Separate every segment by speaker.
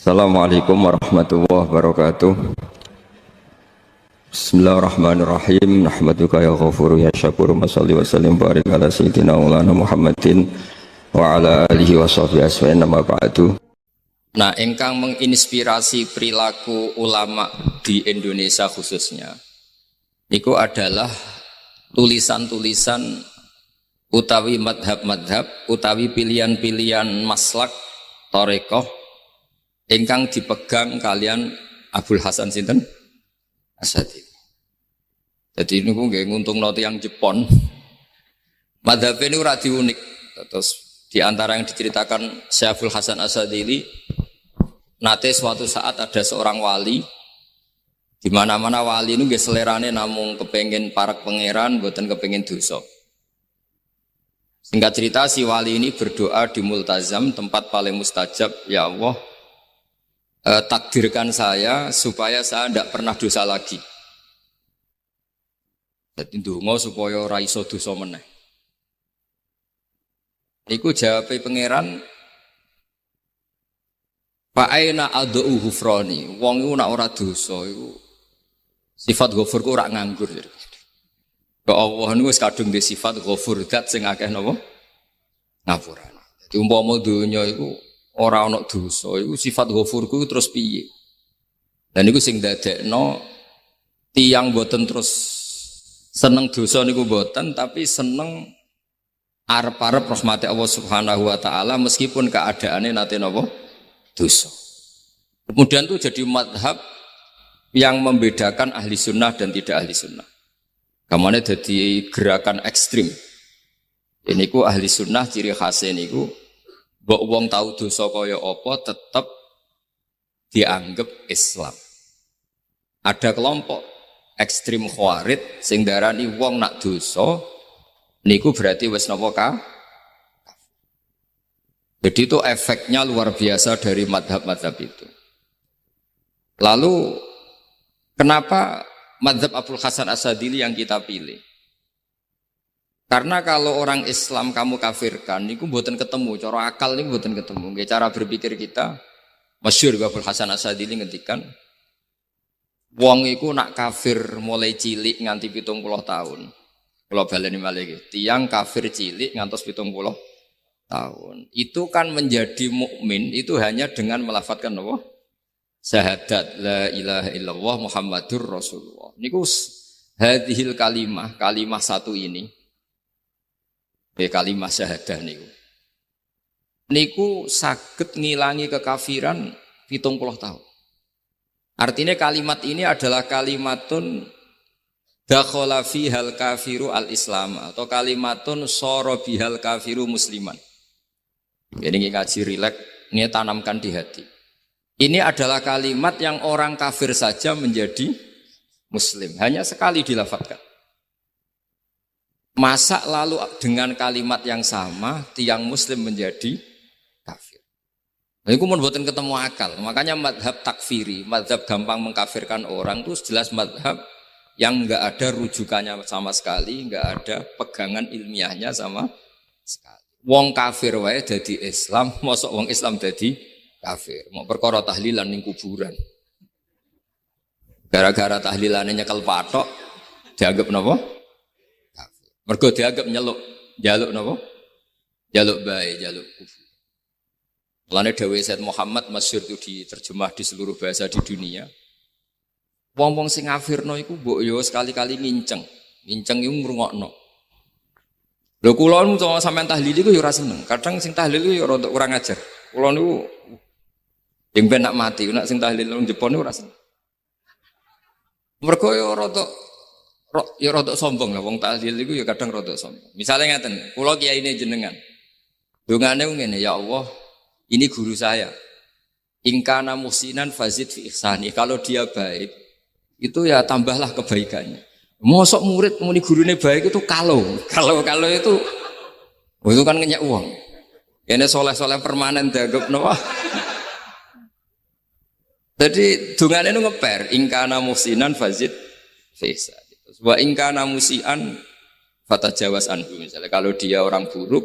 Speaker 1: Assalamualaikum warahmatullahi wabarakatuh. Bismillahirrahmanirrahim. Nahmaduka ya ghafuru ya syakuru. Mashalli wa sallim barik ala sayyidina maulana Muhammadin wa ala alihi wa sahbihi asma'in nama ba'du. Nah, engkang menginspirasi perilaku ulama di Indonesia khususnya itu adalah tulisan-tulisan utawi madhab-madhab utawi pilihan-pilihan maslak tarekoh ingkang dipegang kalian Abul Hasan sinten Asadili. Jadi ini nggih nguntungno tiyang Jepon. Madhab ini ora diunik. Terus di antara yang diceritakan Syekh Abul Hasan Asadili, nate suatu saat ada seorang wali, di mana-mana wali itu nggih selerane namung kepengin parak pangeran, mboten kepengin dosa. Singkat cerita si wali ini berdoa di multazam, tempat paling mustajab, ya Allah, takdirkan saya supaya saya tidak pernah dosa lagi. Jadi ndonga supaya ora iso dosa meneh. Iku jawabe pangeran, fa aina adu ghufrani. Wong iku nek ora dosa iku sifat ghafur ku ora nganggur. Kok Allah niku wis kadung di sifat ghafur, zat sing akeh napa? Ngapura. Dadi umpama donya iku ora ana dosa, iku sifat ghafurku terus piye? Dan iku sing dadekno tiyang boten terus seneng dosa niku boten, tapi seneng arep-arep rahmati Allah Subhanahu wa taala meskipun keadaannya nate napa? Dosa. Kemudian itu jadi madhab yang membedakan ahli sunnah dan tidak ahli sunnah. Kamane dadi gerakan ekstrim. Ini ku ahli sunnah ciri khasnya niku mbok wong tahu dosa kaya apa tetap dianggap Islam. Ada kelompok ekstrim khawarid sing darani wong nak dosa niku berarti wis napa ka? Jadi itu efeknya luar biasa dari madhab-madhab itu. Lalu kenapa madhab Abul Hasan Asadili yang kita pilih? Karena kalau orang Islam kamu kafirkan, niku mboten ketemu, cara akal niku mboten ketemu. Nggih cara berpikir kita, masyhur Abul Hasan Asadili ngendikan, wong iku nak kafir mulai cilik nganti 70 tahun. Kula baleni malih iki, tiyang kafir cilik ngantos 70 tahun. Itu kan menjadi mukmin itu hanya dengan melafadzkan apa? Syahadat la ilaha illallah Muhammadur Rasulullah. Niku hadhil kalimah satu ini. Kalimah syahadah niku saged ngilangi kekafiran 70 tahun. Artinya kalimat ini adalah kalimatun dakhala fihal kafiru al-islam atau kalimatun sara bihal kafiru musliman. Ini ngaji rileks, ini tanamkan di hati. Ini adalah kalimat yang orang kafir saja menjadi muslim, hanya sekali dilafadzkan. Masa lalu dengan kalimat yang sama tiang muslim menjadi kafir. Ini pun buatan ketemu akal. Makanya madhab takfiri, madhab gampang mengkafirkan orang itu jelas madhab yang enggak ada rujukannya sama sekali, enggak ada pegangan ilmiahnya sama sekali. Wong kafir wae jadi Islam, mosok wong Islam jadi kafir. Mau perkara tahlilan ning kuburan. Gara-gara tahlilannya nyekel patok dianggap napa? Mergo dianggap jaluk napa? Jaluk bae, jaluk kufur. Mulane dawuh Said Muhammad masyhur itu diterjemah di seluruh bahasa di dunia. Wong-wong sing ngafirno iku mbok yo sekali-kali nginceng. Nginceng iku ngrungokno. Lho kula nu sampean tahlil iku yo ora seneng. Kadang sing tahlil iku yo rada kurang ajar. Kula niku yang ben nak mati, nak sing tahlil nang Jepon niku ora seneng. Mergo yo rada sombong lah wong tahlil iku ya kadang rada sombong. Misale ngaten, kula kiyaine jenengan. Dongane ngene, ya Allah, ini guru saya. In kana muhsinan fazid fi ihsani. Kalau dia baik, itu ya tambahlah kebaikannya. Mosok murid muni gurune baik itu kalau itu kan ngenyek uang. Ini soleh-soleh permanen dianggap napa? Jadi dongane itu ngeper, in kana muhsinan fazid fi ihsani. Wa ingkana musian fatajawaz anhu, misalnya kalau dia orang buruk,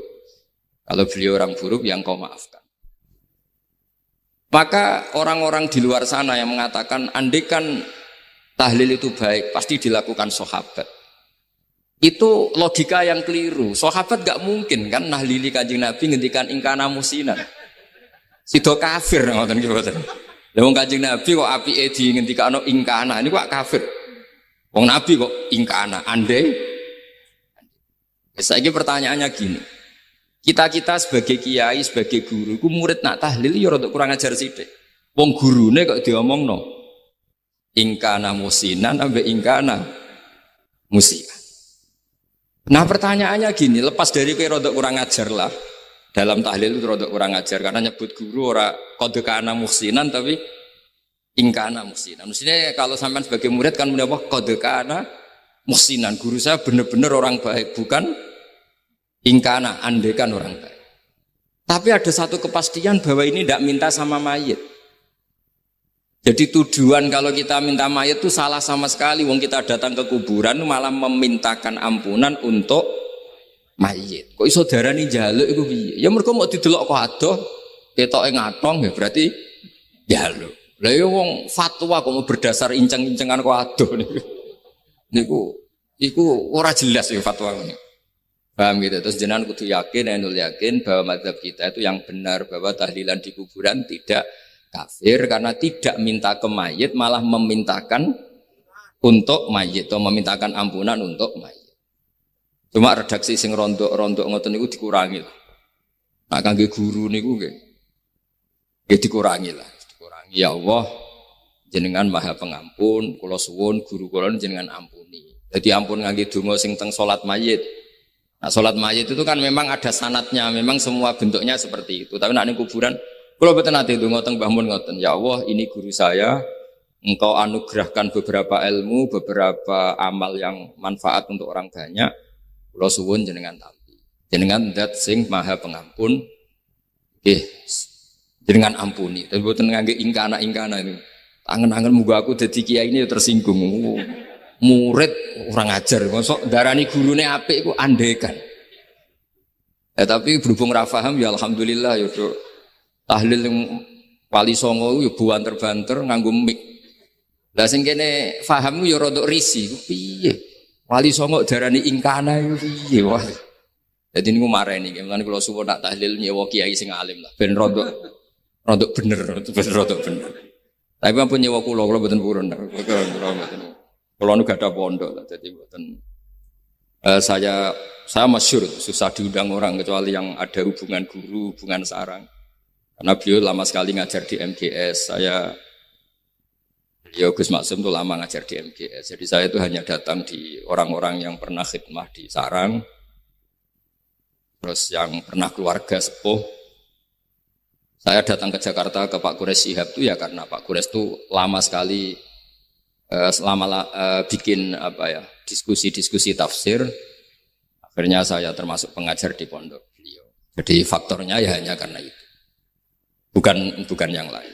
Speaker 1: kalau beliau orang buruk yang kau maafkan. Maka orang-orang di luar sana yang mengatakan andekan tahlil itu baik, pasti dilakukan sahabat. Itu logika yang keliru. Sahabat gak mungkin kan nahlili Kanjeng Nabi ngendikan ingkana musinan. Sido kafir ngoten iki mboten. Lah wong Kanjeng Nabi kok apike di ngendikano ingkana, ini kok kafir. Wong Nabi kok ingkana, andai. Saiki pertanyaannya gini. Kita sebagai kiai, sebagai guru, ku murid nak tahlil ya rada kurang ajar sithik. Wong gurune kok diomongno ingkana musinan ambek ingkana musikan. Nah pertanyaannya gini, lepas dari kowe rada kurang ajar lah. Dalam tahlil itu rada kurang ajar karena nyebut guru ora qad kana musinan tapi ingkana musinan. Maksudnya kalau sampean sebagai murid kan menapa qad kana musinan. Guru saya benar-benar orang baik, bukan ingkana, andekan orang baik. Tapi ada satu kepastian bahwa ini tidak minta sama mayit. Jadi tujuan kalau kita minta mayit itu salah sama sekali. Wong kita datang ke kuburan malah memintakan ampunan untuk mayit. Kok iso darani njaluk iku piye? Ya mergo mau didelok kok adoh, ketoke ngatong ya berarti njaluk. Lah ya wong fatwa kok mau berdasar inceng-incengan kok adoh niku. Iku ora jelas ya fatwa ini. Paham gitu. Terus jenengan kudu yakin, enul yakin bahwa mazhab kita itu yang benar bahwa tahlilan di kuburan tidak kafir karena tidak minta ke mayit malah memintakan untuk mayit atau memintakan ampunan untuk mayit. Cuma redaksi sing rondok-rondok ngoten niku dikurangi lah. Nah kangge guru niku nggih dikurangi lah, dikurangi. Ya Allah, jenengan Maha Pengampun, kula suwun guru kula jenengan ampuni. Jadi ampun ngangge donga sing teng salat mayit. Nah salat mayit itu kan memang ada sanatnya, memang semua bentuknya seperti itu. Tapi nek ning kuburan kula mboten nate donga teng Mbah Mun ngoten. Ya Allah, ini guru saya, Engkau anugerahkan beberapa ilmu, beberapa amal yang manfaat untuk orang banyak. Kula suwun jenengan tampi. Jenengan zat sing Maha Pengampun. Nggih. Jenengan ampuni. Tapi mboten ngangge ingkana-ingkana itu. Angen-angen muga aku dadi kiai ini tersinggung. Murid orang ajar, mosok darani gurune apik iku andekan. Tapi berhubung ra paham ya alhamdulillah ya do. Tahlil yang Wali Songo ya buanter-banter nganggo mik. Lah sing kene paham ya rada risi, piye? Wali Songo darani ingkana iku piye wae. Dadi niku mareni, mulane kula suwun nak tahlil nyewa kiai sing alim lah ben rada bener, ben rada bener. Tapi ampun nyewa kula mboten purun. Kalau nu gak ada pondok, jadi buatan saya masyhur susah diundang orang kecuali yang ada hubungan guru, hubungan sarang. Karena beliau lama sekali ngajar di MGS. Beliau Gus Maksum itu lama ngajar di MGS. Jadi saya itu hanya datang di orang-orang yang pernah khidmah di sarang, terus yang pernah keluarga sepuh. Saya datang ke Jakarta ke Pak Quraisy Shihab itu ya karena Pak Quraisy itu lama sekali bikin diskusi-diskusi tafsir. Akhirnya saya termasuk pengajar di pondok beliau. Jadi faktornya ya hanya karena itu, bukan yang lain.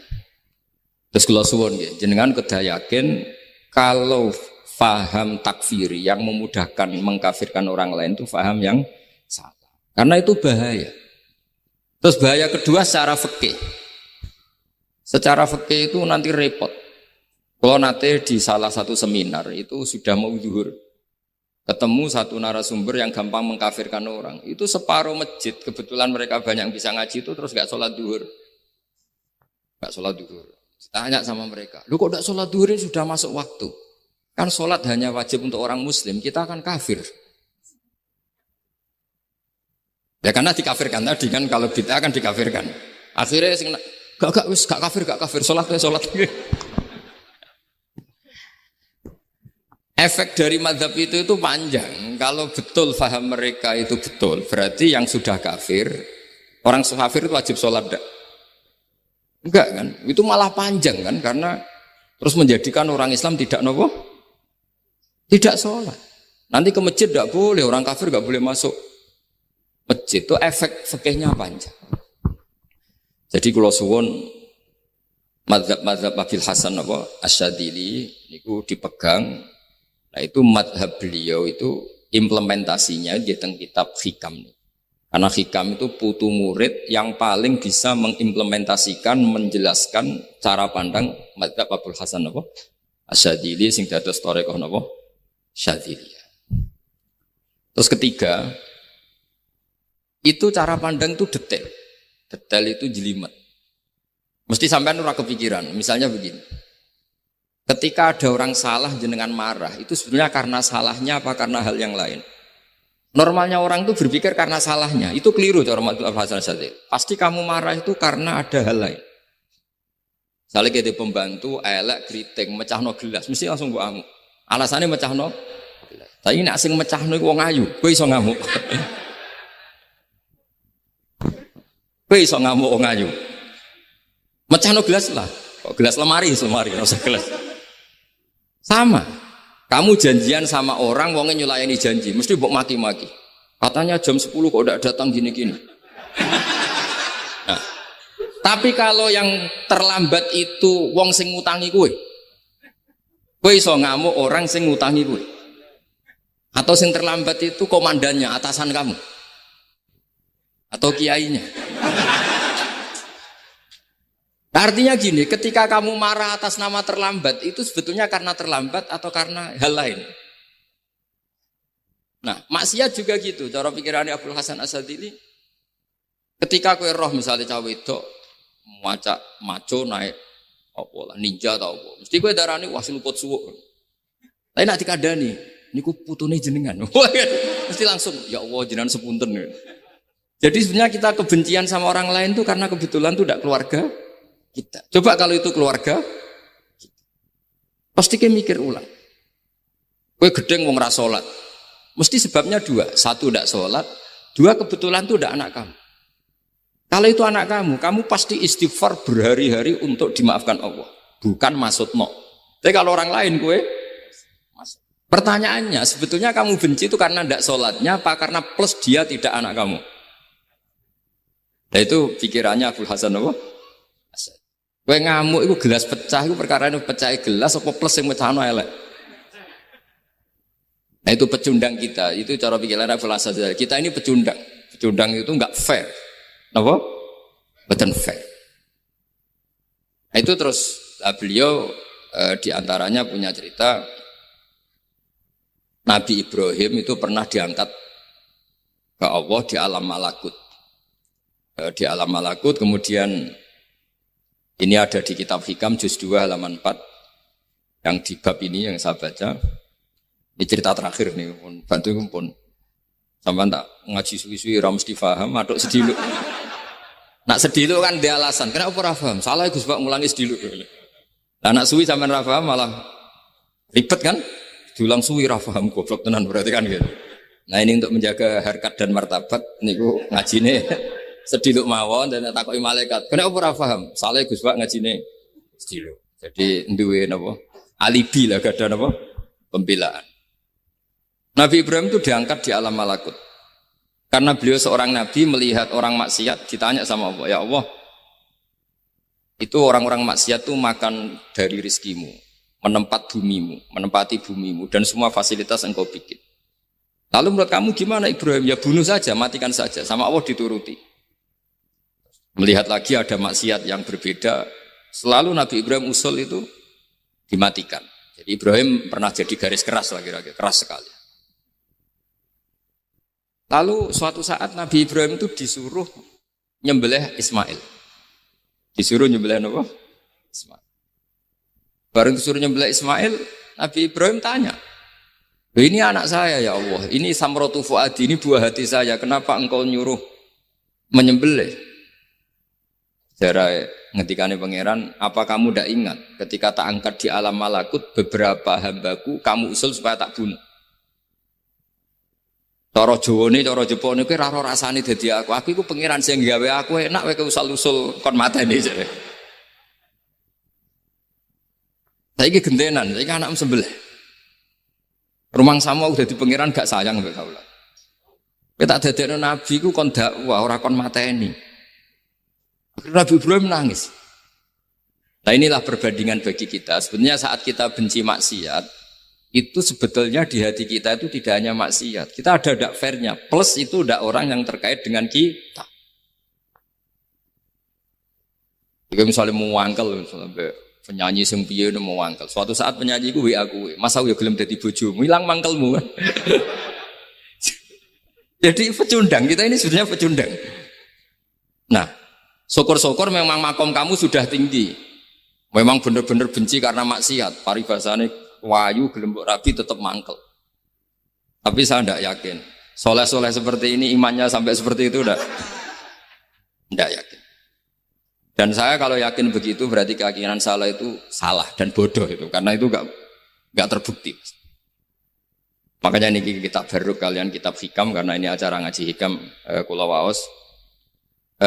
Speaker 1: Terus kalau suwun jenengan kedah yakin kalau faham takfiri yang memudahkan mengkafirkan orang lain itu faham yang salah, karena itu bahaya. Terus bahaya kedua secara fikih. Secara fikih itu nanti repot. Kalau nanti di salah satu seminar itu sudah mau zuhur, ketemu satu narasumber yang gampang mengkafirkan orang. Itu separuh masjid, kebetulan mereka banyak yang bisa ngaji itu terus gak sholat zuhur. Gak sholat zuhur. Tanya sama mereka, lu kok gak sholat zuhur ini sudah masuk waktu? Kan sholat hanya wajib untuk orang muslim, kita akan kafir. Ya karena dikafirkan tadi kan, kalau bid'ah kan dikafirkan. Akhirnya gak kafir, sholat. Efek dari mazhab itu panjang. Kalau betul faham mereka itu betul, berarti yang sudah kafir, orang kafir itu wajib sholat enggak kan? Itu malah panjang kan? Karena terus menjadikan orang Islam tidak nopo, tidak sholat. Nanti ke masjid tidak boleh, orang kafir tidak boleh masuk masjid. Itu efek fikihnya panjang. Jadi kalau suwon mazhab Abil Hasan Asyadili niku dipegang. Nah itu madhab beliau itu implementasinya di teng kitab hikam nih. Karena hikam itu putu murid yang paling bisa mengimplementasikan, menjelaskan cara pandang madzhab Abul Hasan apa? Asyadzili sing dados thariqah napa? Syadziliyah. Terus ketiga, itu cara pandang itu detail. Detail itu jelimet. Mesti sampean ora kepikiran. Misalnya begini. Ketika ada orang salah jenengan marah, itu sebenarnya karena salahnya apa karena hal yang lain? Normalnya orang itu berpikir karena salahnya. Itu keliru cara Abul Hasan Asyadzili. Pasti kamu marah itu karena ada hal lain. Misalnya kita pembantu, elek, kritik, mecahno gelas, mesti langsung mbok amuk. Alasannya mecahno gelas. Tapi nek sing mecahno iku wong ayu, kowe iso ngamuk. Kowe iso ngamuk wong ayu. Mecahno gelas lah. Kok gelas lemari, ora usah gelas. Sama. Kamu janjian sama orang, wongnya nyulayani janji, mesti mbok maki-maki. Katanya jam 10 kok udah datang gini-gini. Nah, tapi kalau yang terlambat itu wong sing ngutangi kowe iso ngamuk orang sing ngutangi kowe. Atau sing terlambat itu komandannya, atasan kamu. Atau kiainya. Artinya gini, ketika kamu marah atas nama terlambat, itu sebetulnya karena terlambat atau karena hal lain. Nah, maksiat juga gitu. Cara pikirannya Abul Hasan Asyadzili, ketika kowe roh misalnya cawe itu maca maco naik apa lah ninja atau apa, mesti kowe darani wah luput suwuk. Tapi nak dikandani, niku putune jenengan. Mesti langsung ya Allah jenengan sepunten. Jadi sebenarnya kita kebencian sama orang lain itu karena kebetulan itu tidak keluarga kita. Coba kalau itu keluarga kita. Pasti kita mikir ulang. Kowe gedeng wong ra salat. Mesti sebabnya dua. Satu tidak sholat, dua kebetulan itu tidak anak kamu. Kalau itu anak kamu, kamu pasti istighfar berhari-hari untuk dimaafkan Allah. Bukan maksud no. Tapi kalau orang lain kue, pertanyaannya sebetulnya kamu benci itu karena tidak sholatnya, apa karena plus dia tidak anak kamu? Nah itu pikirannya Abul Hasan apa? Kue ngamuk itu gelas pecah, itu perkara itu pecah gelas, apa plus yang pecah no elek? Nah itu pecundang kita, itu cara pikiran Abul Hasan. Kita ini pecundang, pecundang itu enggak fair, apa? Betul fair. Nah itu terus beliau diantaranya punya cerita Nabi Ibrahim itu pernah diangkat ke Allah di alam malakut. Di alam malakut kemudian ini ada di kitab Hikam juz 2 halaman 4 yang di bab ini yang saya baca. Ini cerita terakhir nih, bantu pun. Sampai tak ngaji suwi-suwi ra mesti paham, aduk sediluk. Nak sediluk kan dia alasan, kenapa ora paham? Salah Gus Pak ngulangi sediluk. Lah nak suwi sampean ra paham malah ribet kan? Diulang suwi ra paham goblok tenan berarti kan gitu. Nah ini untuk menjaga harkat dan martabat niku ngajine sediluk mawon dan takoki malaikat. Kenapa ora paham? Salah Gus Pak ngajine sediluk. Jadi duwe napa? Alibi lah gada napa? Pembelaan. Nabi Ibrahim itu diangkat di alam malakut. Karena beliau seorang nabi melihat orang maksiat ditanya sama Allah, ya Allah, itu orang-orang maksiat itu makan dari rizkimu, menempati bumimu dan semua fasilitas engkau bikin. Lalu menurut kamu gimana Ibrahim? Ya bunuh saja, matikan saja. Sama Allah dituruti. Melihat lagi ada maksiat yang berbeda, selalu Nabi Ibrahim usul itu dimatikan. Jadi Ibrahim pernah jadi garis keras lagi, keras sekali. Lalu suatu saat Nabi Ibrahim itu disuruh nyembelih Ismail. Disuruh nyembelih apa? Ismail. Baru disuruh nyembelih Ismail, Nabi Ibrahim tanya, ini anak saya ya Allah, ini samratu fuadi, ini buah hati saya, kenapa engkau nyuruh menyembelih? Cara ngetikane pangeran, apa kamu tidak ingat ketika tak angkat di alam malakut beberapa hambaku kamu usul supaya tak bunuh? Cara Jawane, cara Jepone kuwi ora rasane dadi aku. Aku iku pangeran sing gawe aku enak wae usul-usul kon mateni jare. Saiki gentenan, saiki anakmu sembelih. Rumang sama udah di pangeran gak sayang mbek kaula. Kowe tak dadekno nabi ku kon dakwah ora kon mateni. Nabi Ibrahim nangis. Nah inilah perbandingan bagi kita. Sebenarnya saat kita benci maksiat, itu sebetulnya di hati kita itu tidak hanya maksiat. Kita ada dak fairnya. Plus itu dak orang yang terkait dengan kita. Jika misalnya mau wangkel, misalnya penyanyi sing piye mau wangkel. Suatu saat penyanyi ku WA kuwe, masa yo gelem dadi bojomu, ilang mangkelmu kan. Jadi pecundang, kita ini sebenarnya pecundang. Nah, syukur-syukur memang makom kamu sudah tinggi. Memang benar-benar benci karena maksiat. Paribasane wayu gelem mbok rabi tetap mangkel. Tapi saya tidak yakin. Soleh-soleh seperti ini imannya sampai seperti itu tidak yakin. Dan saya kalau yakin begitu berarti keyakinan salah itu salah dan bodoh itu karena itu enggak terbukti. Makanya ini kitab baru kalian kitab hikam karena ini acara ngaji hikam kula waos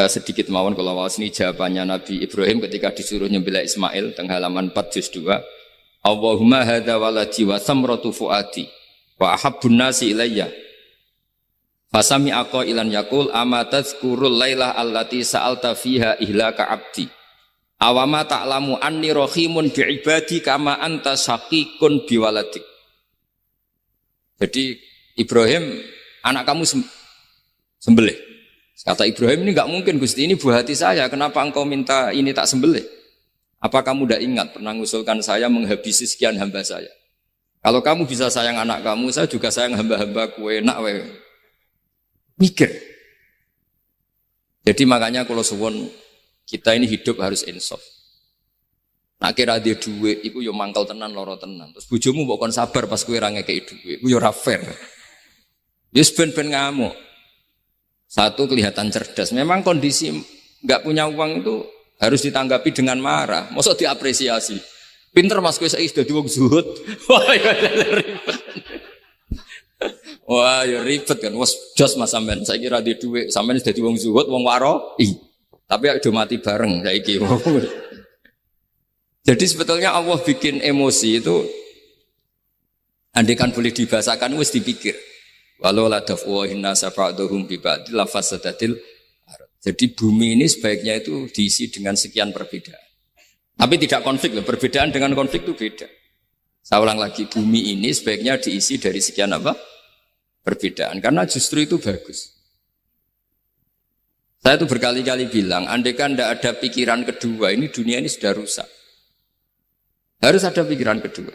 Speaker 1: sedikit mawon kula waos ini jawabannya Nabi Ibrahim ketika disuruh nyembelih Ismail teng halaman 4 juz 2. Allahumma hadza waladi wa samratu fuadi wa ahabbun nasi ilayya fasami aqailan yaqul ama tadhkurul lailah allati sa'alta fiha ihlaka abdi awama ta'lamu anni rahimun bi ibadi kama anta syaqiqun bi waladik. Jadi Ibrahim anak kamu sembelih. Kata Ibrahim ini enggak mungkin Gusti, ini buah hati saya, kenapa engkau minta ini tak sembelih? Apa kamu tidak ingat pernah mengusulkan saya menghabisi sekian hamba saya? Kalau kamu bisa sayang anak kamu, saya juga sayang hamba-hamba kue enak we. Mikir. Jadi makanya kalau suwon kita ini hidup harus insaf. Nak kira dia duit, iku yo mangkal tenan loro tenan. Terus bojomu mbok kon sabar pas kowe ra ngekeki duit, iku yo ora fair. Wis ben-ben ngamuk. Satu kelihatan cerdas. Memang kondisi enggak punya uang itu harus ditanggapi dengan marah. Mosok diapresiasi. Pinter Mas kowe saiki dadi wong zuhud. Wah, ya ribet. Wah, ya ribet kan. Wes jos Mas sampean saiki ra duwe dhuwit, sampean dadi wong zuhud, wong waroi. Tapi do mati bareng saiki. Jadi sebetulnya Allah bikin emosi itu andekan boleh dibahasakan wis dipikir. Walau la dafwahin nasa ba'dhum bi ba'd la fasadatil. Jadi bumi ini sebaiknya itu diisi dengan sekian perbedaan. Tapi tidak konflik loh, perbedaan dengan konflik itu beda. Saya ulang lagi, bumi ini sebaiknya diisi dari sekian apa? Perbedaan, karena justru itu bagus. Saya itu berkali-kali bilang, andaikan tidak ada pikiran kedua, ini dunia ini sudah rusak. Harus ada pikiran kedua.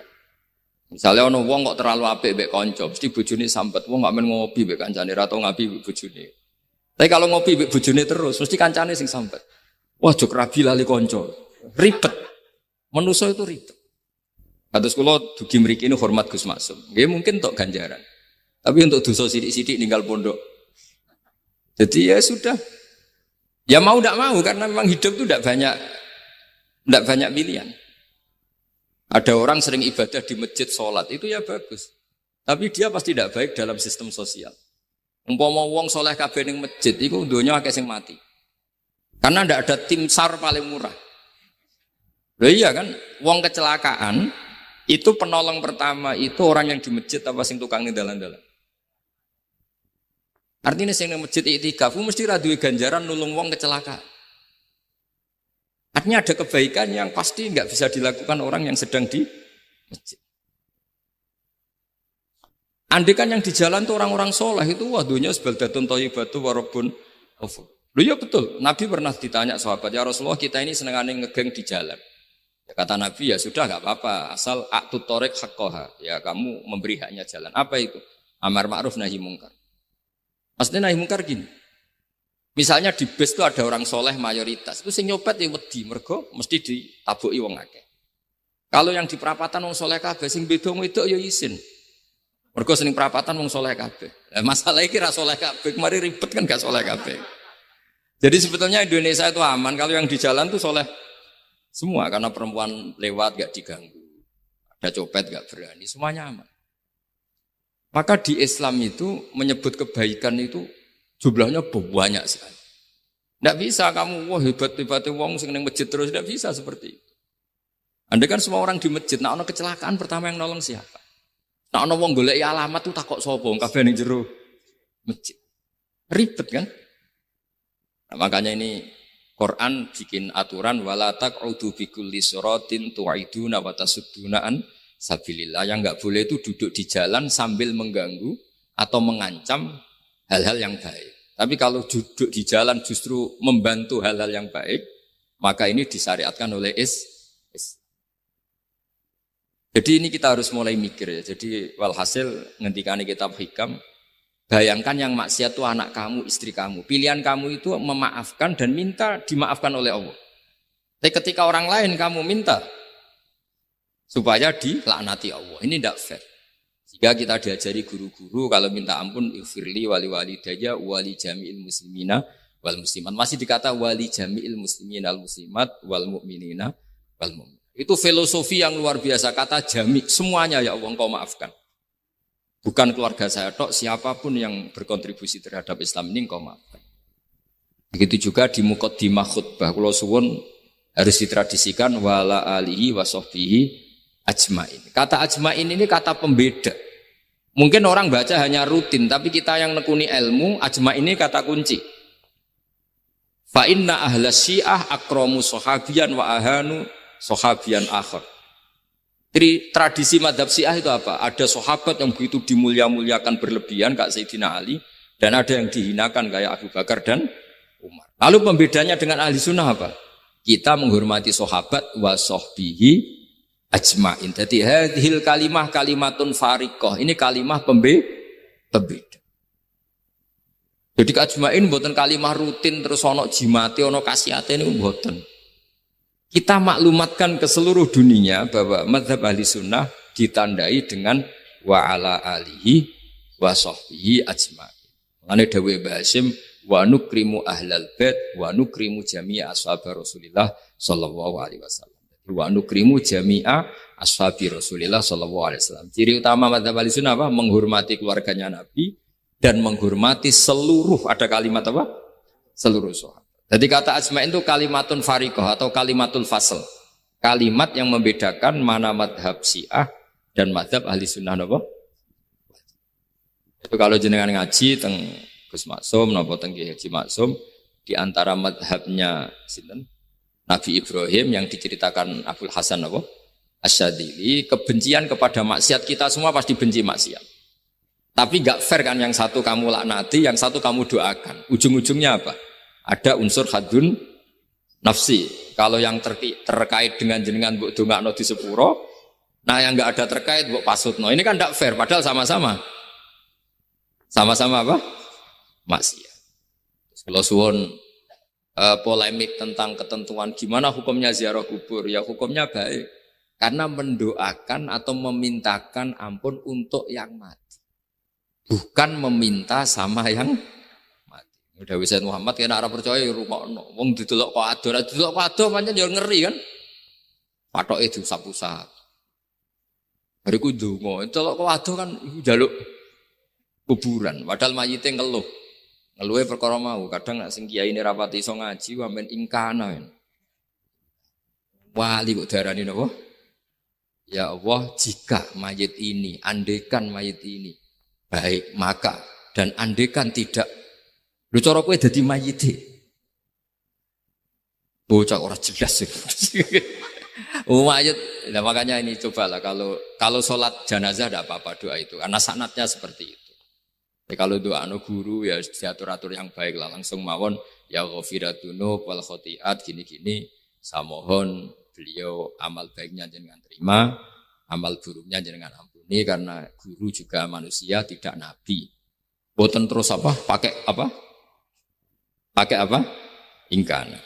Speaker 1: Misalnya ono wong kok terlalu apik mbek kanca, mesti bojone sampet, wong gak men ngopi mbek kancane ra tau ngapi mbek bojone. Tapi kalau ngopi mbek bojone terus, mesti kancane sing sampet. Wah, jok rabi lali kanca. Ribet. Manusa itu ribet. Kados kula dugi mriki ini hormat Gus Maksum. Nggih mungkin tok ganjaran. Tapi untuk dosa sithik-sithik ninggal pondok. Jadi ya sudah. Ya mau tidak mau karena memang hidup itu tidak banyak pilihan. Ada orang sering ibadah di masjid sholat itu ya bagus. Tapi dia pasti tidak baik dalam sistem sosial. Umpama wong soleh kabeh ning masjid iku donya akeh sing mati. Karena tidak ada tim SAR paling murah. Loh iya kan, wong kecelakaan itu penolong pertama itu orang yang di masjid apa sing tukang ning dalan-dalan. Artinya sing ning masjid iktikaf mesti ra duwe ganjaran nulung wong kecelakaan. Artinya ada kebaikan yang pasti nggak bisa dilakukan orang yang sedang di masjid. Andikan yang di jalan tuh orang-orang soleh itu waduhnya sebaldatun thayyibatu warabun ghafur. Loh ya betul, Nabi pernah ditanya sahabat, ya Rasulullah kita ini senengane ngegeng di jalan. Ya, kata Nabi ya sudah nggak apa-apa, asal a'tut thoriq haqqaha. Ya kamu memberi haknya jalan. Apa itu? Amar ma'ruf nahi mungkar. Maksudnya nahi mungkar gini. Misalnya di bus itu ada orang soleh mayoritas, itu sing nyopet ya wedi, mergo mesti ditabuki wong akeh. Kalau yang di perapatan wong soleh kabeh, sing beda wedok ya isin. Mergo sing perapatan wong soleh kabeh. Lah masalah iki ra soleh kabeh, kemari ribet kan gak soleh kabeh. Jadi sebetulnya Indonesia itu aman kalau yang di jalan tuh soleh semua karena perempuan lewat gak diganggu. Ada copet gak berani, semuanya aman. Maka di Islam itu menyebut kebaikan itu jumlahnya banyak sekali. Tidak bisa kamu wah hebat-hebatnya wong sing ning masjid terus, tidak bisa seperti itu. Andai kan semua orang di masjid, nah ono kecelakaan pertama yang nolong siapa? Nah ono wong golek alamat tuh takok sapa kabeh ning jero masjid. Ribet kan? Nah, makanya ini Quran bikin aturan wala taq'udu bikulli siratin tu'iduna wa tasudduna an sabilillah. Yang enggak boleh itu duduk di jalan sambil mengganggu atau mengancam hal-hal yang baik. Tapi kalau duduk di jalan justru membantu hal-hal yang baik, maka ini disyariatkan oleh Islam. Jadi ini kita harus mulai mikir ya. Jadi walhasil ngendikane kitab hikam, bayangkan yang maksiat itu anak kamu, istri kamu. Pilihan kamu itu memaafkan dan minta dimaafkan oleh Allah. Tapi ketika orang lain kamu minta supaya dilaknati Allah. Ini tidak fair. Jika kita diajari guru-guru kalau minta ampun ighfirli wali walidayya wali jami'il muslimina wal muslimat. Masih dikata wali jami'il muslimina wal muslimat wal mu'minina wal mu'min. Itu filosofi yang luar biasa, kata jami, semuanya ya Allah engkau maafkan. Bukan keluarga saya tok, siapapun yang berkontribusi terhadap Islam ini engkau maafkan. Begitu juga di muqaddimah khutbah, kula suwun harus ditradisikan wala alihi wa sahbihi ajmain. Kata ajmain ini kata pembeda. Mungkin orang baca hanya rutin, tapi kita yang nekuni ilmu, ajmain ini kata kunci. Fa inna ahlas syiah akramu sahabiyan wa ahanu sahabian akhir. Jadi tradisi madhab Syiah itu apa? Ada sahabat yang begitu dimulia-muliakan berlebihan kayak Sayyidina Ali, dan ada yang dihinakan kayak Abu Bakar dan Umar. Lalu pembedanya dengan ahli sunnah apa? Kita menghormati sahabat wa sahbihi ajmain. Jadi hadhil kalimah kalimatun fariqah. Ini kalimah pembeda. Jadi ajmain buatan kalimah rutin terus ono jimati ono kasiate ini buatan. Kita maklumatkan ke seluruh dunia bahwa mazhab ahli sunnah ditandai dengan wa ala alihi wa sahbihi ajma'in. Mengenai dawai Basim wa nukrimu ahlal bait wa nukrimu jami'a ashab Rasulillah sallallahu alaihi wasallam. Wa nukrimu jami'a ashabi Rasulillah sallallahu alaihi wasallam. Ciri utama mazhab ahli sunnah apa? Menghormati keluarganya Nabi dan menghormati seluruh, ada kalimat apa? Seluruh sahabat. Jadi kata ajma'in itu kalimatun fariqah atau kalimatul fasl. Kalimat yang membedakan mana madhab Syiah dan madhab ahli sunnah apa? Itu kalau jenengan ngaji teng Gus Maksum napa teng Ki Haji Maksum di antara madhabnya sinten? Nabi Ibrahim yang diceritakan Abdul Hasan apa? Asyadili, kebencian kepada maksiat, kita semua pasti benci maksiat. Tapi enggak fair kan, yang satu kamu laknati, yang satu kamu doakan. Ujung-ujungnya apa? Ada unsur hadun nafsi. Kalau yang terkait dengan jenengan mbok dongakno di sepuro, nah yang enggak ada terkait mbok pasutno. Ini kan tidak fair, padahal sama-sama apa? Maksiat. Kalau suwun polemik tentang ketentuan gimana hukumnya ziarah kubur, ya hukumnya baik. Karena mendoakan atau memintakan ampun untuk yang mati. Bukan meminta sama yang udah Sayyid Muhammad kena arah percaya rungokno. Wong didelok kok ado pancen ya ngeri kan. Patoke diusap-usap. Bariku ndonga, delok kok ado kan njaluk kuburan, padahal mayite ngeluh. Ngeluhe perkara mau, kadang nek sing kiai ini rapati iso ngaji wamen ingkana. Wali kok darani napa? Ya Allah, jika mayit ini, andekan mayit ini baik, maka dan andekan tidak. Lu cara kowe dadi mayite. Bocah ora jelas. Mayit. Nah, makanya ini cobalah kalau sholat jenazah tidak apa-apa doa itu karena sanatnya seperti itu. Ya, kalau doa guru ya diatur-atur yang baik lah, langsung mawon ya ghafiratunu wal khotiat gini-gini. Saya mohon beliau amal baiknya jangan terima, amal buruknya jangan ampuni karena guru juga manusia tidak nabi. Boten terus apa? Pakai apa? Ingkana.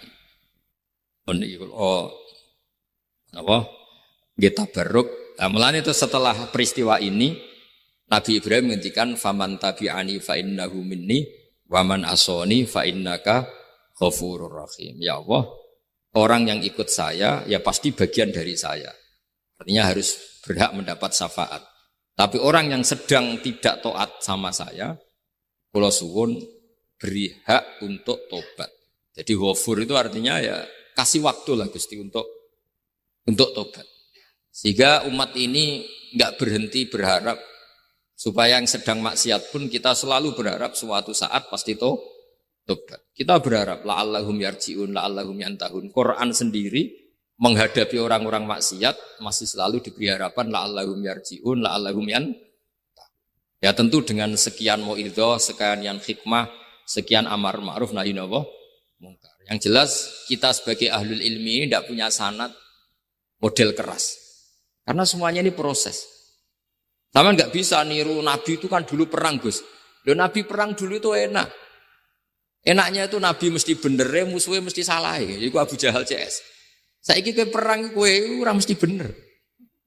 Speaker 1: Apa? Kita beruk. Nah, mulanya itu setelah peristiwa ini Nabi Ibrahim menghentikan faman tabi'ani fa innahu minni wa man asoni fa innaka ghafurur rahim. Ya Allah, orang yang ikut saya ya pasti bagian dari saya. Artinya harus berhak mendapat syafaat. Tapi orang yang sedang tidak taat sama saya, kula suwun beri hak untuk tobat. Jadi ghafur itu artinya ya kasih waktu lah Gusti untuk tobat. Sehingga umat ini enggak berhenti berharap supaya yang sedang maksiat pun kita selalu berharap suatu saat pasti tobat. Kita berharap la'allahum yarji'un, la'allahum yantahun. Quran sendiri menghadapi orang-orang maksiat masih selalu diberi harapan la'allahum yarji'un, la'allahum ya tentu dengan sekian mauidhah, sekian hikmah, sekian amar ma'ruf nahi mungkar. Yang jelas kita sebagai ahlul ilmi ini tidak punya sanad model keras. Karena semuanya ini proses. Sama nggak bisa niru Nabi itu kan dulu perang Gus. Loh Nabi perang dulu itu enak. Enaknya itu Nabi mesti bener, musuhnya mesti salah. Itu Abu Jahal CS. Saiki kowe perang kowe ora mesti bener.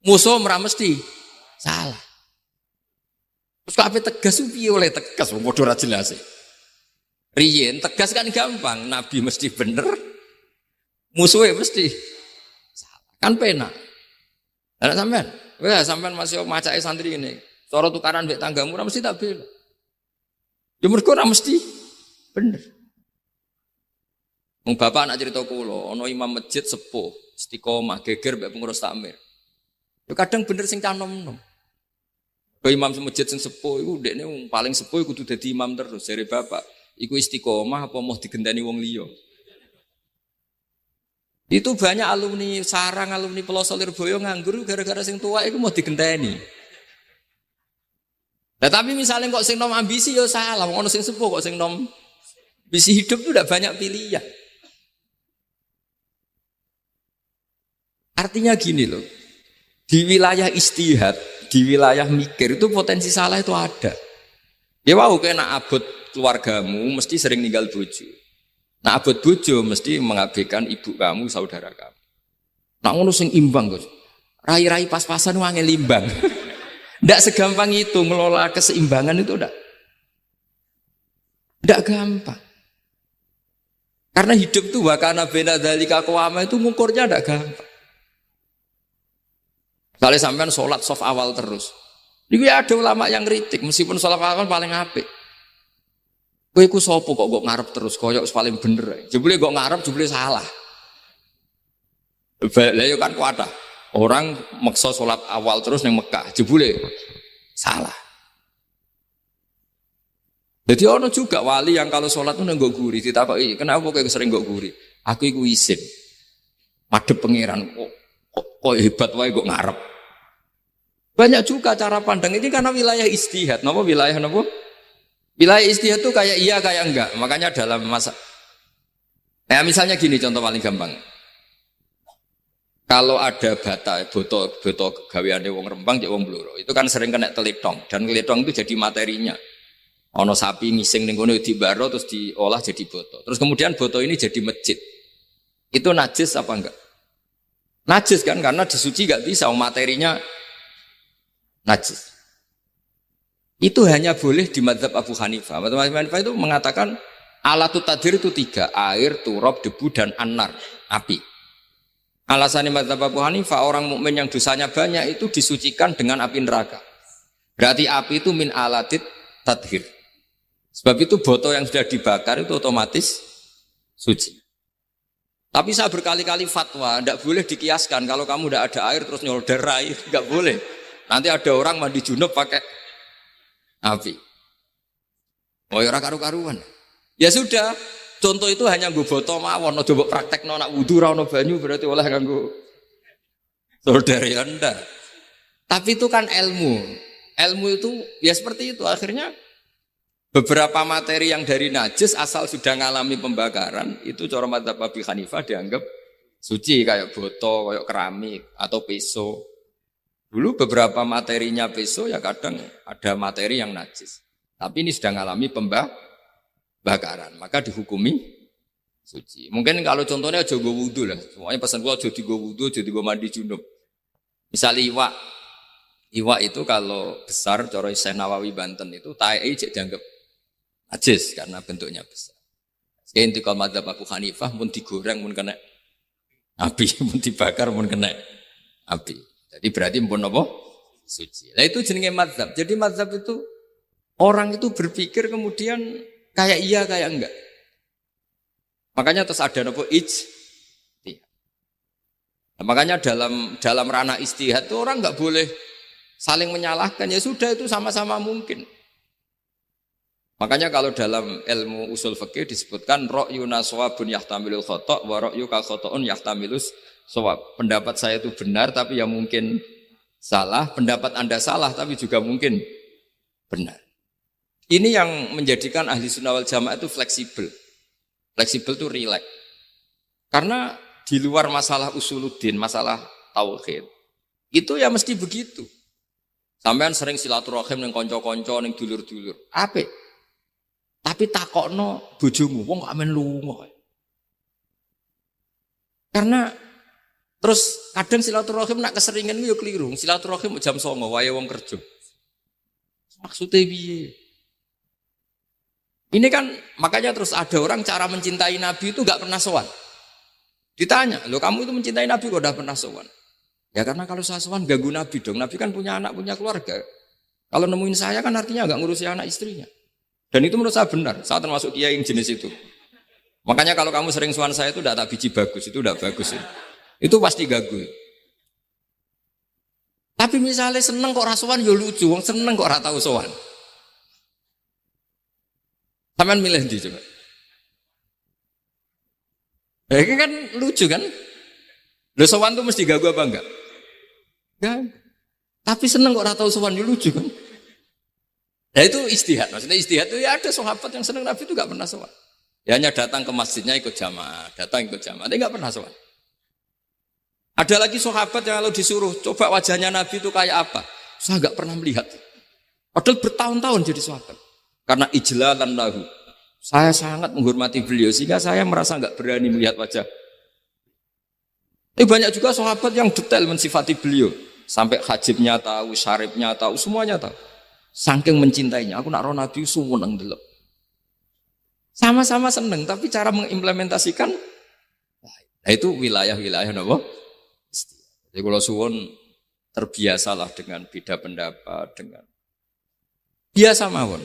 Speaker 1: Musuh ora mesti salah. Terus kabeh tegas piye oleh tegas wong padha ora jelas. Riyen tegas kan gampang, Nabi mesti bener. Musuhnya mesti salah. Kan penak. Lah sampean, wah sampean masih macake santri ini. Cara tukaran mbek tanggamu ora mesti tak bela. Ya mergo ora mesti bener. Wong bapak anak cerita kula, ana imam masjid sepuh, istiqomah geger mbek pengurus takmir. Ya kadang bener sing canom-nom. Kaya imam masjid sing sepuh iku ndekne paling sepuh kudu dadi imam terus jare bapak. Iku istiqomah apa mau digenteni wong liya. Itu banyak alumni sarang, alumni Pelosok Lirboyo nganggur gara-gara sing tua iku mau digenteni. Nah, tapi misalnya kok sing nom ambisi ya salah, wong ono sing sepuh kok sing nom ambisi hidup itu udah banyak pilihan. Artinya gini loh, di wilayah istihad, di wilayah mikir itu potensi salah itu ada. Ya wow, kena abot keluargamu mesti sering ninggal bojo. Nah abot bojo mesti mengabaikan ibu kamu, saudara kamu. Nah ngono sing imbang Gus. Rai-rai pas-pasan wangel imbang. Ndak segampang itu ngelola keseimbangan itu ndak gampang. Karena hidup itu wakana bena dzalika qawama itu ngukurnya ndak gampang. Kalau sampean sholat soft awal terus. Ini ada ulama yang kritik meskipun sholat awal paling apik. Kowe iku sapa kok ngarep terus koyok paling bener. Jebule kok ngarep jebule salah. Lah yo kan kuat. Orang maksa sholat awal terus ning Mekah, jebule salah. Jadi ono juga wali yang kalau sholat itu nggak guri, ditakoki, kenapa kowe sering nggak guri? Aku iku isin, madhep pangeran, kok hebat wae kok ngarep. Banyak juga cara pandang ini karena wilayah istihad. Napa wilayah napa? Wilayah istihad itu kayak iya kayak enggak. Makanya dalam masa, misalnya gini contoh paling gampang. Kalau ada boto gaweane wong Rembang, cek wong Blora, itu kan sering kena telitong dan telitong itu jadi materinya. Ono sapi ngising ning kono dibaro terus diolah jadi boto. Terus kemudian boto ini jadi masjid. Itu najis apa enggak? Najis kan karena disuci enggak bisa, materinya najis. Itu hanya boleh di mazhab Abu Hanifah. Abu Hanifah itu mengatakan alatut tadhir itu 3, air, turab, debu dan anar, api. Alasannya mazhab Abu Hanifah, orang mukmin yang dosanya banyak itu disucikan dengan api neraka. Berarti api itu min alatit tadhir. Sebab itu boto yang sudah dibakar itu otomatis suci. Tapi saya berkali-kali fatwa, tidak boleh dikiaskan kalau kamu tidak ada air terus nyolder air, tidak boleh. Nanti ada orang mandi junub pakai api. Oh ya karu-karuan. Ya sudah, contoh itu hanya nggo boto mawon, aja mbok praktekno nak wudu ra ono banyu berarti oleh nganggo solder ya ndak. Tapi itu kan ilmu. Ilmu itu ya seperti itu akhirnya beberapa materi yang dari najis asal sudah ngalami pembakaran itu cara madzhab Abu Hanifah dianggap suci kayak boto, kayak keramik atau peso. Dulu beberapa materinya peso ya kadang ada materi yang najis. Tapi ini sudah ngalami pembakaran, maka dihukumi suci. Mungkin kalau contohnya aja nggo wudu lah. Semuanya pesan gua aja digo wudu, aja digo mandi junub. Misalnya iwak itu kalau besar cara Syekh Nawawi Banten itu tae cek dianggap najis karena bentuknya besar. Sekian kalau madzhab Abu Hanifah mun digoreng mun kena api, mun dibakar mun kena api. Jadi berarti pun apa? Suci. Nah itu jenenge madzhab. Jadi madzhab itu orang itu berpikir kemudian kayak iya kayak enggak. Makanya terus ada apa? Nah, makanya dalam ranah istihad itu orang enggak boleh saling menyalahkan. Ya sudah itu sama-sama mungkin. Makanya kalau dalam ilmu usul fikih disebutkan ra'yuna shawabun yahtamilul khata' wa ra'yuka khata'un yahtamilus Sawab, pendapat saya itu benar tapi ya mungkin salah, pendapat Anda salah tapi juga mungkin benar. Ini yang menjadikan ahli sunnah wal jamaah itu fleksibel. Fleksibel itu rileks. Karena di luar masalah usuluddin, masalah tauhid, itu ya mesti begitu. Sampean sering silaturahim ning kanca-kanca ning dulur-dulur. Apik. Tapi takokno bojomu, wong kok amen lunga. Karena terus kadang silaturahim nak keseringan yo keliru. Silaturahim jam 09.00 wae wong kerja. Maksudnya piye? Ini kan makanya terus ada orang cara mencintai Nabi itu enggak pernah sowan. Ditanya, "Loh kamu itu mencintai Nabi kok udah pernah sowan?" Ya karena kalau saya sowan ganggu Nabi dong. Nabi kan punya anak, punya keluarga. Kalau nemuin saya kan artinya enggak ngurusi anak istrinya. Dan itu menurut saya benar. Saya termasuk kiai yang jenis itu. Makanya kalau kamu sering sowan saya itu enggak tak biji bagus, itu udah bagus ya. Itu pasti ganggu. Tapi misalnya seneng kok rasuan ya lucu, wong seneng kok ora tau sowan. Sampeyan milih ndi coba? Ini kan lucu kan? Lho sowan tuh mesti ganggu apa enggak? Enggak. Tapi seneng kok ora tau sowan ya lucu kan? Nah itu istihad. Maksudnya istihad itu ya ada sahabat yang seneng Nabi itu enggak pernah sowan. Ya hanya datang ke masjidnya ikut jamaah, datang ikut jamaah, tapi enggak pernah sowan. Ada lagi sahabat yang kalau disuruh coba wajahnya Nabi itu kayak apa? Saya enggak pernah melihat. Padahal bertahun-tahun jadi sahabat. Karena ijlalan lahu. Saya sangat menghormati beliau sehingga saya merasa enggak berani melihat wajah. Banyak juga sahabat yang detail mensifati beliau. Sampai hajibnya tahu, syaribnya tahu, semuanya tahu. Saking mencintainya, aku nak roh Nabi suweneng ndelok. Sama-sama seneng, tapi cara mengimplementasikan nah itu wilayah-wilayah napa? Jadi kalau suwon terbiasalah dengan beda pendapat, dengan biasa mawon.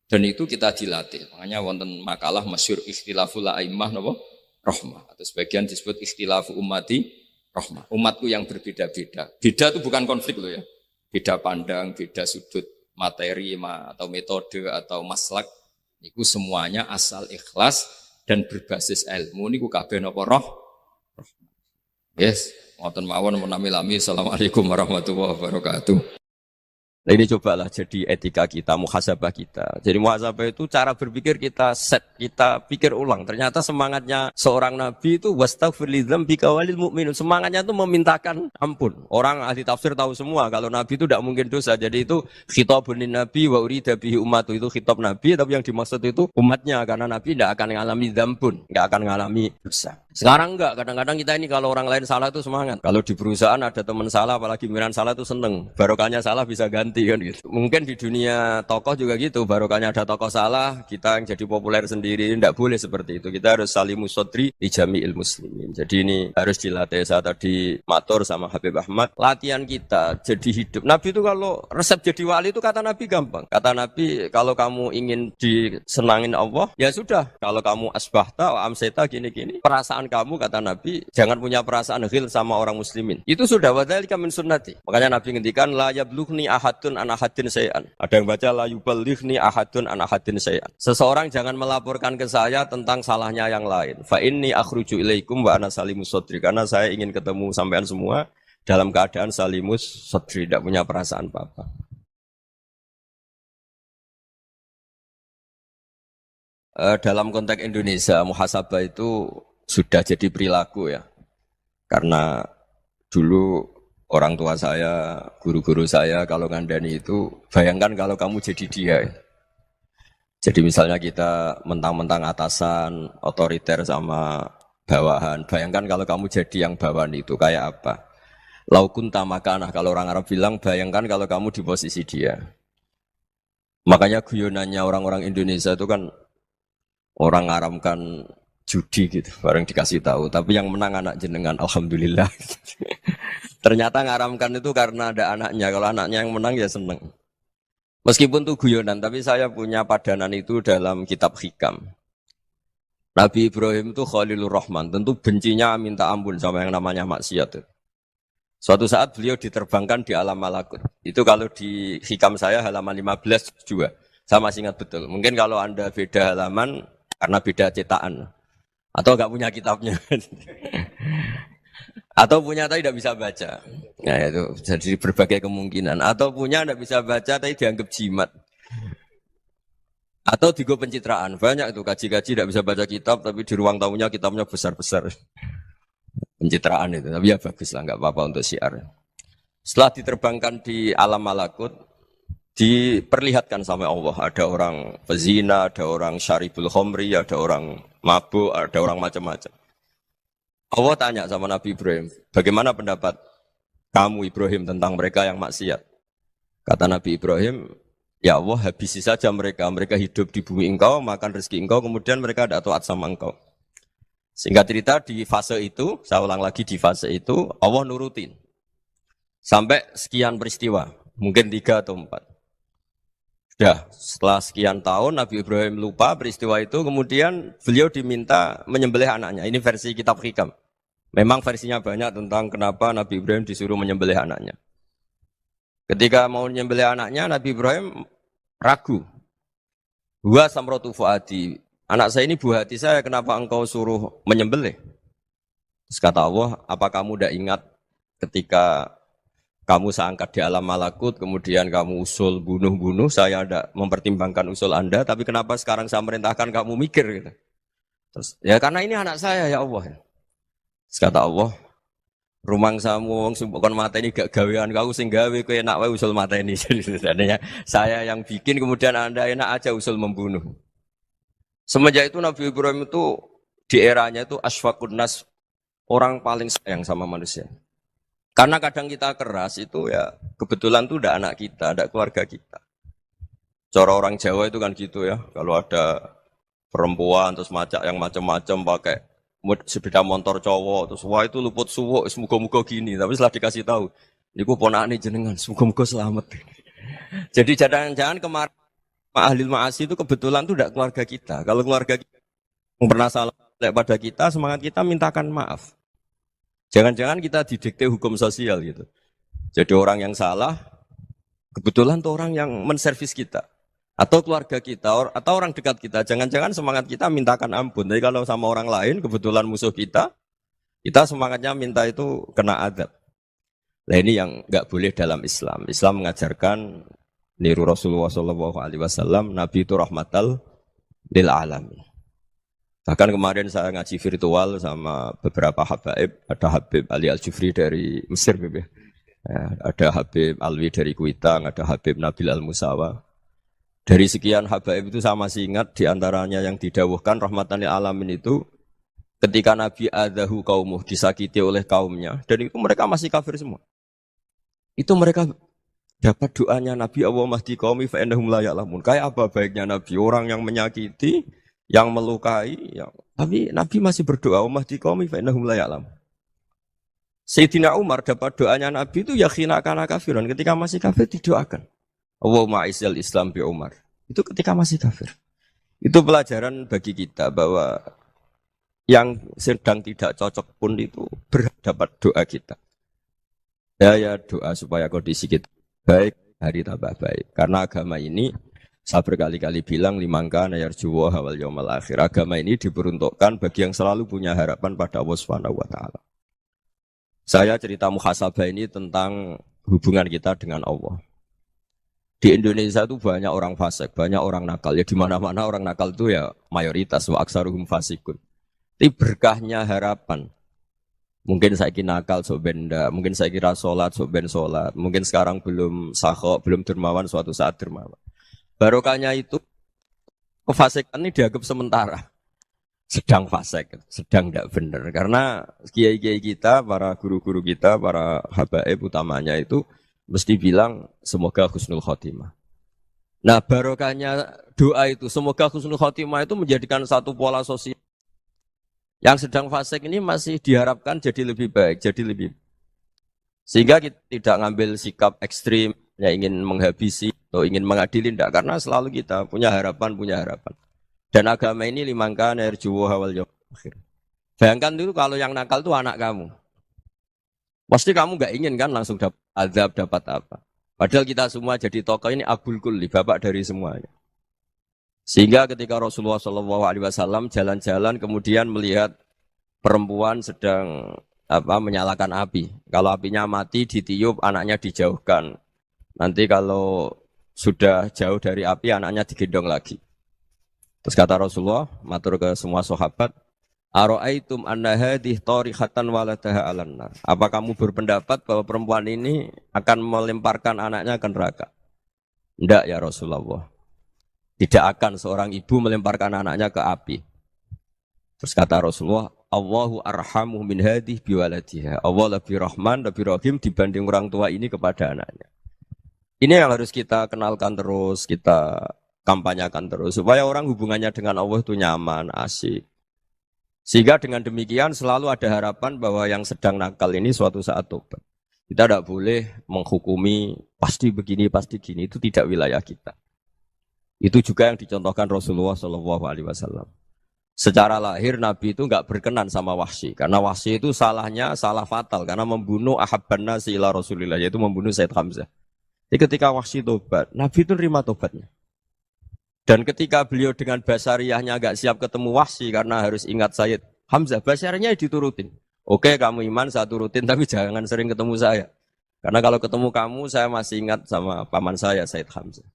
Speaker 1: Dan itu kita dilatih. Makanya wonten makalah masyhur ikhtilaful a'immah napa? Rahmah. Atau sebagian disebut ikhtilafu ummati rahmah. Umatku yang berbeda-beda. Beda itu bukan konflik loh ya. Beda pandang, beda sudut materi atau metode atau maslak. Itu semuanya asal ikhlas dan berbasis ilmu. Niku kabeh napa roh? Yes, ngoten mawon menami-lami. Assalamualaikum warahmatullahi wabarakatuh.
Speaker 2: Nah ini cobalah jadi etika kita, muhasabah kita. Jadi muhasabah itu cara berpikir kita set, kita pikir ulang. Ternyata semangatnya seorang nabi itu wastaghfir lidzambika walil mu'minun. Semangatnya itu memintakan ampun. Orang ahli tafsir tahu semua kalau nabi itu tidak mungkin dosa. Jadi itu khitabun lin nabi wa urida bihi ummatu, itu khitab nabi, tapi yang dimaksud itu umatnya, karena nabi tidak akan mengalami dzambun, tidak akan mengalami dosa. Sekarang enggak, kadang-kadang kita ini kalau orang lain salah itu semangat. Kalau di perusahaan ada teman salah, apalagi pimpinan salah itu seneng. Barokahnya salah bisa ganti kan gitu. Mungkin di dunia tokoh juga gitu, barokahnya ada tokoh salah, kita yang jadi populer sendiri. Tidak boleh seperti itu. Kita harus salimus sodri di jami'il muslimin. Jadi ini harus dilatih. Saya tadi matur sama Habib Ahmad, latihan kita jadi hidup. Nabi itu kalau resep jadi wali itu kata Nabi gampang. Kata Nabi, kalau kamu ingin disenangin Allah, ya sudah. Kalau kamu asbahta, amseta, gini-gini. Perasaan kamu, kata Nabi, jangan punya perasaan ghil sama orang muslimin. Itu sudah wadzalika min sunnati. Makanya Nabi ngendikan la yablughni ahadun an ahadin syai'an. Ada yang baca la yuballighni ahadun an ahadin syai'an. Seseorang jangan melaporkan ke saya tentang salahnya yang lain. Fa inni akhruju ilaikum wa ana salimus sodri. Karena saya ingin ketemu sampean semua dalam keadaan salimus sodri, tidak punya perasaan apa-apa. Dalam konteks Indonesia, muhasabah itu sudah jadi perilaku ya. Karena dulu orang tua saya, guru-guru saya kalau ngandani itu, bayangkan kalau kamu jadi dia. Jadi misalnya kita mentang-mentang atasan, otoriter sama bawahan. Bayangkan kalau kamu jadi yang bawahan itu kayak apa? Laukun tamakanah, kalau orang Arab bilang, bayangkan kalau kamu di posisi dia. Makanya guyonannya orang-orang Indonesia itu kan orang ngaramkan judi gitu, bareng dikasih tahu. Tapi yang menang anak jenengan, alhamdulillah. Ternyata ngaramkan itu karena ada anaknya. Kalau anaknya yang menang ya seneng. Meskipun itu guyonan, tapi saya punya padanan itu dalam kitab Hikam. Nabi Ibrahim itu Khalilur Rahman, tentu bencinya minta ampun sama yang namanya maksiat. Suatu saat beliau diterbangkan di alam malakut. Itu kalau di Hikam saya halaman 15 juga. Saya masih ingat betul. Mungkin kalau Anda beda halaman karena beda cetakan. Atau enggak punya kitabnya. Atau punya tapi tidak bisa baca. Nah itu jadi berbagai kemungkinan. Atau punya tidak bisa baca tapi dianggap jimat. Atau digo pencitraan. Banyak itu kaji-kaji tidak bisa baca kitab tapi di ruang tamunya kitabnya besar-besar. Pencitraan itu. Tapi ya bagus lah, nggak apa-apa untuk syiar. Setelah diterbangkan di alam malakut, diperlihatkan sama Allah. Ada orang pezina, ada orang syaribul khomri, ada orang mabuk, ada orang macam-macam. Allah tanya sama Nabi Ibrahim, bagaimana pendapat kamu Ibrahim tentang mereka yang maksiat? Kata Nabi Ibrahim, ya Allah habisi saja mereka. Mereka hidup di bumi engkau, makan rezeki engkau, kemudian mereka tidak taat sama engkau. Singkat cerita di fase itu, saya ulang lagi di fase itu, Allah nurutin. Sampai sekian peristiwa, mungkin 3 atau 4. Sudah, setelah sekian tahun Nabi Ibrahim lupa peristiwa itu, kemudian beliau diminta menyembelih anaknya. Ini versi kitab Hikam. Memang versinya banyak tentang kenapa Nabi Ibrahim disuruh menyembelih anaknya. Ketika mau menyembelih anaknya, Nabi Ibrahim ragu. Huwa samratu fuadi. Anak saya ini buah hati saya, kenapa engkau suruh menyembelih? Terus kata Allah, apa kamu tidak ingat ketika kamu saya angkat di alam malakut, kemudian kamu usul bunuh-bunuh, saya tidak mempertimbangkan usul Anda, tapi kenapa sekarang saya merintahkan kamu mikir? Gitu. Terus, ya karena ini anak saya ya Allah. Terus kata Allah, rumang samu wong sumpukon mata ini gak gawean kau sing gawe kowe enak wae usul mata ini. Jadi sebenarnya saya yang bikin kemudian Anda enak aja usul membunuh. Semenjak itu Nabi Ibrahim itu di eranya itu asfaqun nas, orang paling sayang sama manusia. Karena kadang kita keras itu ya kebetulan tuh udah anak kita, ada keluarga kita. Cara orang Jawa itu kan gitu ya, kalau ada perempuan terus macak yang macam-macam pakai sepeda motor cowok terus wah itu luput suwuk semoga-moga gini, tapi setelah dikasih tahu niku ponakane jenengan semoga-moga selamat. Jadi jangan-jangan kemarin ahli ma'asi itu kebetulan tuh tidak keluarga kita. Kalau keluarga kita yang pernah salah pada kita, semangat kita mintakan maaf. Jangan-jangan kita didikte hukum sosial gitu. Jadi orang yang salah kebetulan tuh orang yang menservis kita. Atau keluarga kita, atau orang dekat kita. Jangan-jangan semangat kita mintakan ampun. Jadi kalau sama orang lain, kebetulan musuh kita semangatnya minta itu kena adab. Nah ini yang nggak boleh dalam Islam. Islam mengajarkan niru Rasulullah SAW, Nabi itu rahmatal lil alamin. Bahkan kemarin saya ngaji virtual sama beberapa habaib. Ada Habib Ali Al-Jufri dari Mesir, ya, ada Habib Alwi dari Kuitang, ada Habib Nabil Al-Musawa. Dari sekian habaib itu saya masih ingat diantaranya yang didawuhkan rahmatan lil alamin itu ketika Nabi adahu kaumuh, disakiti oleh kaumnya, dan itu mereka masih kafir semua. Itu mereka dapat doanya Nabi Allah mahdi qaumi fa innahum la ya'lamun. Kayak apa baiknya Nabi, orang yang menyakiti, yang melukai, tapi Nabi masih berdoa mahdi qaumi fa innahum la ya'lamun. Sayyidina Umar dapat doanya Nabi itu yakhina kana kafiran, ketika masih kafir didoakan. Allahumma a'izzal Islam bi Umar. Itu ketika masih kafir. Itu pelajaran bagi kita bahwa yang sedang tidak cocok pun itu berdapat doa kita. Ya doa supaya kondisi kita baik, hari tambah baik. Karena agama ini saya berkali-kali bilang limangka nayarjuwa hawal yaumal akhir. Agama ini diperuntukkan bagi yang selalu punya harapan pada Allah Subhanahu wa taala. Saya cerita muhasabah ini tentang hubungan kita dengan Allah. Di Indonesia itu banyak orang fasik, banyak orang nakal. Ya di mana-mana orang nakal itu ya mayoritas, wa aksaruhum fasikun. Tapi berkahnya harapan. Mungkin saya kira nakal sok benda, mungkin saya kira sholat sok ben sholat, mungkin sekarang belum sakhok, belum dermawan, suatu saat dermawan. Barokahnya itu kefasikan ini dianggap sementara. Sedang fasik, sedang tidak benar. Karena kiai-kiai kita, para guru-guru kita, para habaib utamanya itu mesti bilang semoga husnul khotimah. Nah barokahnya doa itu semoga husnul khotimah itu menjadikan satu pola sosial. Yang sedang fasik ini masih diharapkan jadi lebih baik, jadi lebih. Sehingga kita tidak ngambil sikap ekstrim, ya ingin menghabisi atau ingin mengadili, tidak. Karena selalu kita punya harapan. Dan agama ini limangka nerjuwo hawal yaumil akhir. Bayangkan itu kalau yang nakal itu anak kamu. Pasti kamu nggak ingin kan langsung dapat azab, dapat apa. Padahal kita semua jadi tokoh ini abul kulli, bapak dari semuanya. Sehingga ketika Rasulullah SAW jalan-jalan kemudian melihat perempuan sedang menyalakan api. Kalau apinya mati ditiup, anaknya dijauhkan. Nanti kalau sudah jauh dari api, anaknya digendong lagi. Terus kata Rasulullah, matur ke semua sahabat, Aro'aitum anna hadih tarihatan waladaha alan nar. Apa kamu berpendapat bahwa perempuan ini akan melemparkan anaknya ke neraka? Tidak ya Rasulullah. Tidak akan seorang ibu melemparkan anaknya ke api. Terus kata Rasulullah, Allahu arhamu min hadih biwaladiha. Allah lebih rahman, lebih rahim dibanding orang tua ini kepada anaknya. Ini yang harus kita kenalkan terus, kita kampanyakan terus. Supaya orang hubungannya dengan Allah itu nyaman, asik. Sehingga dengan demikian selalu ada harapan bahwa yang sedang nakal ini suatu saat tobat. Kita tidak boleh menghukumi pasti begini, pasti gini. Itu tidak wilayah kita. Itu juga yang dicontohkan Rasulullah SAW. Secara lahir Nabi itu enggak berkenan sama Wahsy. Karena Wahsy itu salahnya salah fatal. Karena membunuh ahabban nasi ila Rasulillah. Yaitu membunuh Said Hamzah. Jadi ketika Wahsy tobat, Nabi itu nerima tobatnya. Dan ketika beliau dengan basariyahnya agak siap ketemu Wahsy karena harus ingat Sayyid Hamzah, basariyahnya diturutin. Oke, kamu iman, saya turutin, tapi jangan sering ketemu saya. Karena kalau ketemu kamu, saya masih ingat sama paman saya, Sayyid Hamzah.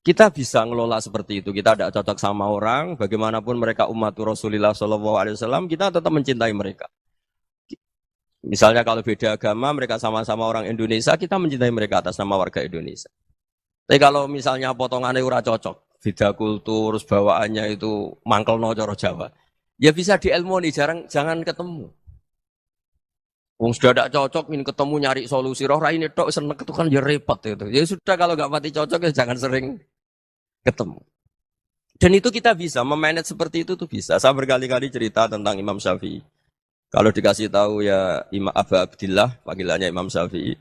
Speaker 2: Kita bisa ngelola seperti itu. Kita tidak cocok sama orang, bagaimanapun mereka umat Rasulullah SAW, kita tetap mencintai mereka. Misalnya kalau beda agama, mereka sama-sama orang Indonesia, kita mencintai mereka atas nama warga Indonesia. Tapi kalau misalnya potongannya ura cocok, beda kultur, bawaannya itu mangkelno cara Jawa, ya bisa diilmoni, jangan ketemu. Wong sudah tidak cocok, ini ketemu nyari solusi. Roh ini tok seneng itu kan ya repot itu. Ya sudah kalau nggak pati cocok ya jangan sering ketemu. Dan itu kita bisa memanage seperti itu tuh bisa. Saya berkali-kali cerita tentang Imam Syafi'i. Kalau dikasih tahu ya Imam Aba Abdillah, panggilannya Imam Syafi'i,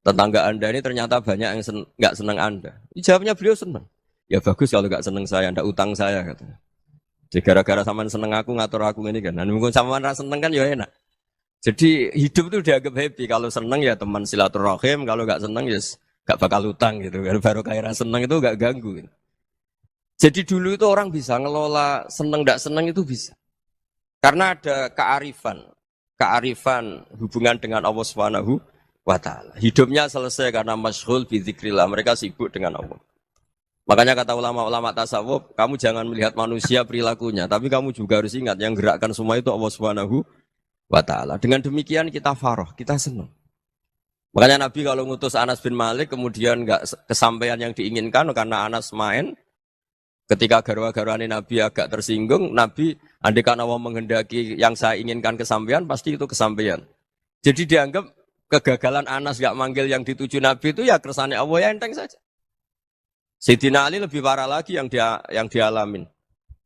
Speaker 2: tetangga Anda ini ternyata banyak yang nggak senang Anda. Jawabnya beliau senang. Ya bagus kalau nggak senang saya, Anda utang saya katanya. Jadi gara-gara sama seneng aku ngatur aku ini kan. Dan mungkin sama rasa seneng kan ya enak. Jadi hidup itu dianggap happy. Kalau seneng ya teman silaturahim, kalau nggak seneng ya nggak bakal utang gitu. Baru kayak seneng itu nggak ganggu. Gitu. Jadi dulu itu orang bisa ngelola seneng nggak seneng itu bisa. Karena ada kearifan hubungan dengan Allah Subhanahu wa ta'ala. Hidupnya selesai karena masyghul bi dzikrillah. Mereka sibuk dengan Allah. Makanya kata ulama-ulama tasawuf, kamu jangan melihat manusia perilakunya, tapi kamu juga harus ingat yang gerakkan semua itu Allah Subhanahu wa ta'ala. Dengan demikian kita faroh, kita senang. Makanya Nabi kalau ngutus Anas bin Malik kemudian enggak kesampaian yang diinginkan karena Anas main, ketika garwa-garwane Nabi agak tersinggung, Nabi andaikan Allah menghendaki yang saya inginkan kesampaian, pasti itu kesampaian. Jadi dianggap kegagalan Anas enggak manggil yang dituju Nabi itu ya kersane Allah ya enteng saja. Sayyidina Ali lebih parah lagi yang dialamin.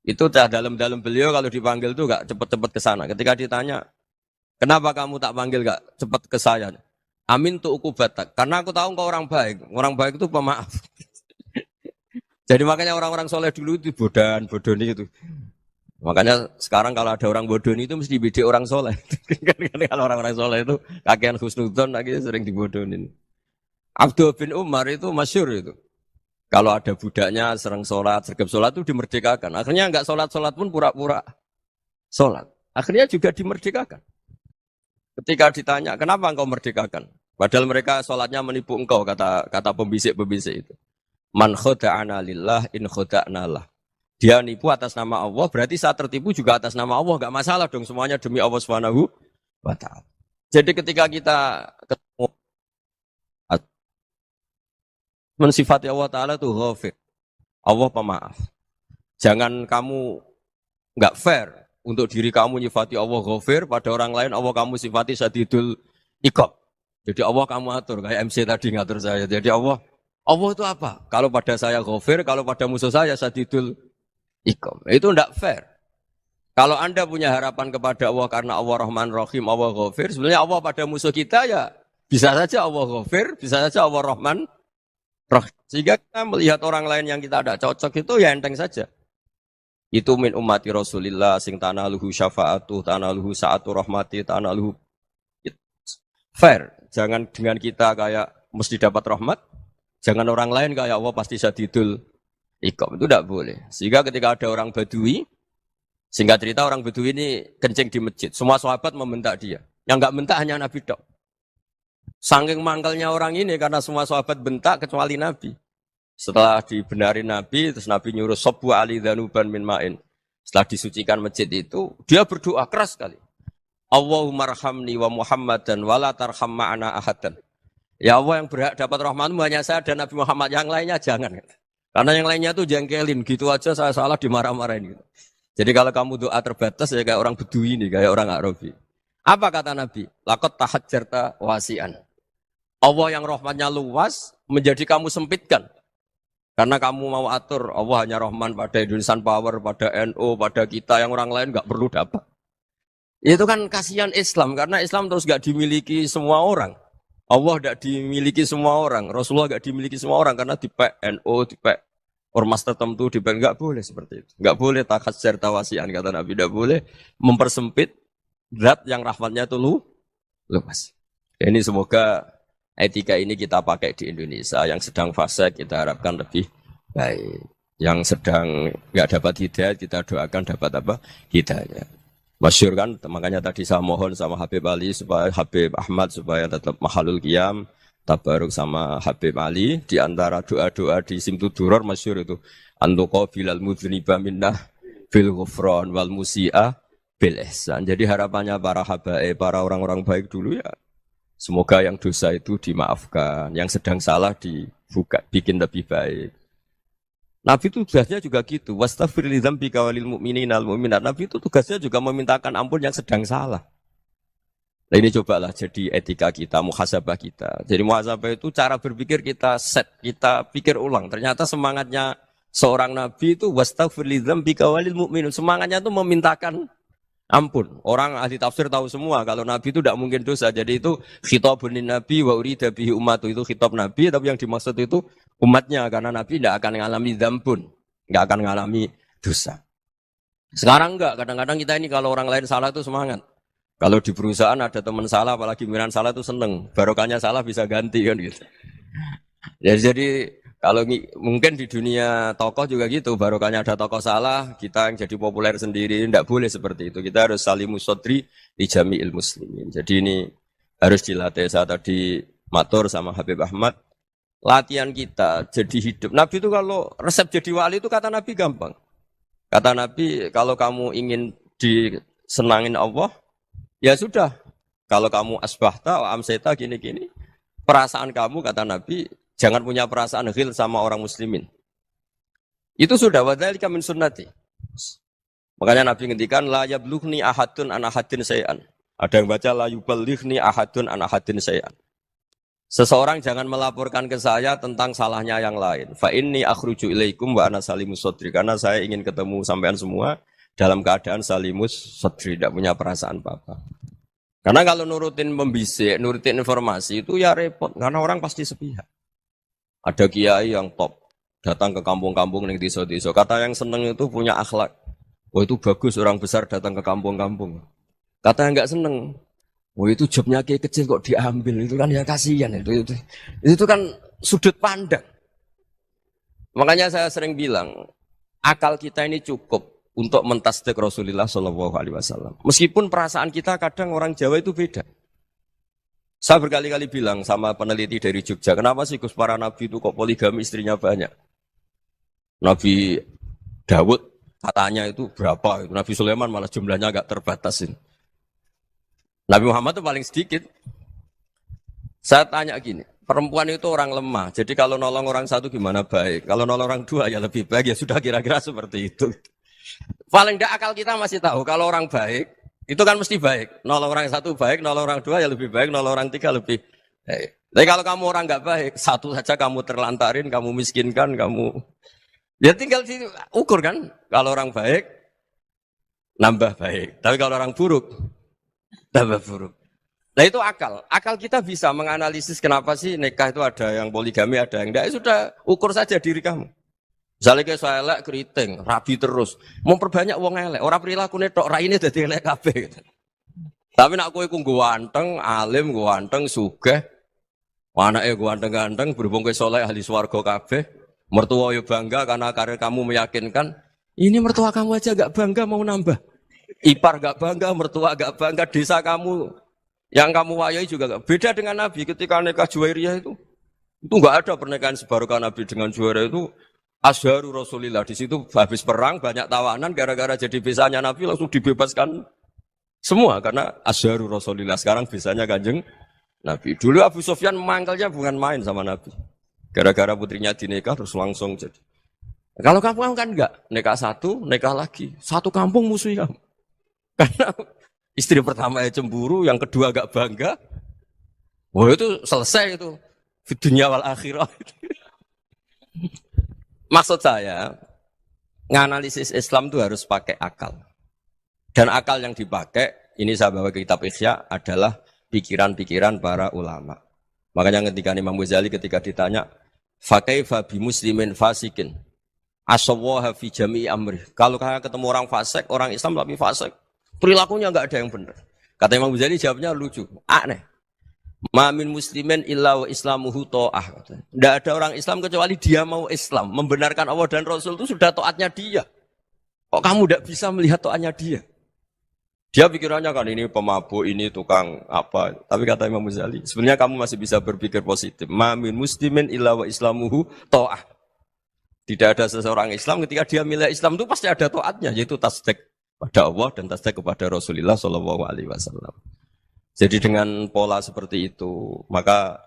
Speaker 2: Itu dalam beliau kalau dipanggil itu enggak cepat-cepat ke sana. Ketika ditanya, "Kenapa kamu tak panggil enggak cepat ke saya?" Amin tu ukubatak. Karena aku tahu engkau orang baik. Orang baik itu pemaaf. Jadi makanya orang-orang soleh dulu itu bodoni itu. Makanya sekarang kalau ada orang bodoni itu mesti dibidik orang soleh. Kalau orang-orang soleh itu kakean husnudzon lagi sering dibodonin. Abdul bin Umar itu masyhur itu. Kalau ada budaknya sering sholat, sergap sholat itu dimerdekakan. Akhirnya enggak sholat pun pura-pura sholat. Akhirnya juga dimerdekakan. Ketika ditanya, kenapa engkau merdekakan? Padahal mereka sholatnya menipu engkau, kata pembisik-pembisik itu. Man khoda'ana lillah in khoda'na lah. Dia nipu atas nama Allah, berarti saat tertipu juga atas nama Allah. Enggak masalah dong, semuanya demi Allah Subhanahu wa ta'ala. Jadi ketika kita ketemu mensifati Allah Ta'ala itu ghafir. Allah pemaaf. Jangan kamu enggak fair untuk diri kamu nyifati Allah ghafir, pada orang lain Allah kamu sifati syadidul iqab. Jadi Allah kamu atur, kayak MC tadi ngatur saya. Jadi Allah itu apa? Kalau pada saya ghafir, kalau pada musuh saya syadidul iqab. Itu enggak fair. Kalau Anda punya harapan kepada Allah karena Allah Rahman Rahim, Allah ghafir, sebenarnya Allah pada musuh kita ya bisa saja Allah ghafir, bisa saja Allah Rahman Rahim. Sehingga kita melihat orang lain yang kita tidak cocok itu ya enteng saja. Itu min ummati Rasulillah sing tanaluhu syafa'atu, tanaluhu sa'atu rahmati, tanaluhu fair. Jangan dengan kita kayak mesti dapat rahmat. Jangan orang lain kayak Allah pasti syadidul iqab. Itu tidak boleh. Sehingga ketika ada orang Badui, singkat cerita orang Badui ini kencing di masjid. Semua sahabat membentak dia. Yang enggak bentak hanya Nabi tok. Saking mangkelnya orang ini karena semua sahabat bentak kecuali Nabi. Setelah dibenarin Nabi, terus Nabi nyuruh sobu ali dhanuban min ma'in. Setelah disucikan masjid itu, dia berdoa keras sekali. Allahumma arhamni wa Muhammadan wa la tarham ma'ana ahadan. Ya Allah, yang berhak dapat rahmatmu hanya saya dan Nabi Muhammad, yang lainnya jangan. Karena yang lainnya tuh jengkelin, gitu aja saya salah dimarah-marahin. Gitu. Jadi kalau kamu doa terbatas ya kayak orang Bedui ini, kayak orang Arabi. Apa kata Nabi? Laqad tahajjarta wasi'an. Allah yang rahmatnya luas menjadi kamu sempitkan. Karena kamu mau atur Allah hanya rahman pada Indonesian Power, pada NU, pada kita yang orang lain nggak perlu dapat. Itu kan kasihan Islam karena Islam terus nggak dimiliki semua orang. Allah nggak dimiliki semua orang, Rasulullah nggak dimiliki semua orang karena di NU, di ormas tertentu, di nggak boleh seperti itu. Nggak boleh takhasyar tawasian kata Nabi, nggak boleh mempersempit zat yang rahmatnya itu luas. Ini semoga etika ini kita pakai di Indonesia. Yang sedang fase kita harapkan lebih baik. Yang sedang nggak dapat hidayah kita doakan dapat apa? Hidayah. Masyhur kan, makanya tadi saya mohon sama Habib Ali supaya Habib Ahmad supaya tetap mahalul qiyam, tabaruk sama Habib Ali di antara doa-doa di Simtuduror masyhur itu antuqa bilal mudhniba minnah bil ghufran wal musi'a bil ihsan. Jadi harapannya para habaib, para orang-orang baik dulu ya semoga yang dosa itu dimaafkan, yang sedang salah dibuka, bikin lebih baik. Nabi itu tugasnya juga gitu. Wastaghfir li dzambika walil mu'minina wal mu'minat. Nabi itu tugasnya juga memintakan ampun yang sedang salah. Nah ini cobalah jadi etika kita, muhasabah kita. Jadi muhasabah itu cara berpikir kita set, kita pikir ulang. Ternyata semangatnya seorang Nabi itu wastaghfir li dzambika walil mu'minun. Semangatnya itu memintakan ampun. Orang ahli tafsir tahu semua kalau Nabi itu tidak mungkin dosa. Jadi itu khitabun Nabi wa urida bihi ummatu, itu khitab Nabi, tapi yang dimaksud itu umatnya karena Nabi tidak akan mengalami dzambun, tidak akan mengalami dosa. Sekarang enggak, kadang-kadang kita ini kalau orang lain salah itu semangat. Kalau di perusahaan ada teman salah, apalagi pimpinan salah itu seneng. Barokahnya salah bisa ganti kan gitu. Ya, jadi kalau mungkin di dunia tokoh juga gitu, barokahnya ada tokoh salah, kita yang jadi populer sendiri, tidak boleh seperti itu. Kita harus salimus sodri di jami'il muslimin. Jadi ini harus dilatih. Saya tadi matur sama Habib Ahmad, latihan kita jadi hidup. Nabi itu kalau resep jadi wali itu kata Nabi gampang. Kata Nabi, kalau kamu ingin disenangin Allah, ya sudah. Kalau kamu asbahta, amseta, gini-gini, perasaan kamu, kata Nabi, jangan punya perasaan ghil sama orang muslimin. Itu sudah wadzalika min sunnati. Makanya Nabi ngendikan la yablughni ahadun an ahadin syai'an. Ada yang baca la yuballighni ahadun an ahadin syai'an. Seseorang jangan melaporkan ke saya tentang salahnya yang lain. Fa inni akhruju ilaikum wa ana salimus sadri. Karena saya ingin ketemu sampean semua dalam keadaan salimus sadri, tidak punya perasaan apa-apa. Karena kalau nurutin membisik, nurutin informasi itu ya repot. Karena orang pasti sepihak. Ada kiai yang top, datang ke kampung-kampung ning desa-desa. Kata yang seneng itu punya akhlak. Oh itu bagus orang besar datang ke kampung-kampung. Kata yang enggak seneng, oh itu jobnya kiai kecil kok diambil, itu kan ya kasihan itu kan sudut pandang. Makanya saya sering bilang, akal kita ini cukup untuk mentasdik Rasulullah Shallallahu Alaihi Wasallam. Meskipun perasaan kita kadang orang Jawa itu beda. Saya berkali-kali bilang sama peneliti dari Jogja, kenapa sih Gus para nabi itu kok poligami istrinya banyak? Nabi Dawud katanya itu berapa? Nabi Sulaiman malah jumlahnya agak terbatas ini. Nabi Muhammad itu paling sedikit. Saya tanya gini, perempuan itu orang lemah. Jadi kalau nolong orang satu gimana baik? Kalau nolong orang dua ya lebih baik. Ya sudah kira-kira seperti itu. Paling tidak akal kita masih tahu kalau orang baik itu kan mesti baik. Nolong orang satu baik, nolong orang dua ya lebih baik, nolong orang tiga lebih baik. Tapi kalau kamu orang nggak baik, satu saja kamu terlantarin, kamu miskinkan, kamu ya tinggal diukur kan. Kalau orang baik nambah baik. Tapi kalau orang buruk tambah buruk. Nah itu akal. Akal kita bisa menganalisis kenapa sih nikah itu ada yang poligami, ada yang enggak. Sudah ukur saja diri kamu. Misalnya kayak saya elek keriting, rabi terus. Memperbanyak wong elek. Orang perilaku tok raine dadi elek kabeh. Tapi nak kowe ku ganteng, alim, ganteng, sugih. Anake ganteng-ganteng, berhubung kowe saleh ahli swarga kabeh. Mertua yo bangga karena karir kamu meyakinkan. Ini mertua kamu aja enggak bangga mau nambah. Ipar gak bangga, mertua gak bangga, desa kamu Yang kamu wayai juga gak beda dengan Nabi ketika nikah Juwairiyah itu nggak ada pernikahan sebarokah Nabi dengan Juwairiyah itu Azharu Rasulillah. Di situ habis perang banyak tawanan gara-gara jadi bisanya Nabi langsung dibebaskan semua karena Azharu Rasulillah. Sekarang bisanya Kanjeng Nabi. Dulu Abu Sufyan mangkalnya bukan main sama Nabi. Gara-gara putrinya dinikah terus langsung jadi. Kalau kamu kan enggak, nikah satu, nikah lagi. Satu kampung musuh kamu. Karena istri pertama ya cemburu, yang kedua agak bangga. Wah itu selesai itu. Di dunia wal akhirah. Maksud saya, nganalisis Islam itu harus pakai akal. Dan akal yang dipakai, ini saya bawa ke kitab Ihya, adalah pikiran-pikiran para ulama. Makanya ketika Imam Ghazali ketika ditanya, fakaifa bi muslimin fasikin, asawaha fi jami'i amri. Kalau kalian ketemu orang fasik, orang Islam tapi fasik, perilakunya enggak ada yang benar. Kata Imam Ghazali jawabnya lucu, aneh. Ma min muslimin illa wa islamuhu ta'ah. Tidak ada orang Islam kecuali dia mau Islam, membenarkan Allah dan Rasul itu sudah taatnya dia. Kok kamu tidak bisa melihat taatnya dia? Dia pikirannya kan ini pemabuk, ini tukang apa. Tapi kata Imam Ghazali, sebenarnya kamu masih bisa berpikir positif. Ma min muslimin illa wa islamuhu ta'ah. Tidak ada seseorang Islam ketika dia milih Islam itu pasti ada taatnya, yaitu tasdik pada Allah dan tasdik kepada Rasulullah sallallahu alaihi wasallam. Jadi dengan pola seperti itu, maka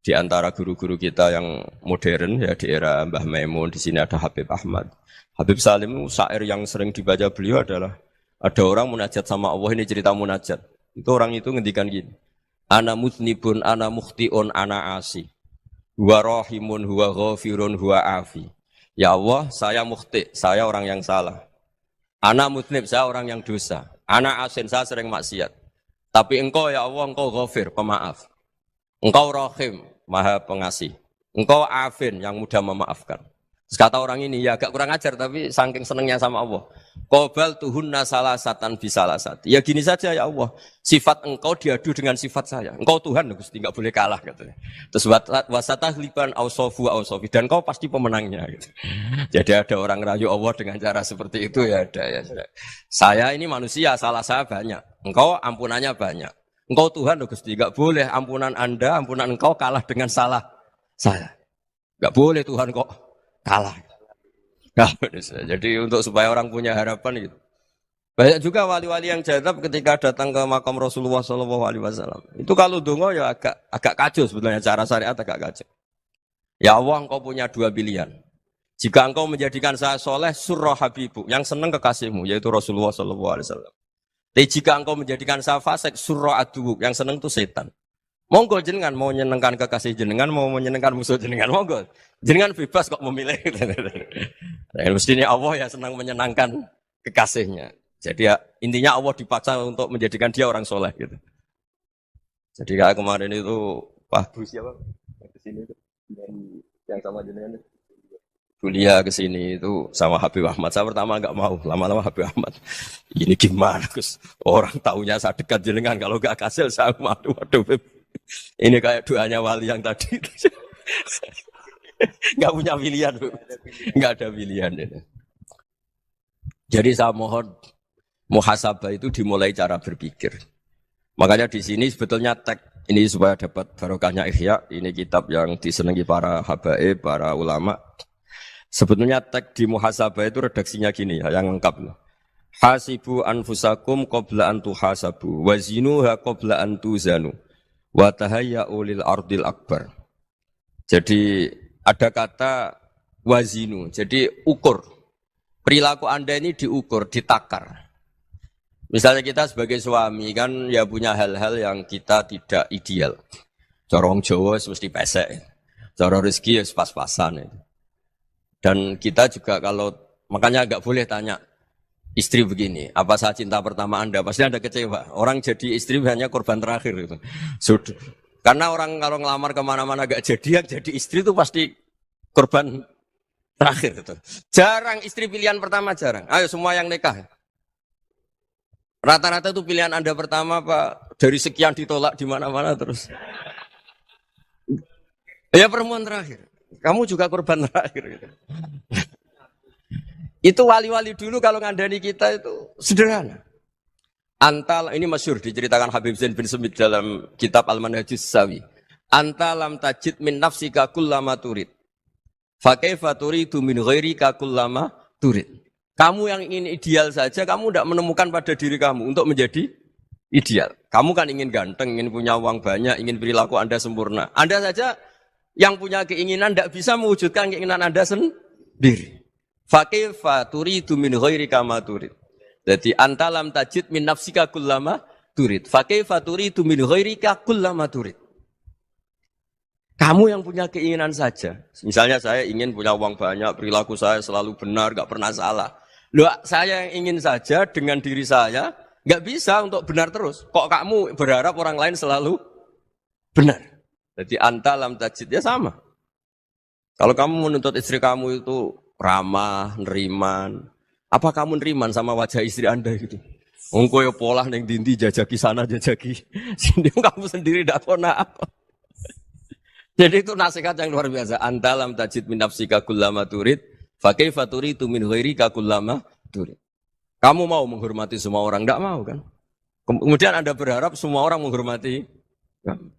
Speaker 2: di antara guru-guru kita yang modern ya di era Mbah Maimun, di sini ada Habib Ahmad. Habib Salim syair yang sering dibaca beliau adalah ada orang munajat sama Allah, ini cerita munajat. Itu orang itu ngendikan gini. Ana mutnibun, ana mukhtiun, ana asi. Huwa rahimun, huwa ghafirun, huwa afi. Ya Allah, saya mukhti, saya orang yang salah. Ana mutnib, saya orang yang dosa. Ana asin, saya sering maksiat. Tapi engkau ya Allah, engkau ghafir, pemaaf. Engkau rahim, maha pengasih. Engkau afin, yang mudah memaafkan. Terus kata orang ini, ya agak kurang ajar, tapi saking senengnya sama Allah. Qobal tuhunna salasatan bisalasat. Ya gini saja ya Allah, sifat engkau diadu dengan sifat saya. Engkau Tuhan, Gusti, enggak boleh kalah. Katanya. Terus wasatahliban ausofu ausofi. Dan kau pasti pemenangnya. Gitu. Jadi ada orang rayu Allah dengan cara seperti itu, ya ada. Ya. Saya ini manusia, salah saya banyak. Engkau ampunannya banyak. Engkau Tuhan, Gusti, enggak boleh ampunan Anda, ampunan engkau kalah dengan salah saya. Enggak boleh Tuhan kok kalah. Nah, jadi untuk supaya orang punya harapan gitu. Banyak juga wali-wali yang jadab ketika datang ke makam Rasulullah SAW. Itu kalau dongo ya agak kacau sebetulnya, cara syariat agak kacau. Ya Allah, engkau punya dua pilihan. Jika engkau menjadikan saya soleh, surah habibu, yang senang kekasihmu, yaitu Rasulullah SAW. Tapi jika engkau menjadikan saya fasik, surah aduwuk, yang senang itu setan. Monggo jenengan mau menyenangkan kekasih jenengan, mau menyenangkan musuh jenengan, monggo. Jenengan bebas kok memilih. Nah, mestinya Allah ya senang menyenangkan kekasihnya. Jadi ya intinya Allah dipaksa untuk menjadikan dia orang soleh gitu. Jadi kayak kemarin itu Pak Bus siapa? Yang kesini itu yang sama jenengan itu. Kuliah kesini itu sama Habib Ahmad. Saya pertama enggak mau, lama-lama Habib Ahmad. Ini gimana Gus? Orang taunya saya dekat jenengan, kalau enggak kasih saya waduh. Ini kayak doanya wali yang tadi. Enggak punya pilihan, Bu. Enggak ada pilihan. Jadi saya mohon muhasabah itu dimulai cara berpikir. Makanya di sini sebetulnya teks ini supaya dapat barokahnya Ihya, ini kitab yang disenangi para habaib, para ulama. Sebetulnya teks di muhasabah itu redaksinya gini ya, yang lengkap. Hasibu anfusakum qabla an tuhasabu, wazinuha qabla an tuzanu, wa tahayya'u lil ardil akbar. Jadi ada kata wazinu, jadi ukur. Perilaku Anda ini diukur, ditakar. Misalnya kita sebagai suami kan ya punya hal-hal yang kita tidak ideal. Corong Jawa mesti pesek. Cara rezeki ya pas-pasan. Dan kita juga kalau, makanya enggak boleh tanya istri begini, apa saya cinta pertama Anda? Pasti Anda kecewa. Orang jadi istri hanya korban terakhir gitu. Sudah. Karena orang kalau ngelamar kemana-mana gak jadi, yang jadi istri itu pasti korban terakhir gitu. Jarang istri pilihan pertama, jarang. Ayo semua yang nikah. Rata-rata itu pilihan Anda pertama Pak, dari sekian ditolak di mana-mana terus. Ya perempuan terakhir. Kamu juga korban terakhir gitu. Itu wali-wali dulu kalau ngandani kita itu sederhana. Ini masyhur diceritakan Habib Zain bin Sumit dalam kitab Al-Manhajus Sawi. Anta lam tajid min nafsika kullama turid. Fa kaifa turidu min ghairika kullama turid. Kamu yang ingin ideal saja, kamu tidak menemukan pada diri kamu untuk menjadi ideal. Kamu kan ingin ganteng, ingin punya uang banyak, ingin perilaku Anda sempurna. Anda saja yang punya keinginan tidak bisa mewujudkan keinginan Anda sendiri. Fa kaifa turidu min ghairika ma turid. Jadi anta lam tajid min nafsika kullama turid. Fa kaifa turidu min ghairika kullama turid. Kamu yang punya keinginan saja. Misalnya saya ingin punya uang banyak, perilaku saya selalu benar, enggak pernah salah. Loh, saya yang ingin saja dengan diri saya enggak bisa untuk benar terus. Kok kamu berharap orang lain selalu benar? Jadi anta lam tajid ya sama. Kalau kamu menuntut istri kamu itu ramah, neriman, apa kamu neriman sama wajah istri Anda gitu? Engko yo pola ning dindi jajaki sana jajaki sini kamu sendiri ndak kona apa. Jadi itu nasihat yang luar biasa. Anta lam tajid min nafsika kullama turid, fa kaifa turidu min ghairika kullama turid. Kamu mau menghormati semua orang, enggak mau kan? Kemudian Anda berharap semua orang menghormati kamu.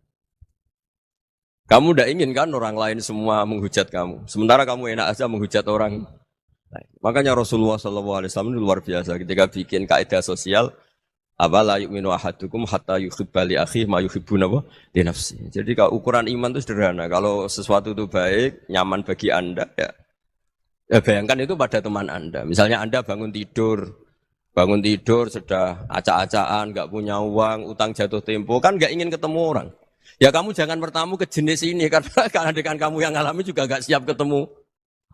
Speaker 2: Kamu enggak ingin kan orang lain semua menghujat kamu. Sementara kamu enak aja menghujat orang lain. Makanya Rasulullah SAW itu luar biasa ketika bikin kaidah sosial. Apa la yu'minu ahadukum hatta yuhibba li akhihi ma yuhibbu li nafsi. Jadi kalau ukuran iman itu sederhana. Kalau sesuatu itu baik, nyaman bagi Anda ya bayangkan itu pada teman Anda. Misalnya Anda bangun tidur sudah acak-acakan, enggak punya uang, utang jatuh tempo, kan enggak ingin ketemu orang. Ya kamu jangan bertamu ke jenis ini karena dengan kamu yang alami juga enggak siap ketemu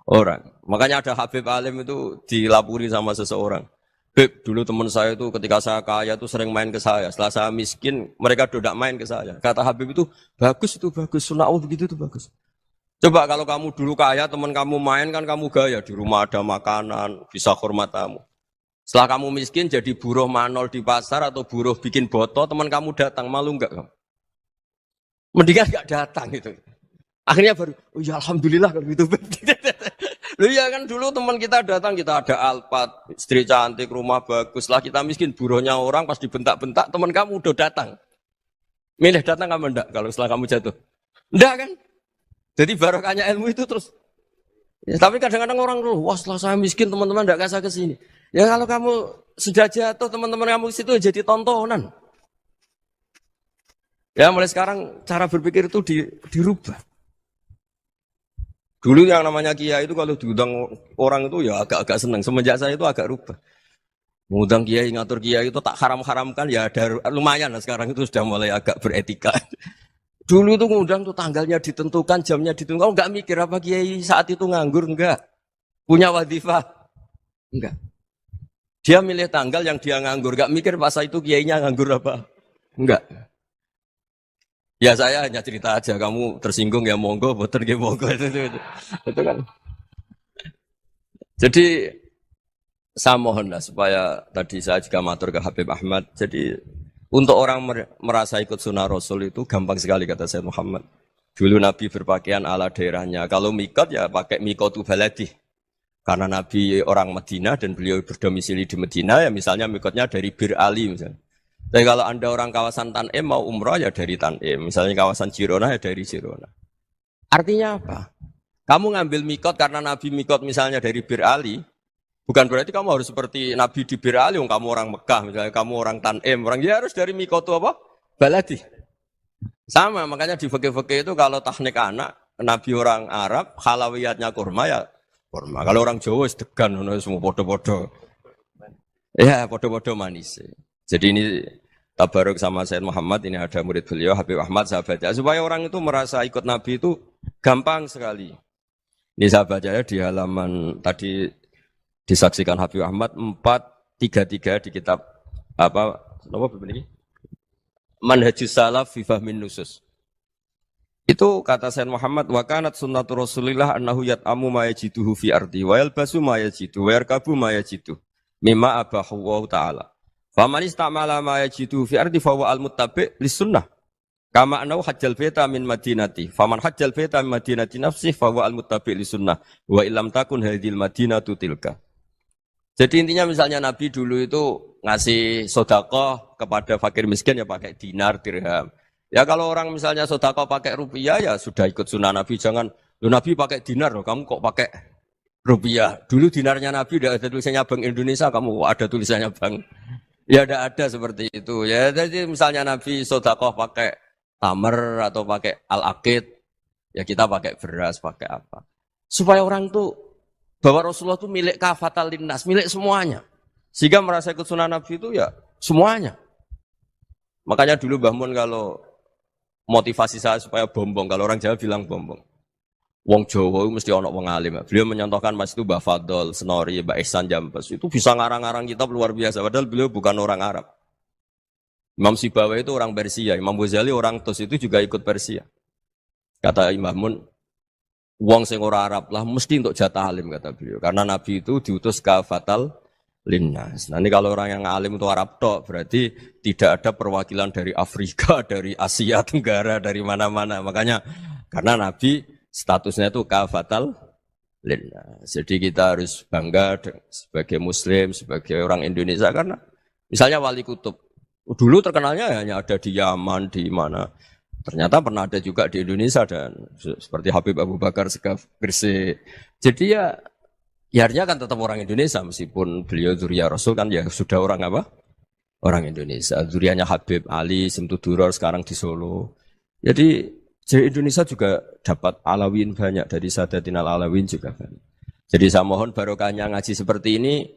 Speaker 2: orang. Makanya ada Habib Alim itu dilapuri sama seseorang. Beb, dulu teman saya itu ketika saya kaya itu sering main ke saya. Setelah saya miskin, mereka tidak main ke saya. Kata Habib itu bagus, sunnah begitu itu bagus. Coba kalau kamu dulu kaya, teman kamu main kan kamu gaya. Di rumah ada makanan, bisa hormat kamu. Setelah kamu miskin jadi buruh manol di pasar atau buruh bikin botol, teman kamu datang, malu enggak kamu? Mendingan enggak datang gitu. Akhirnya baru, oh ya alhamdulillah kalau gitu. Loh ya kan dulu teman kita datang, kita ada Alphard, istri cantik, rumah bagus. Setelah kita miskin, buruhnya orang pas dibentak-bentak, teman kamu udah datang. Milih datang kamu enggak kalau setelah kamu jatuh? Enggak kan? Jadi barokahnya ilmu itu terus. Ya, tapi kadang-kadang orang tuh, wah setelah saya miskin teman-teman enggak kasih ke sini. Ya kalau kamu sudah jatuh, teman-teman kamu situ jadi tontonan. Ya mulai sekarang cara berpikir itu dirubah. Dulu yang namanya kiai itu kalau diundang orang itu ya agak-agak senang. Semenjak saya itu agak rubah. Mengundang kiai, ngatur kiai itu tak haram-haramkan ya ada lumayan lah sekarang itu sudah mulai agak beretika. Dulu itu ngundang tuh tanggalnya ditentukan, jamnya ditentukan. Oh enggak mikir apa kiai saat itu nganggur, enggak. Punya wadifah, enggak. Dia milih tanggal yang dia nganggur, enggak mikir masa itu kiainya nganggur apa. Enggak. Ya saya hanya cerita aja, kamu tersinggung ya monggo, boten ya monggo itu kan. Jadi saya mohonlah supaya tadi saya juga matur ke Habib Ahmad. Jadi untuk orang merasa ikut sunnah Rasul itu gampang sekali kata Sayyid Muhammad. Dulu Nabi berpakaian ala daerahnya. Kalau mikot ya pakai mikotu baladi. Karena Nabi orang Madinah dan beliau berdomisili di Madinah ya misalnya mikotnya dari Bir Ali misalnya. Tapi kalau Anda orang kawasan Tanim mau umrah ya dari Tanim. Misalnya kawasan Jirona ya dari Jirona. Artinya apa? Kamu ngambil mikot karena Nabi mikot misalnya dari Bir Ali. Bukan berarti kamu harus seperti Nabi di Bir Ali. Kamu orang Mekah misalnya. Kamu orang Tanim. Orang ya harus dari mikot itu apa? Baladi. Sama makanya di fikih-fikih itu kalau tahnik anak. Nabi orang Arab. Halawiyatnya kurma ya kurma. Kalau orang Jawa sedegan. Semua podo-podo. Ya podo-podo manis. Jadi ini tabaruk sama Sayyid Muhammad, ini ada murid beliau, Habib Ahmad, sahabatnya. Supaya orang itu merasa ikut Nabi itu gampang sekali. Ini sahabatnya di halaman tadi disaksikan Habib Ahmad 433 di kitab apa ini? Manhajus Salaf fi Fahmin Nusus. Itu kata Sayyid Muhammad, wa kanat sunnatu Rasulillah annahu yat'amu ma yajiduhu fi ardi wa yalbasu ma yajidu wa yarkabu ma yajidu mimma abahu wa ta'ala. Faman istamala ma yajidu fi ardi fa huwa al-muttabi' lis-sunnah. Kama annahu hajjal baita min madinati. Faman hajjal baita min madinati nafsi fa huwa al-muttabi' lis-sunnah. Wa illam takun hadhil madinatu tilka. Jadi intinya misalnya Nabi dulu itu ngasih sodakoh kepada fakir miskin ya pakai dinar, dirham. Ya kalau orang misalnya sodakoh pakai rupiah ya sudah ikut sunnah Nabi. Jangan, lo Nabi pakai dinar loh, kamu kok pakai rupiah. Dulu dinarnya Nabi udah ada tulisannya Bank Indonesia, kamu kok ada tulisannya Bank. Ya ada seperti itu. Ya jadi misalnya Nabi sodakoh pakai tamer atau pakai al-aqid, ya kita pakai beras, pakai apa. Supaya orang tuh bahwa Rasulullah itu milik kafatal linnas, milik semuanya. Sehingga merasa ikut sunnah Nabi itu ya semuanya. Makanya dulu Mbah Mun kalau motivasi saya supaya bombong, kalau orang Jawa bilang bombong. Wong Jawa itu mesti ono wong alim. Beliau menyontohkan mas itu Mbah Fadol, Senori, Mbah Ihsan Jambes. Itu bisa ngarang-ngarang kitab luar biasa. Padahal beliau bukan orang Arab. Imam Sibawai itu orang Persia. Imam Ghazali orang Tus itu juga ikut Persia. Kata Imam Mun, wong sing ora Arab lah mesti untuk jatah alim kata beliau. Karena Nabi itu diutus kafatal linnas. Nah ini kalau orang yang alim itu Arab tok, berarti tidak ada perwakilan dari Afrika, dari Asia Tenggara, dari mana-mana. Makanya karena Nabi statusnya itu kafatal linnas. Jadi kita harus bangga sebagai Muslim, sebagai orang Indonesia karena misalnya Wali Kutub dulu terkenalnya hanya ada di Yaman, di mana. Ternyata pernah ada juga di Indonesia dan seperti Habib Abu Bakar Segaf Gresik. Jadi ya artinya kan tetap orang Indonesia meskipun beliau zuriyah Rasul kan ya sudah orang apa? Orang Indonesia. Zuriyahnya Habib Ali Simtuduror sekarang di Solo. Jadi Indonesia juga dapat alawin banyak dari Sadatinal Alawin juga banyak. Jadi saya mohon barokahnya ngaji seperti ini.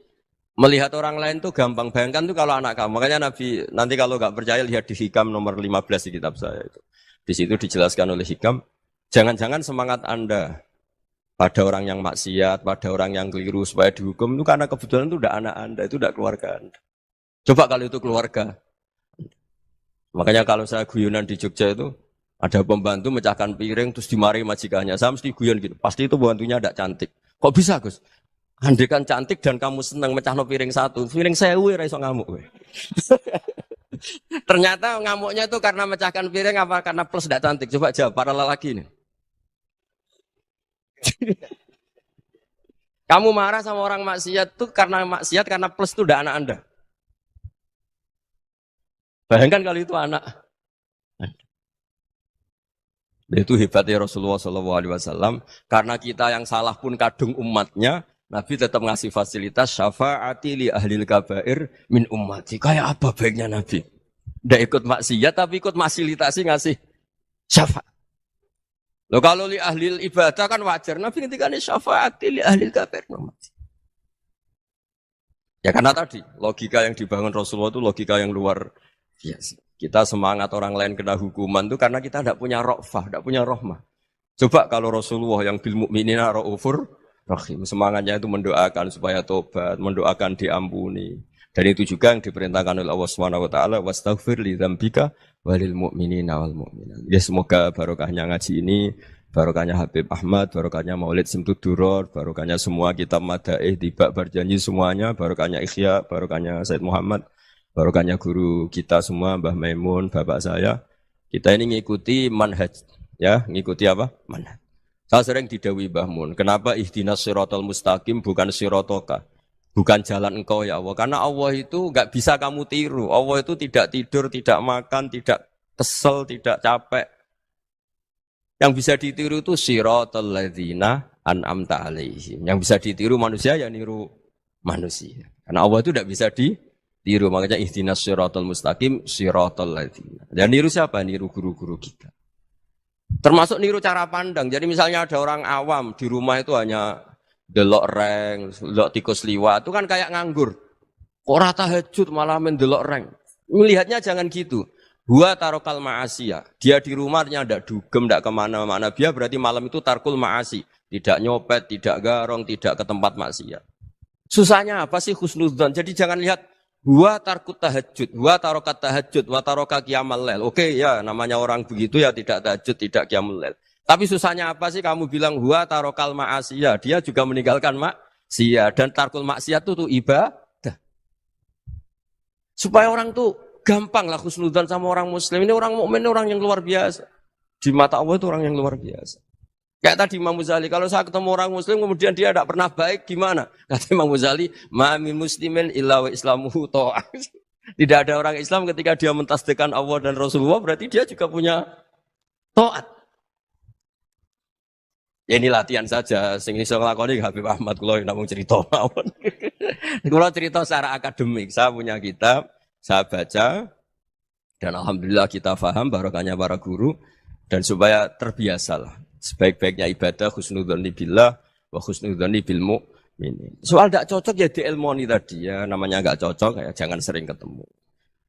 Speaker 2: Melihat orang lain tuh gampang, bayangkan tuh kalau anak kamu. Makanya Nabi, nanti kalau nggak percaya lihat di Hikam nomor 15 di kitab saya itu. Di situ dijelaskan oleh Hikam, jangan-jangan semangat Anda pada orang yang maksiat, pada orang yang keliru supaya dihukum itu karena kebetulan itu udah anak Anda, itu udah keluarga Anda. Coba kalau itu keluarga. Makanya kalau saya guyonan di Jogja itu, ada pembantu mecahkan piring terus dimarahi majikannya. Saya mesti guyon gitu. Pasti itu pembantunya tidak cantik. Kok bisa, Gus? Andai kan cantik dan kamu senang mecahno piring satu, piring 1000 ora iso ngamuk kowe. Ternyata ngamuknya itu karena mecahkan piring apa karena plus tidak cantik? Coba jawab para lelaki ini. Kamu marah sama orang maksiat tuh karena maksiat karena plus itu udah anak Anda. Bayangkan kalau itu anak. Itu hebatnya Rasulullah SAW. Karena kita yang salah pun kadung umatnya, Nabi tetap ngasih fasilitas syafaati li ahlil kabair min ummati. Kayak apa baiknya Nabi? Tidak ikut maksiat tapi ikut fasilitasi ngasih syafaat. Loh kalau li ahlil ibadah kan wajar. Nabi ketika ini syafaati li ahlil kabair min ummati. Ya karena tadi logika yang dibangun Rasulullah itu logika yang luar biasa. Kita semangat orang lain kena hukuman itu karena kita tidak punya ra'fah, tidak punya rahmah. Coba kalau Rasulullah yang bil mu'minina ra'ufur rahim, semangatnya itu mendoakan supaya tobat, mendoakan diampuni. Dan itu juga yang diperintahkan oleh Allah Subhanahu wa taala, wastaghfir li dzambika walil mu'minina wal mu'minat. Ya semoga barokahnya ngaji ini, barokahnya Habib Ahmad, barokahnya Maulid Simtuduror, barokahnya semua kitab madaih, tibak berjanji semuanya, barokahnya Ikhya, barokahnya Said Muhammad. Barokahnya guru kita semua, Mbah Maimun, bapak saya. Kita ini ngikuti manhaj, ya, ngikuti apa? Manhaj. Saya sering didhawuhi Mbah Mun, kenapa ihdinas siratal mustaqim bukan sirotoka? Bukan jalan engkau ya Allah. Karena Allah itu enggak bisa kamu tiru. Allah itu tidak tidur, tidak makan, tidak kesel, tidak capek. Yang bisa ditiru itu siratal ladzina an'amta alaihim. Yang bisa ditiru manusia ya niru manusia. Karena Allah itu tidak bisa tiru, makanya ihdinas siratal mustaqim siratal ladzina. Dan niru siapa? Niru guru-guru kita. Termasuk niru cara pandang. Jadi misalnya ada orang awam di rumah itu hanya delok reng, delok tikus liwat, itu kan kayak nganggur. Kok ora tahajud malah mendelok reng. Melihatnya jangan gitu. Huwa tarokal ma'asiyah. Dia di rumahnya tidak dugem, tidak kemana-mana. Dia berarti malam itu tarkul ma'asi. Tidak nyopet, tidak garong, tidak ke tempat maksiat. Susahnya apa sih husnudzon? Jadi jangan lihat Wa tarkut tahajud, wa tarokat tahajud, wa taroka qiyamul lail. Oke ya, namanya orang begitu ya tidak tahajud, tidak qiyamul lail. Tapi susahnya apa sih kamu bilang wa tarokal ma'asiyah, dia juga meninggalkan maksiyah dan tarkul maksiyah itu ibadah. Supaya orang tuh gampang lah husnudzan sama orang muslim. Ini orang mukmin, orang yang luar biasa. Di mata Allah itu orang yang luar biasa. Kayak tadi Imam Ghazali, kalau saya ketemu orang Muslim kemudian dia tidak pernah baik, gimana? Kata Imam Ghazali, ma min muslimin illa wa islamuhu ta'ah. Tidak ada orang Islam ketika dia mentasdihkan Allah dan Rasulullah, berarti dia juga punya taat. Ya ini latihan saja, sing iso nglakoni Habib Ahmad kula namung cerita mawon. Kula cerita secara akademik, saya punya kitab, saya baca dan alhamdulillah kita paham barokahnya para guru dan supaya terbiasalah. Sebaik-baiknya ibadah husnudzon billah wa husnudzon bil mu'minin. Soal tidak cocok ya diilmoni tadi ya, namanya enggak cocok ya jangan sering ketemu.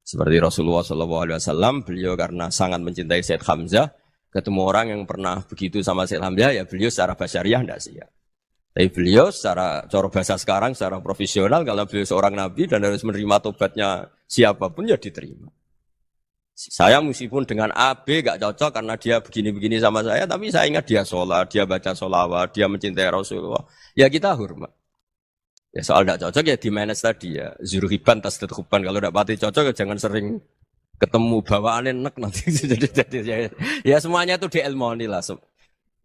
Speaker 2: Seperti Rasulullah SAW, beliau karena sangat mencintai Sayyid Hamzah, ketemu orang yang pernah begitu sama Sayyid Hamzah, ya beliau secara basyariah tidak siap. Tapi beliau secara cara bahasa sekarang, secara profesional, kalau beliau seorang nabi dan harus menerima tobatnya siapapun ya diterima. Saya meskipun dengan A, B gak cocok karena dia begini-begini sama saya, tapi saya ingat dia sholat, dia baca sholawat, dia mencintai Rasulullah. Ya kita hormat. Ya soal gak cocok ya di manage tadi ya. Zuruhiban tasdid huban. Kalau gak pati cocok ya jangan sering ketemu bawaannya enak nanti. Ya semuanya itu diilmoni lah.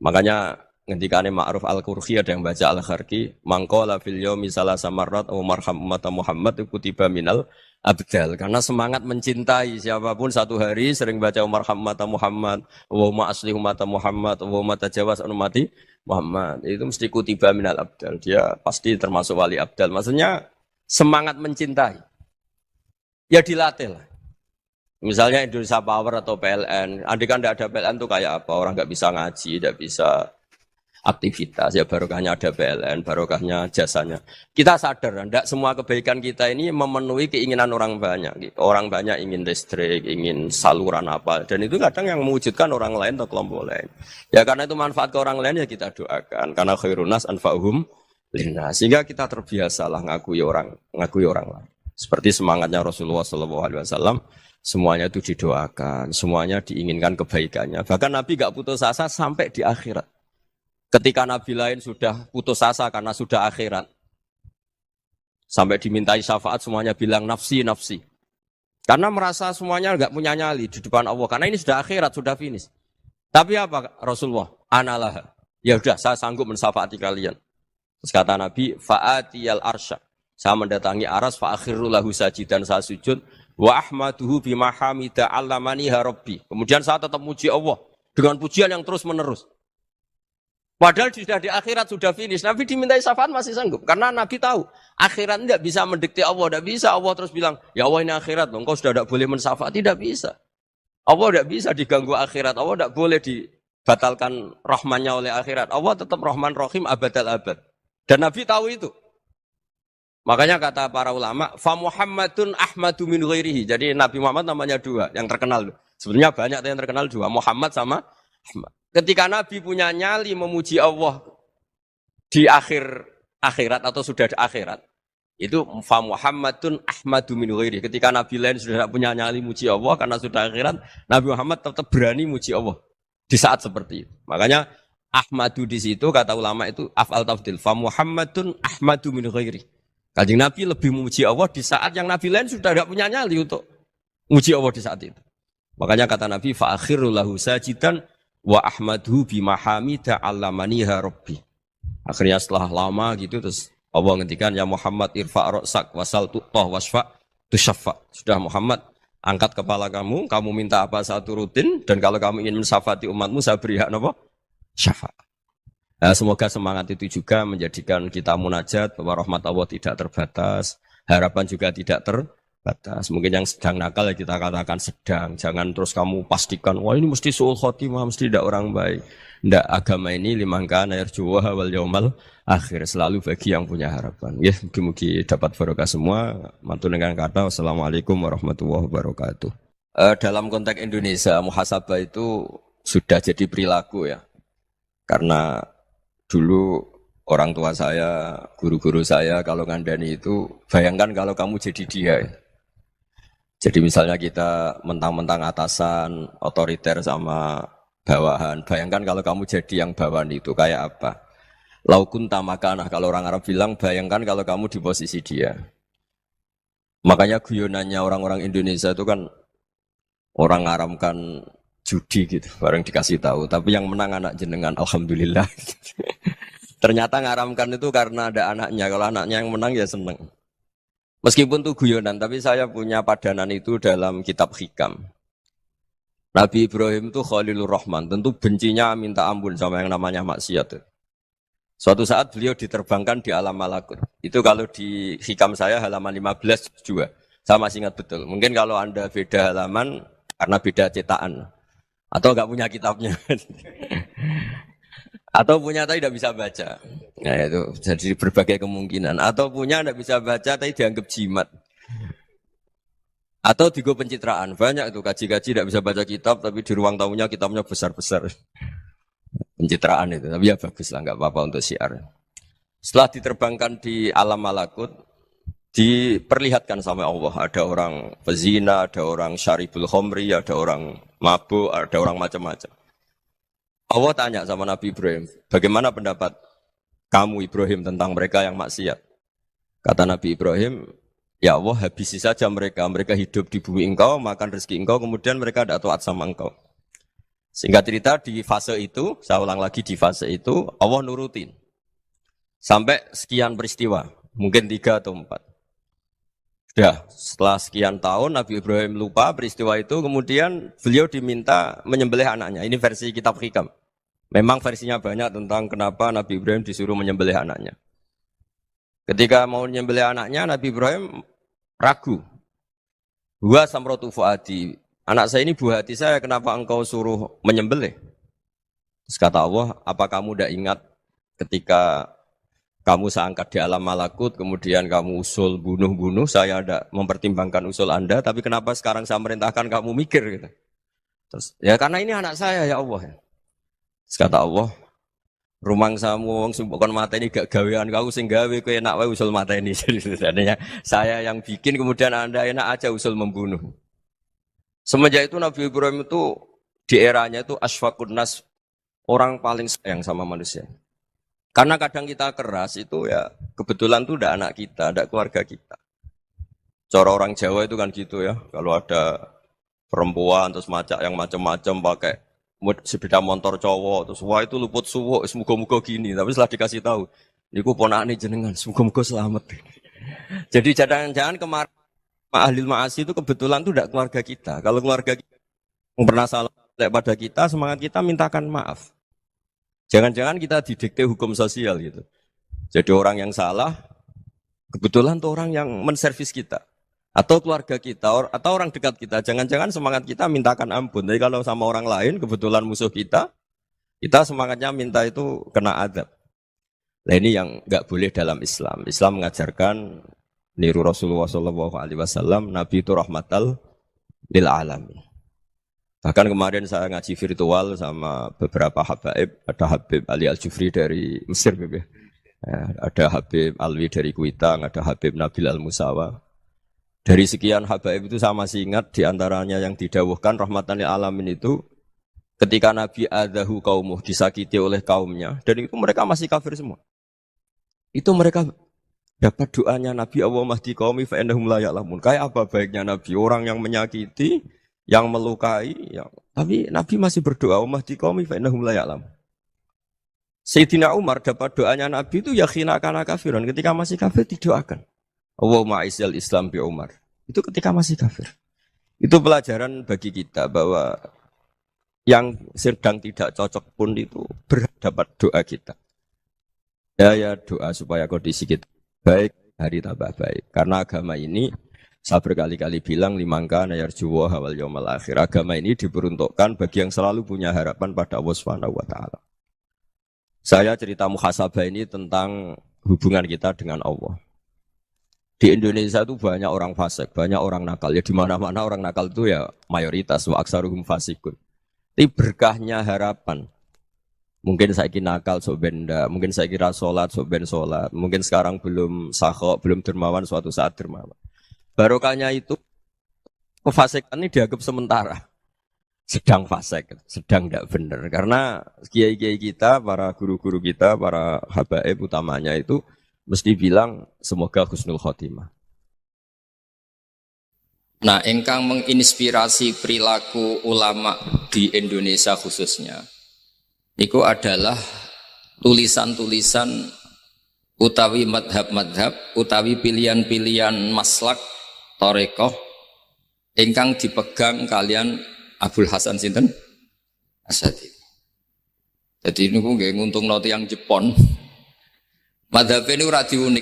Speaker 2: Makanya ngendikane Ma'ruf al-Qurhi ada yang baca al-Kharki. Mangkola fil yawmi salasa marrat wa marham umat Muhammad kutiba minal abdal, karena semangat mencintai siapapun satu hari sering baca Umar Hamata Muhammad, wa asli umata Muhammad, wa tajawaz umati Muhammad, itu mesti kutiba minal abdal, dia pasti termasuk wali abdal. Maksudnya semangat mencintai ya dilatih lah. Misalnya Indonesia Power atau PLN, andai kan tidak ada PLN itu kayak apa, orang nggak bisa ngaji, tidak bisa aktivitas, ya barokahnya ada PLN, barokahnya jasanya. Kita sadar, tidak semua kebaikan kita ini memenuhi keinginan orang banyak. Gitu. Orang banyak ingin listrik, ingin saluran apa, dan itu kadang yang mewujudkan orang lain atau kelompok lain. Ya karena itu manfaat ke orang lain ya kita doakan. Karena khairun nas anfa'uhum linnas. Sehingga kita terbiasalah ngakui orang lain. Seperti semangatnya Rasulullah SAW, semuanya itu didoakan, semuanya diinginkan kebaikannya. Bahkan Nabi gak putus asa sampai di akhirat. Ketika Nabi lain sudah putus asa karena sudah akhirat. Sampai dimintai syafaat semuanya bilang nafsi, nafsi. Karena merasa semuanya enggak punya nyali di depan Allah. Karena ini sudah akhirat, sudah finish. Tapi apa Rasulullah? Analah. Ya udah saya sanggup mensyafaati kalian. Terus kata Nabi, fa'atiyal arsya. Saya mendatangi aras, fa'akhiru lahu sajidan, saya sujud. Wa ahmaduhu bimahamida allamaniha rabbi. Kemudian saya tetap muji Allah. Dengan pujian yang terus menerus. Padahal sudah di akhirat, sudah finish. Nabi dimintai syafaat masih sanggup. Karena Nabi tahu, akhirat tidak bisa mendikte Allah. Tidak bisa Allah terus bilang, ya Allah ini akhirat. Engkau sudah tidak boleh mensyafaat. Tidak bisa. Allah tidak bisa diganggu akhirat. Allah tidak boleh dibatalkan rahmannya oleh akhirat. Allah tetap rahman rahim abadal abad. Dan Nabi tahu itu. Makanya kata para ulama, fa Muhammadun ahmadu min ghairihi. Jadi Nabi Muhammad namanya dua, yang terkenal. Sebenarnya banyak yang terkenal dua, Muhammad sama Ahmad. Ketika Nabi punya nyali memuji Allah di akhirat atau sudah di akhirat, itu fa Muhammadun ahmadu min ghairihi. Ketika Nabi lain sudah tidak punya nyali muji Allah karena sudah akhirat, Nabi Muhammad tetap berani muji Allah di saat seperti itu. Makanya ahmadu di situ kata ulama itu af'al tafdil, fa Muhammadun ahmadu min ghairihi. Kanjeng Nabi lebih memuji Allah di saat yang Nabi lain sudah tidak punya nyali untuk memuji Allah di saat itu. Makanya kata Nabi fa akhiru lahu sajidan wa ahmadhu bimahamida allamaniha rabbi. Akhirnya setelah lama gitu terus Allah ngendikan ya Muhammad irfa' ra'sak wasal tu'tah wasfa' tusyaffa. Sudah Muhammad angkat kepala kamu minta apa saya turutin dan kalau kamu ingin mensyafaati umatmu saya beri hak apa? Syafaat. Nah, semoga semangat itu juga menjadikan kita munajat bahwa rahmat Allah tidak terbatas, harapan juga tidak terbatas. Mungkin yang sedang nakal ya kita katakan sedang. Jangan terus kamu pastikan, wah ini mesti su'ul khotimah, mesti tidak orang baik. Tidak, agama ini limangkan air juwa wal yaumal akhir. Selalu bagi yang punya harapan. Ya, mungkin dapat barokah semua. Mantu dengan kata, wassalamualaikum warahmatullahi wabarakatuh. Dalam konteks Indonesia, muhasabah itu sudah jadi perilaku ya. Karena dulu orang tua saya, guru-guru saya kalau ngandani itu, bayangkan kalau kamu jadi dia. Jadi misalnya kita mentang-mentang atasan, otoriter sama bawahan. Bayangkan kalau kamu jadi yang bawahan itu kayak apa? Laukun tamakana, kalau orang Arab bilang, bayangkan kalau kamu di posisi dia. Makanya guyonannya orang-orang Indonesia itu kan orang ngaramkan judi gitu, bareng dikasih tahu. Tapi yang menang anak jenengan, alhamdulillah. Ternyata ngaramkan itu karena ada anaknya. Kalau anaknya yang menang ya seneng. Meskipun itu guyonan, tapi saya punya padanan itu dalam kitab Hikam. Nabi Ibrahim itu Khalilur Rahman, tentu bencinya minta ampun sama yang namanya maksiat. Suatu saat beliau diterbangkan di alam malakut. Itu kalau di Hikam saya halaman 15 juga. Saya masih ingat betul. Mungkin kalau Anda beda halaman karena beda cetakan. Atau enggak punya kitabnya. Atau punya tapi tidak bisa baca. Nah itu jadi berbagai kemungkinan. Atau punya tidak bisa baca tapi dianggap jimat. Atau digo pencitraan. Banyak itu kaji-kaji tidak bisa baca kitab tapi di ruang tamunya kitabnya besar-besar. Pencitraan itu. Tapi ya bagus lah, nggak apa-apa untuk syiar. Setelah diterbangkan di alam malakut, diperlihatkan sama Allah. Ada orang pezina, ada orang syaribul khomri, ada orang mabuk, ada orang macam-macam. Allah tanya sama Nabi Ibrahim, bagaimana pendapat kamu Ibrahim tentang mereka yang maksiat? Kata Nabi Ibrahim, ya Allah habisi saja mereka. Mereka hidup di bumi engkau, makan rezeki engkau, kemudian mereka tidak taat sama engkau. Singkat cerita di fase itu, saya ulang lagi di fase itu, Allah nurutin. Sampai sekian peristiwa, mungkin 3 atau 4. Sudah, setelah sekian tahun Nabi Ibrahim lupa peristiwa itu, kemudian beliau diminta menyembelih anaknya. Ini versi kitab Hikam. Memang versinya banyak tentang kenapa Nabi Ibrahim disuruh menyembelih anaknya. Ketika mau menyembelih anaknya, Nabi Ibrahim ragu. Huwa samratu fuadi. Anak saya ini buah hati saya, kenapa engkau suruh menyembelih? Terus kata Allah, apa kamu tidak ingat ketika kamu saya angkat di alam malakut, kemudian kamu usul bunuh-bunuh, saya ada mempertimbangkan usul Anda, tapi kenapa sekarang saya merintahkan kamu mikir gitu. Terus, ya karena ini anak saya ya Allah. Terus kata Allah, rumang samu wong sumpukon mata ini gak gawean kau sing gawe kowe enak wae usul mata ini. Jadi sebenarnya saya yang bikin, kemudian Anda enak aja usul membunuh. Semenjak itu Nabi Ibrahim itu di eranya itu asfaqun nas, orang paling sayang sama manusia. Karena kadang kita keras itu ya kebetulan tuh udah anak kita, ada keluarga kita. Cara orang Jawa itu kan gitu ya. Kalau ada perempuan terus macak yang macam-macam pakai sepeda motor cowok terus wah itu luput suwuk, semoga-moga gini. Tapi setelah dikasih tahu, niku ponakane jenengan, semoga-moga selamat. Jadi jangan-jangan kemarin ahli ma'asi itu kebetulan tuh tidak keluarga kita. Kalau keluarga kita yang pernah salah pada kita, semangat kita mintakan maaf. Jangan-jangan kita didikte hukum sosial gitu. Jadi orang yang salah, kebetulan tuh orang yang menservis kita. Atau keluarga kita, atau orang dekat kita. Jangan-jangan semangat kita mintakan ampun. Jadi kalau sama orang lain, kebetulan musuh kita semangatnya minta itu kena adab. Nah ini yang nggak boleh dalam Islam. Islam mengajarkan niru Rasulullah SAW, Nabi itu rahmatal lil alamin. Bahkan kemarin saya ngaji virtual sama beberapa habaib, ada Habib Ali Al-Jufri dari Mesir, ya, ada Habib Alwi dari Kuitang, ada Habib Nabil Al-Musawa. Dari sekian habaib itu saya masih ingat diantaranya yang didawuhkan rahmatan lil alamin itu ketika Nabi adahu kaumuh, disakiti oleh kaumnya, dan itu mereka masih kafir semua. Itu mereka dapat doanya Nabi, Allah mahdi qaumi fa innahum la ya'lamun. Kayak apa baiknya Nabi, orang yang menyakiti, yang melukai, tapi Nabi masih berdoa, Allah mahdi qaumi fa innahum la ya'lamun. Sayyidina Umar dapat doanya Nabi itu yakhina kana kafirun, ketika masih kafir didoakan. Allahumma aizzal Islam bi Umar. Itu ketika masih kafir. Itu pelajaran bagi kita bahwa yang sedang tidak cocok pun itu berdapat doa kita. Ya doa supaya kondisi kita baik, hari tambah baik. Karena agama ini, saya berkali-kali bilang, limangka nayarjuwa hawal yawmal akhir. Agama ini diperuntukkan bagi yang selalu punya harapan pada Allah Subhanahu wa Ta'ala. Saya cerita muhasabah ini tentang hubungan kita dengan Allah. Di Indonesia itu banyak orang fasik, banyak orang nakal. Ya di mana-mana orang nakal itu ya mayoritas, wa aksaruhum fasikun. Tapi berkahnya harapan. Mungkin saya kira nakal sok benda, mungkin saya kira sholat sok ben sholat, mungkin sekarang belum sakhok, belum dermawan, suatu saat dermawan. Barokahnya itu kefasikan ini dianggap sementara, sedang fasik, sedang tidak benar. Karena kiai-kiai kita, para guru-guru kita, para habaib utamanya itu mesti bilang semoga husnul khotimah.
Speaker 1: Nah, engkang menginspirasi perilaku ulama di Indonesia khususnya, itu adalah tulisan-tulisan utawi madhab-madhab, utawi pilihan-pilihan maslak, torekoh, engkang dipegang kalian Abul Hasan sinten Asy'adili. Jadi ini nggih nguntungno tiyang Jepon. Madhab ini ora diunik.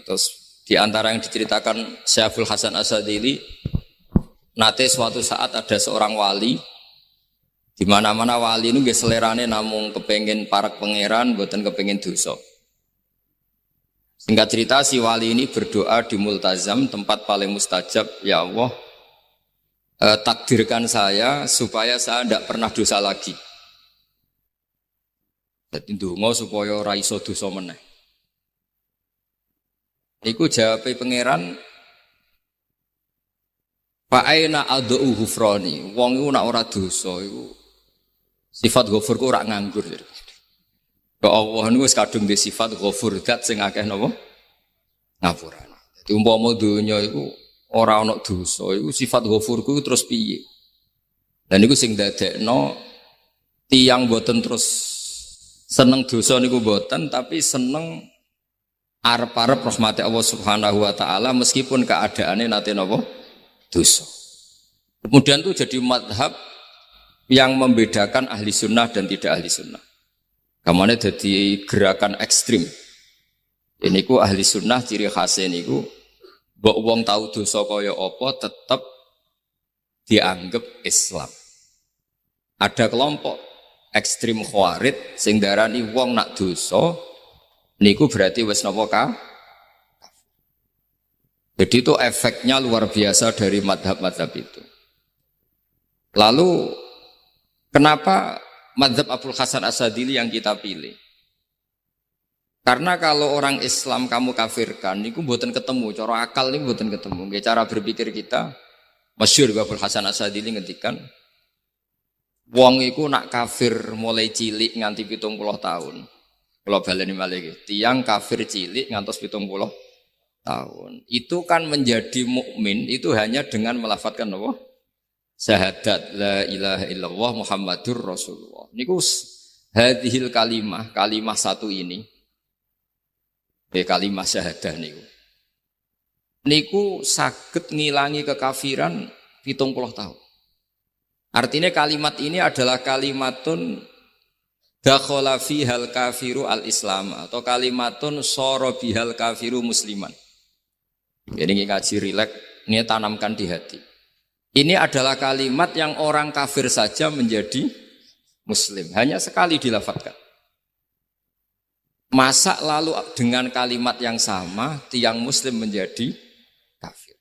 Speaker 1: Terus di antara yang diceritakan Syekh Abul Hasan Asy'adili, nate suatu saat ada seorang wali, di mana-mana wali itu nggih selerane namung kepengin parak pangeran, mboten kepengin dosa. Singkat cerita si wali ini berdoa di multazam, tempat paling mustajab, ya Allah, takdirkan saya supaya saya tidak pernah dosa lagi. Jadi ndonga supaya ora iso dosa meneh. Iku jawabe pangeran, fa aina ad'u ghufrani. Wong iku nek ora dosa iku sifat ghafur ku ora nganggur. Kok Allah niku wis kadung di sifat ghafur zat sing akeh napa? Ngapurana. Dadi umpama donya iku ora ana dosa, iku sifat ghafurku terus piye? Dan niku sing dadekno tiyang boten terus seneng dosa niku boten, tapi seneng arep-arep rahmati Allah Subhanahu wa taala meskipun keadaannya nate napa? Dosa. Kemudian itu jadi madhab yang membedakan ahli sunnah dan tidak ahli sunnah. Kamane jadi gerakan ekstrim. Ini ku ahli sunnah ciri khasnya niku mbok wong tahu dosa kaya apa tetap dianggap Islam. Ada kelompok ekstrim khawarij sing darani wong nak dosa niku berarti wis napa ka? Jadi itu efeknya luar biasa dari madhab-madhab itu. Lalu kenapa madhab Abul Hasan Asy'adili yang kita pilih? Karena kalau orang Islam kamu kafirkan, niku mboten ketemu, cara akal niku mboten ketemu. Nggih cara berpikir kita, masyhur Abul Hasan Asy'adili ngendikan, wong iku nak kafir mulai cilik nganti 70 tahun. Kula baleni malih iki, tiyang kafir cilik ngantos 70 tahun. Itu kan menjadi mukmin itu hanya dengan melafadzkan apa? Syahadat la ilaha illallah Muhammadur Rasulullah. Niku hadhil kalimah satu ini. Kalimah syahadah niku saged ngilangi kekafiran 70 tahun. Artinya kalimat ini adalah kalimatun dakhala fihal kafiru al-islam atau kalimatun sara bihal kafiru musliman. Jadi ngaji rileks, ini tanamkan di hati. Ini adalah kalimat yang orang kafir saja menjadi muslim, hanya sekali dilafadzkan. Masa lalu dengan kalimat yang sama tiang muslim menjadi kafir.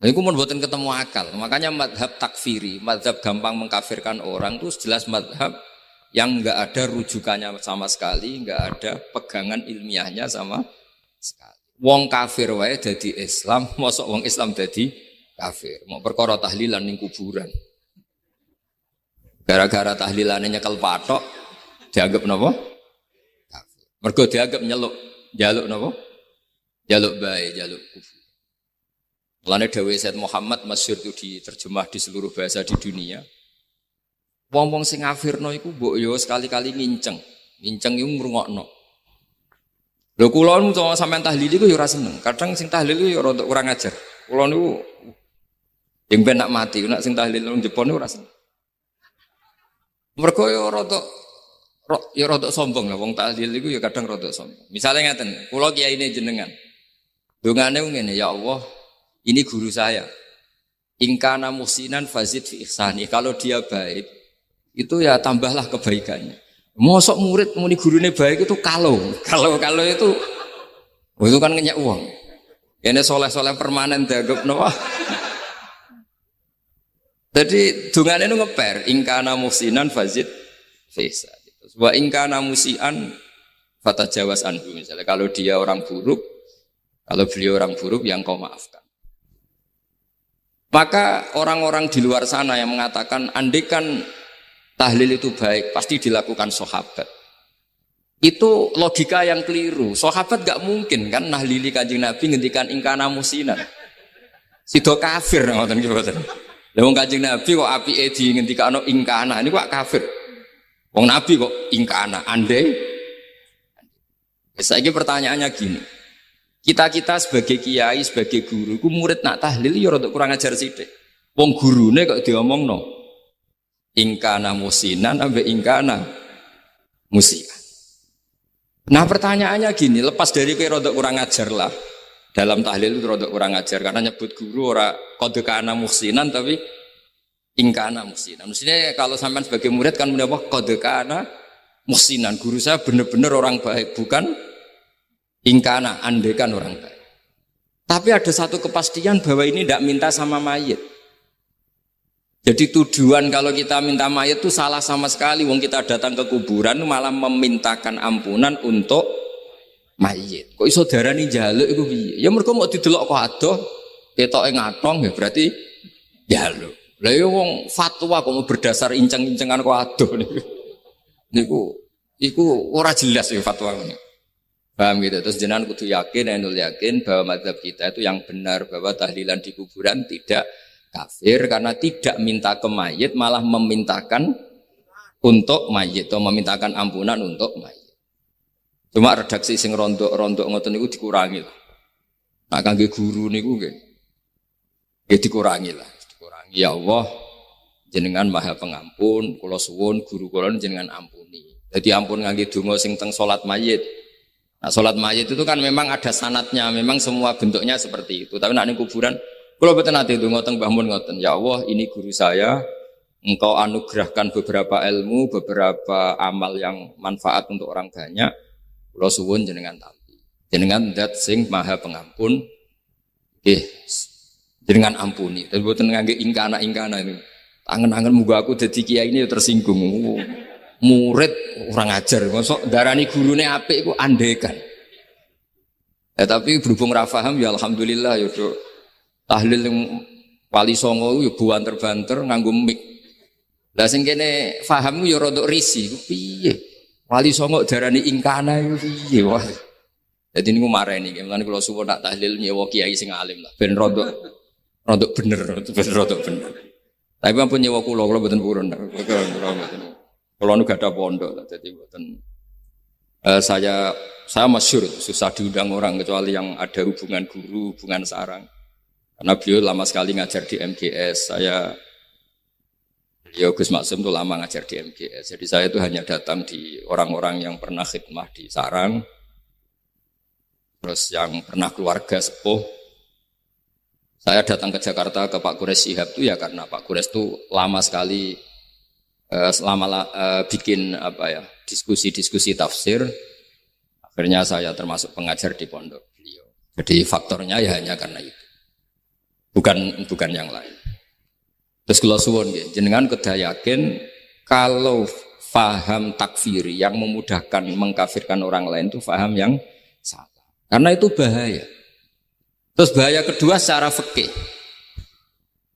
Speaker 1: Nah, itu mboten ketemu akal. Makanya madhab takfiri, madhab gampang mengkafirkan orang itu jelas madhab yang enggak ada rujukannya sama sekali, enggak ada pegangan ilmiahnya sama sekali. Wong kafir wae dadi Islam, mosok wong Islam dadi kafir. Mau perkara tahlilan ning kuburan. Gara-gara tahlilane nyekel patok dianggap napa? Mergo dianggap jaluk napa? Jaluk bae, jaluk kufur. Mulane dawuh Said Muhammad masyhur itu diterjemah di seluruh bahasa di dunia. Wong-wong sing ngafirno iku mbok yo sekali-kali nginceng. Nginceng iku ngrungokno. Lho kula nu sampean tahlil iku yo ora seneng. Kadang sing tahlil iku yo rada kurang ajar. Kula niku yang ben nak mati, nak sing tahlil nang Jepun ora seneng. Mergo yo rada sombong lah wong tahlil iku ya kadang rada sombong. Misale ngaten, kula kiyaine jenengan. Dongane ngene, ya Allah, ini guru saya. In kana muhsinan fazid fi ihsani. Kalau dia baik, itu ya tambahlah kebaikannya. Mosok murid muni gurune baik itu kalau itu kan ngenyek uang. Ini soleh-soleh permanen dianggap napa? Jadi dongane itu ngeper, in kana muhsinan fazid fi ihsani. Wa in kana musian fatajawaz anhu, misalnya kalau dia orang buruk, kalau beliau orang buruk yang kau maafkan. Maka orang-orang di luar sana yang mengatakan andekan tahlil itu baik pasti dilakukan sahabat. Itu logika yang keliru. Sahabat gak mungkin kan nahlili Kanjeng Nabi ngendikan in kana musian. Sido kafir ngoten nggih mboten. Lah wong Kanjeng Nabi kok apike dingendikano ingkana niku kok kafir. Wong Nabi kok ingkana andai. Saiki pertanyaannya gini. Kita sebagai kiai, sebagai guru, ku murid nak tahlil ya rada kurang ajar sithik. Wong gurune kok diomongno ingkana musinan ambek ingkana musikan. Nah pertanyaannya gini, lepas dari kowe rada kurang ajar lah. Dalam tahlil itu rada kurang ajar karena nyebut guru ora qad kana musinan tapi ingkana musinan. Maksudnya kalau sampean sebagai murid kan menapa qad kana musinan. Guru saya benar-benar orang baik, bukan ingkana andekan orang baik. Tapi ada satu kepastian bahwa ini tidak minta sama mayit. Jadi tujuan kalau kita minta mayit itu salah sama sekali. Wong kita datang ke kuburan malah memintakan ampunan untuk mayit. Kok iso darani njaluk iku piye? Ya mergo mau didelok kok adoh, ketoke ngatong ya berarti njaluk. Lah ya wong fatwa kok mau berdasar inceng-incengan kok adoh niku. Iku ora jelas ya fatwa ini. Paham gitu. Terus jenengan kudu yakin, enul yakin bahwa mazhab kita itu yang benar bahwa tahlilan di kuburan tidak kafir karena tidak minta ke mayit malah memintakan untuk mayit atau memintakan ampunan untuk mayit. Cuma redaksi sing rontok ngoten niku dikurangi lah. Nah kangge guru niku nggih. Nggih dikurangi lah, dikurangi. Ya Allah jenengan Maha Pengampun, kula suwun guru kula jenengan ampuni. Jadi ampun ngangge donga sing teng salat mayit. Nah salat mayit itu kan memang ada sanatnya, memang semua bentuknya seperti itu. Tapi nek ning kuburan kula mboten nate donga teng Mbah Mun ngoten. Ya Allah, ini guru saya, Engkau anugerahkan beberapa ilmu, beberapa amal yang manfaat untuk orang banyak. Kula suwun jenengan tampi. Jenengan zat sing Maha Pengampun. Nggih. Jenengan ampuni. Tapi mboten ngangge ingkana-ingkana ini. Angen-angen muga aku dadi kiai ini tersinggung. Murid orang ajar, mosok darani gurune apik iku andekan. Ya tapi berhubung ra paham ya alhamdulillah ya do. Tahlil yang Wali Songo ya buanter-banter nganggo mik. Lah sing kene paham ya rada risi, piye? Wali Songo darani ingkana iku piye wah. Dadi niku mareni, mulane kula suwun nak tahlil nyewa kiai sing alim lah ben rada bener, ben rada bener. Tapi ampun nyewa kula mboten purun. Kula nu gak ada pondok lah dadi mboten saya masyhur susah diundang orang kecuali yang ada hubungan guru, hubungan sarang. Karena beliau lama sekali ngajar di MGS. Beliau Gus Maksum itu lama ngajar di MGS. Jadi saya itu hanya datang di orang-orang yang pernah khidmah di sarang. Terus yang pernah keluarga sepuh. Saya datang ke Jakarta ke Pak Quraisy Shihab itu ya karena Pak Quraisy itu lama sekali bikin diskusi-diskusi tafsir. Akhirnya saya termasuk pengajar di pondok beliau. Jadi faktornya ya hanya karena itu. Bukan yang lain. Terus kula suwun nggih, jenengan kedah yakin kalau faham takfiri yang memudahkan mengkafirkan orang lain itu faham yang salah. Karena itu bahaya. Terus bahaya kedua secara fikih.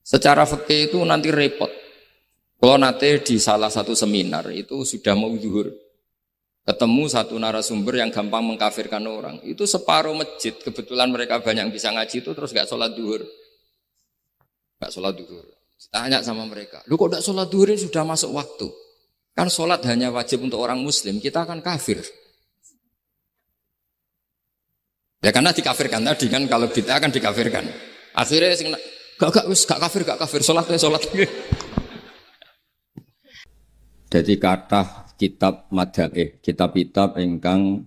Speaker 1: Secara fikih itu nanti repot. Kalau nanti di salah satu seminar itu sudah mau zuhur, ketemu satu narasumber yang gampang mengkafirkan orang. Itu separuh masjid, kebetulan mereka banyak bisa ngaji itu terus gak sholat zuhur. Gak sholat zuhur. Tanya sama mereka, lu kok gak sholat zuhur ini sudah masuk waktu? Kan sholat hanya wajib untuk orang muslim, kita akan kafir. Ya karena dikafirkan tadi kan, kalau bid'ah akan dikafirkan. Akhirnya gak kafir, sholat.
Speaker 2: Jadi kata kitab madaih, kitab-kitab ingkang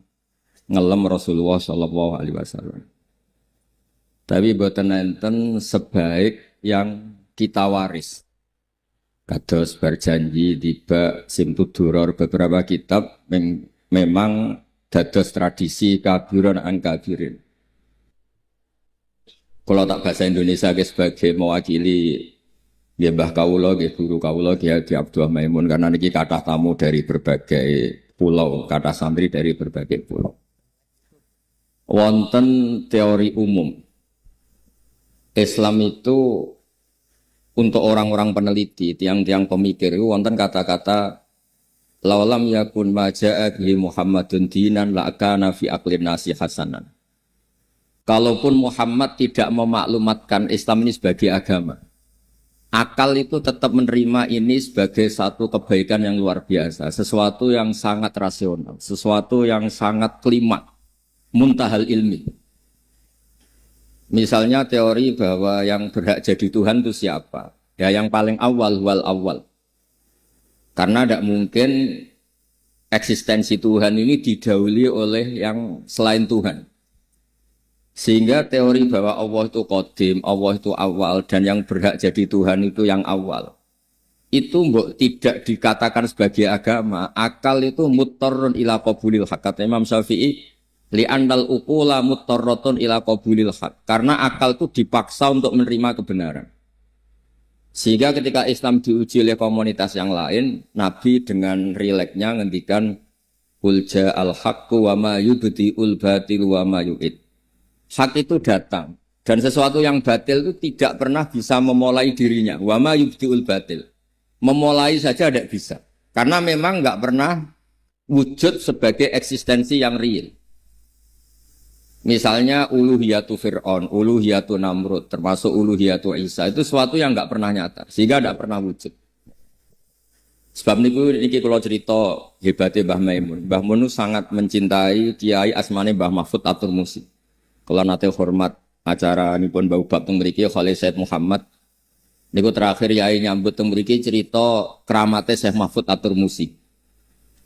Speaker 2: ngelem Rasulullah sallallahu alaihi wasallam. Tapi boten enten sebaik yang kita waris. Kados berjanji tiba simtuduror beberapa kitab memang dados tradisi kabiran angkabirin. Kalau tak bahasa Indonesia sebagai mewakili nggih Mbah kawula nggih guru kawula Ki Haji Abdul Maimun karena niki kathah tamu dari berbagai pulau, kathah santri dari berbagai pulau. Wonten teori umum. Islam itu untuk orang-orang peneliti, tiang-tiang pemikir itu wonten kata-kata laulam yakun maja'a bi Muhammadun dinan la kana fi aqlin nasi hasanan.
Speaker 1: kalaupun Muhammad tidak memaklumatkan Islam ini sebagai agama, akal itu tetap menerima ini sebagai satu kebaikan yang luar biasa, sesuatu yang sangat rasional, sesuatu yang sangat klimak, muntahal ilmi. Misalnya teori bahwa yang berhak jadi Tuhan itu siapa? Ya yang paling awal, wal awal. Karena tidak mungkin eksistensi Tuhan ini didahului oleh yang selain Tuhan. Sehingga teori bahwa Allah itu qadim, Allah itu awal, dan yang berhak jadi Tuhan itu yang awal. Itu tidak dikatakan sebagai agama. Akal itu muttarrun ila qabulil haq. Kata Imam Syafi'i, li'annal uqula muttarratun ila qabulil haq. Karena akal itu dipaksa untuk menerima kebenaran. Sehingga ketika Islam diuji oleh komunitas yang lain, Nabi dengan rileksnya ngendikan qul ja'al haqqu wa ma yubdi'ul batil wa ma yu'id. Hak itu datang dan sesuatu yang batil itu tidak pernah bisa memulai dirinya. Wa ma yubdi'ul batil. Memulai saja tidak bisa. Karena memang enggak pernah wujud sebagai eksistensi yang real. Misalnya uluhiyatu Fir'aun, uluhiyatu Namrud, termasuk uluhiyatu Isa, itu sesuatu yang enggak pernah nyata, sehingga enggak pernah wujud. Sebab niki kalau cerita hebatnya Mbah Maimun. Mbah Mun sangat mencintai kiai asmane Mbah Mahfud Atur Musi. Kalau nanti hormat acara nipun bau bab teng mriki Khalil Said Muhammad niku terakhir yai nyambut teng mriki cerita keramate Syekh Mahfud Atur Musi.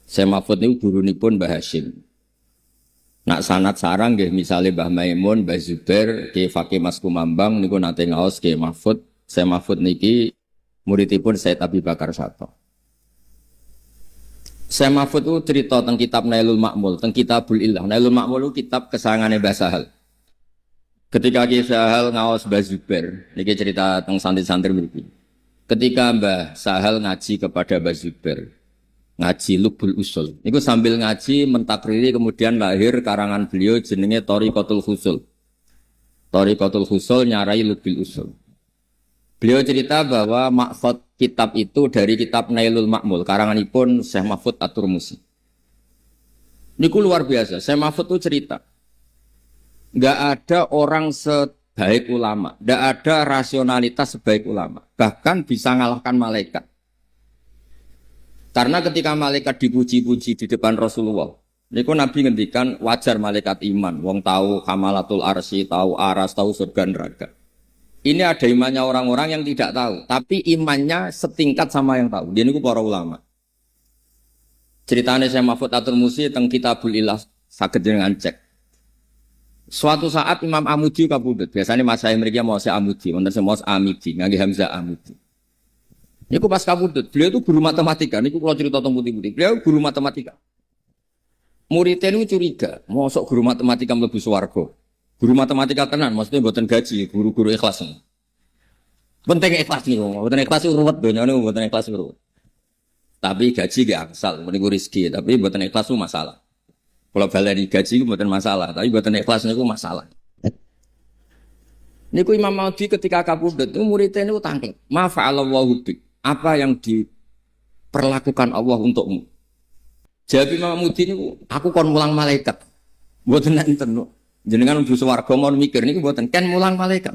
Speaker 1: Syekh Mahfud niku gurunipun Mbah Hasyim. Nak sanad sarang nggih misale Mbah Maimun, Mbah Zubair, Ki Fakih Mas Kumambang niku nate ngaos Ki Mahfud. Syekh Mahfud niki muridipun Said Abi Bakar Sato. Syekh Mahfud itu cerita tentang kitab Nailul Ma'mul, tentang Kitabul Ilah. Nailul Ma'mul itu kitab kesangane Mbah Sahal. Ketika Ki Sahal ngaos Mbah Zubair, niki cerita tentang santri-santri mriki. Ketika Mbah Sahal ngaji kepada Mbah Zubair, ngaji Lubul Usul. Niku sambil ngaji mentakriri kemudian lahir karangan beliau jenenge Thariqatul Husul. Thariqatul Husul nyarai Lubul Usul. Beliau cerita bahwa maksud kitab itu dari kitab Nailul Ma'mul, karanganipun Syekh Mahfud Atur Musi. Niku luar biasa. Syekh Mahfud itu cerita, nggak ada orang sebaik ulama, nggak ada rasionalitas sebaik ulama, bahkan bisa ngalahkan malaikat. Karena ketika malaikat dipuji-puji di depan Rasulullah, niku Nabi ngendikan wajar malaikat iman, wong tahu kamalatul arsy, tahu aras, tahu surga neraka. Ini ada imannya orang-orang yang tidak tahu, tapi imannya setingkat sama yang tahu. Dia niku para ulama. Ceritanya Syekh Mahfud Atur Musi tentang Kitabul Ilah saged jenengan cek. Suatu saat Imam Amudi kabudut. Biasanya Mas saya mereka mau saya Amudi, wonten sing mau Amidi, ngangge Hamzah Amudi. Niku pas kabudut, beliau itu guru matematika. Niku kalau cerita tentang putih-putih, beliau guru matematika. Muridnya niku curiga, mosok guru matematika mlebu swarga. Guru matematika tenan, maksudnya mboten gaji, guru-guru ikhlas. Penting ikhlas niku, mboten ikhlas ruwet donya niku mboten ikhlas ruwet. Tapi gaji ge angsal, niku rezeki, tapi mboten ikhlas itu masalah. Kalau baleni gaji itu bukan masalah, tapi buatan ikhlas itu masalah. Niku Imam Maudi ketika kabudut itu muridnya itu tangkil. Mafa'alallahu bik. Apa yang diperlakukan Allah untukmu? Jawab Imam Maudi niku, aku kon mulang malaikat. Buatan enten. Jenengan mlebu swarga mau mikir niku buatan kan mulang malaikat.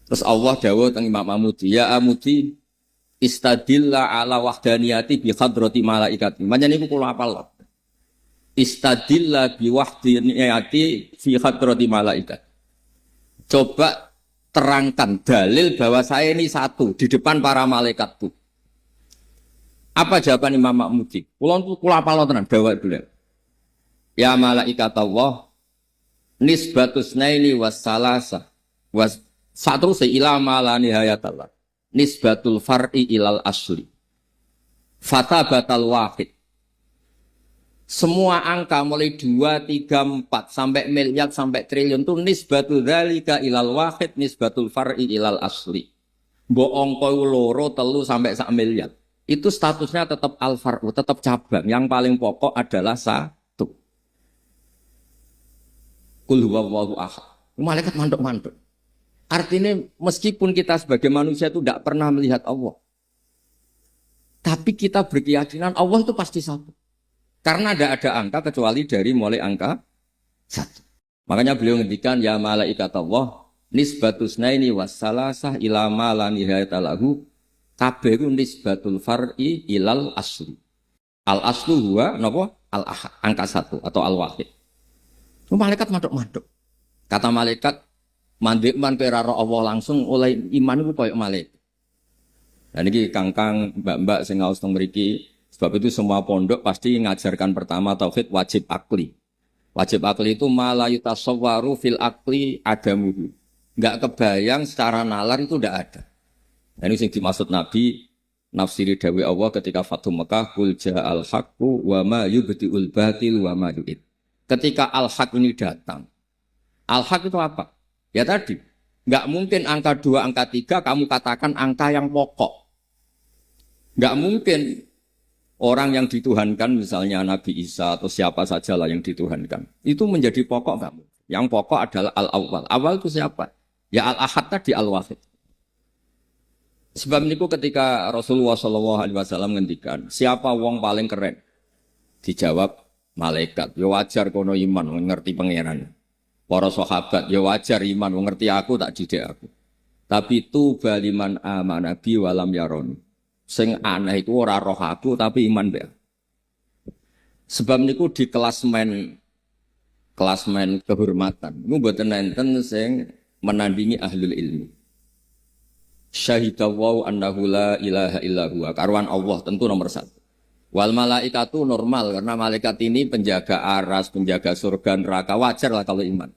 Speaker 1: Terus Allah dawuh teng Imam Maudi, ya Amudi istadilla ala wahdaniyati bi hadrati malaikati. Manjen niku kula hafal. Istadilla biwahdiyati fi hadrati malaikat. Coba terangkan dalil bahwa saya ini satu di depan para malaikatku. Apa jawaban Imam Maudi? Kula apal tenan bawa dulu. Ya malaikat Allah nisbatus naili wassalasa was satu ila ma nihayatallah. Nisbatul far'i ilal asli. Fatabatal wahid. Semua angka mulai 2, 3, 4 sampai miliar sampai triliun itu nisbatul dzalika ilal wahid nisbatul far'i ilal asli. Mbok angka loro 3 sampai 1 miliar. Itu statusnya tetap al-far'u, tetap cabang. Yang paling pokok adalah 1. Qul huwallahu ahad. Malaikat mandek-mandek. Artinya meskipun kita sebagai manusia itu tidak pernah melihat Allah, tapi kita berkeyakinan Allah itu pasti 1. Karena tidak ada angka kecuali dari mulai angka 1. Makanya beliau ngendikan ya malaikat Allah nisbatusnaini wassalasah ila ma la nihayata lahu kabeh ku nisbatul far'i ilal asli. Al aslu huwa napa? Al ahad, angka satu atau al wahid. Malaikat manduk-manduk. Kata malaikat mandek man kowe ora Allah langsung oleh iman iku koyo malaikat. Dan ini kangkang mbak-mbak sing ngaos teng mriki sebab itu semua pondok pasti ngajarkan pertama tauhid wajib akli. Wajib akli itu mala yutasawwaru fil akli adamuhu. Enggak kebayang secara nalar itu ndak ada. Dan ini yang dimaksud Nabi nafsiri dawi Allah ketika Fathu Mekah kul ja'al haqqu wa ma yubtiul batil wa ma yu'id. Ketika al-haq ini datang. Al-haq itu apa? Ya tadi, enggak mungkin angka 2, angka 3 kamu katakan angka yang pokok. Enggak mungkin orang yang dituhankan misalnya Nabi Isa atau siapa sajalah yang dituhankan. Itu menjadi pokok enggak mungkin. Yang pokok adalah al-awwal. Awal itu siapa? Ya al-ahad tadi al-wahid. Sebab niku ketika Rasulullah SAW ngendikan, siapa wong paling keren? Dijawab malaikat. Ya wajar kono iman ngerti pangeran. Para sahabat ya wajar iman ngerti aku tak didik aku. Tapi tu baliman amana bi walam yaroni. Sing aneh iku ora roh aku tapi iman be. Sebab niku di klasmen kehormatan. Niku mboten enten sing menandingi ahlul ilmi. Syahidallahu annahu la ilaha illa huwa. Karuan Allah tentu nomor 1. Wal malaikatu normal karena malaikat ini penjaga aras, penjaga surga neraka, wajar lah kalau iman.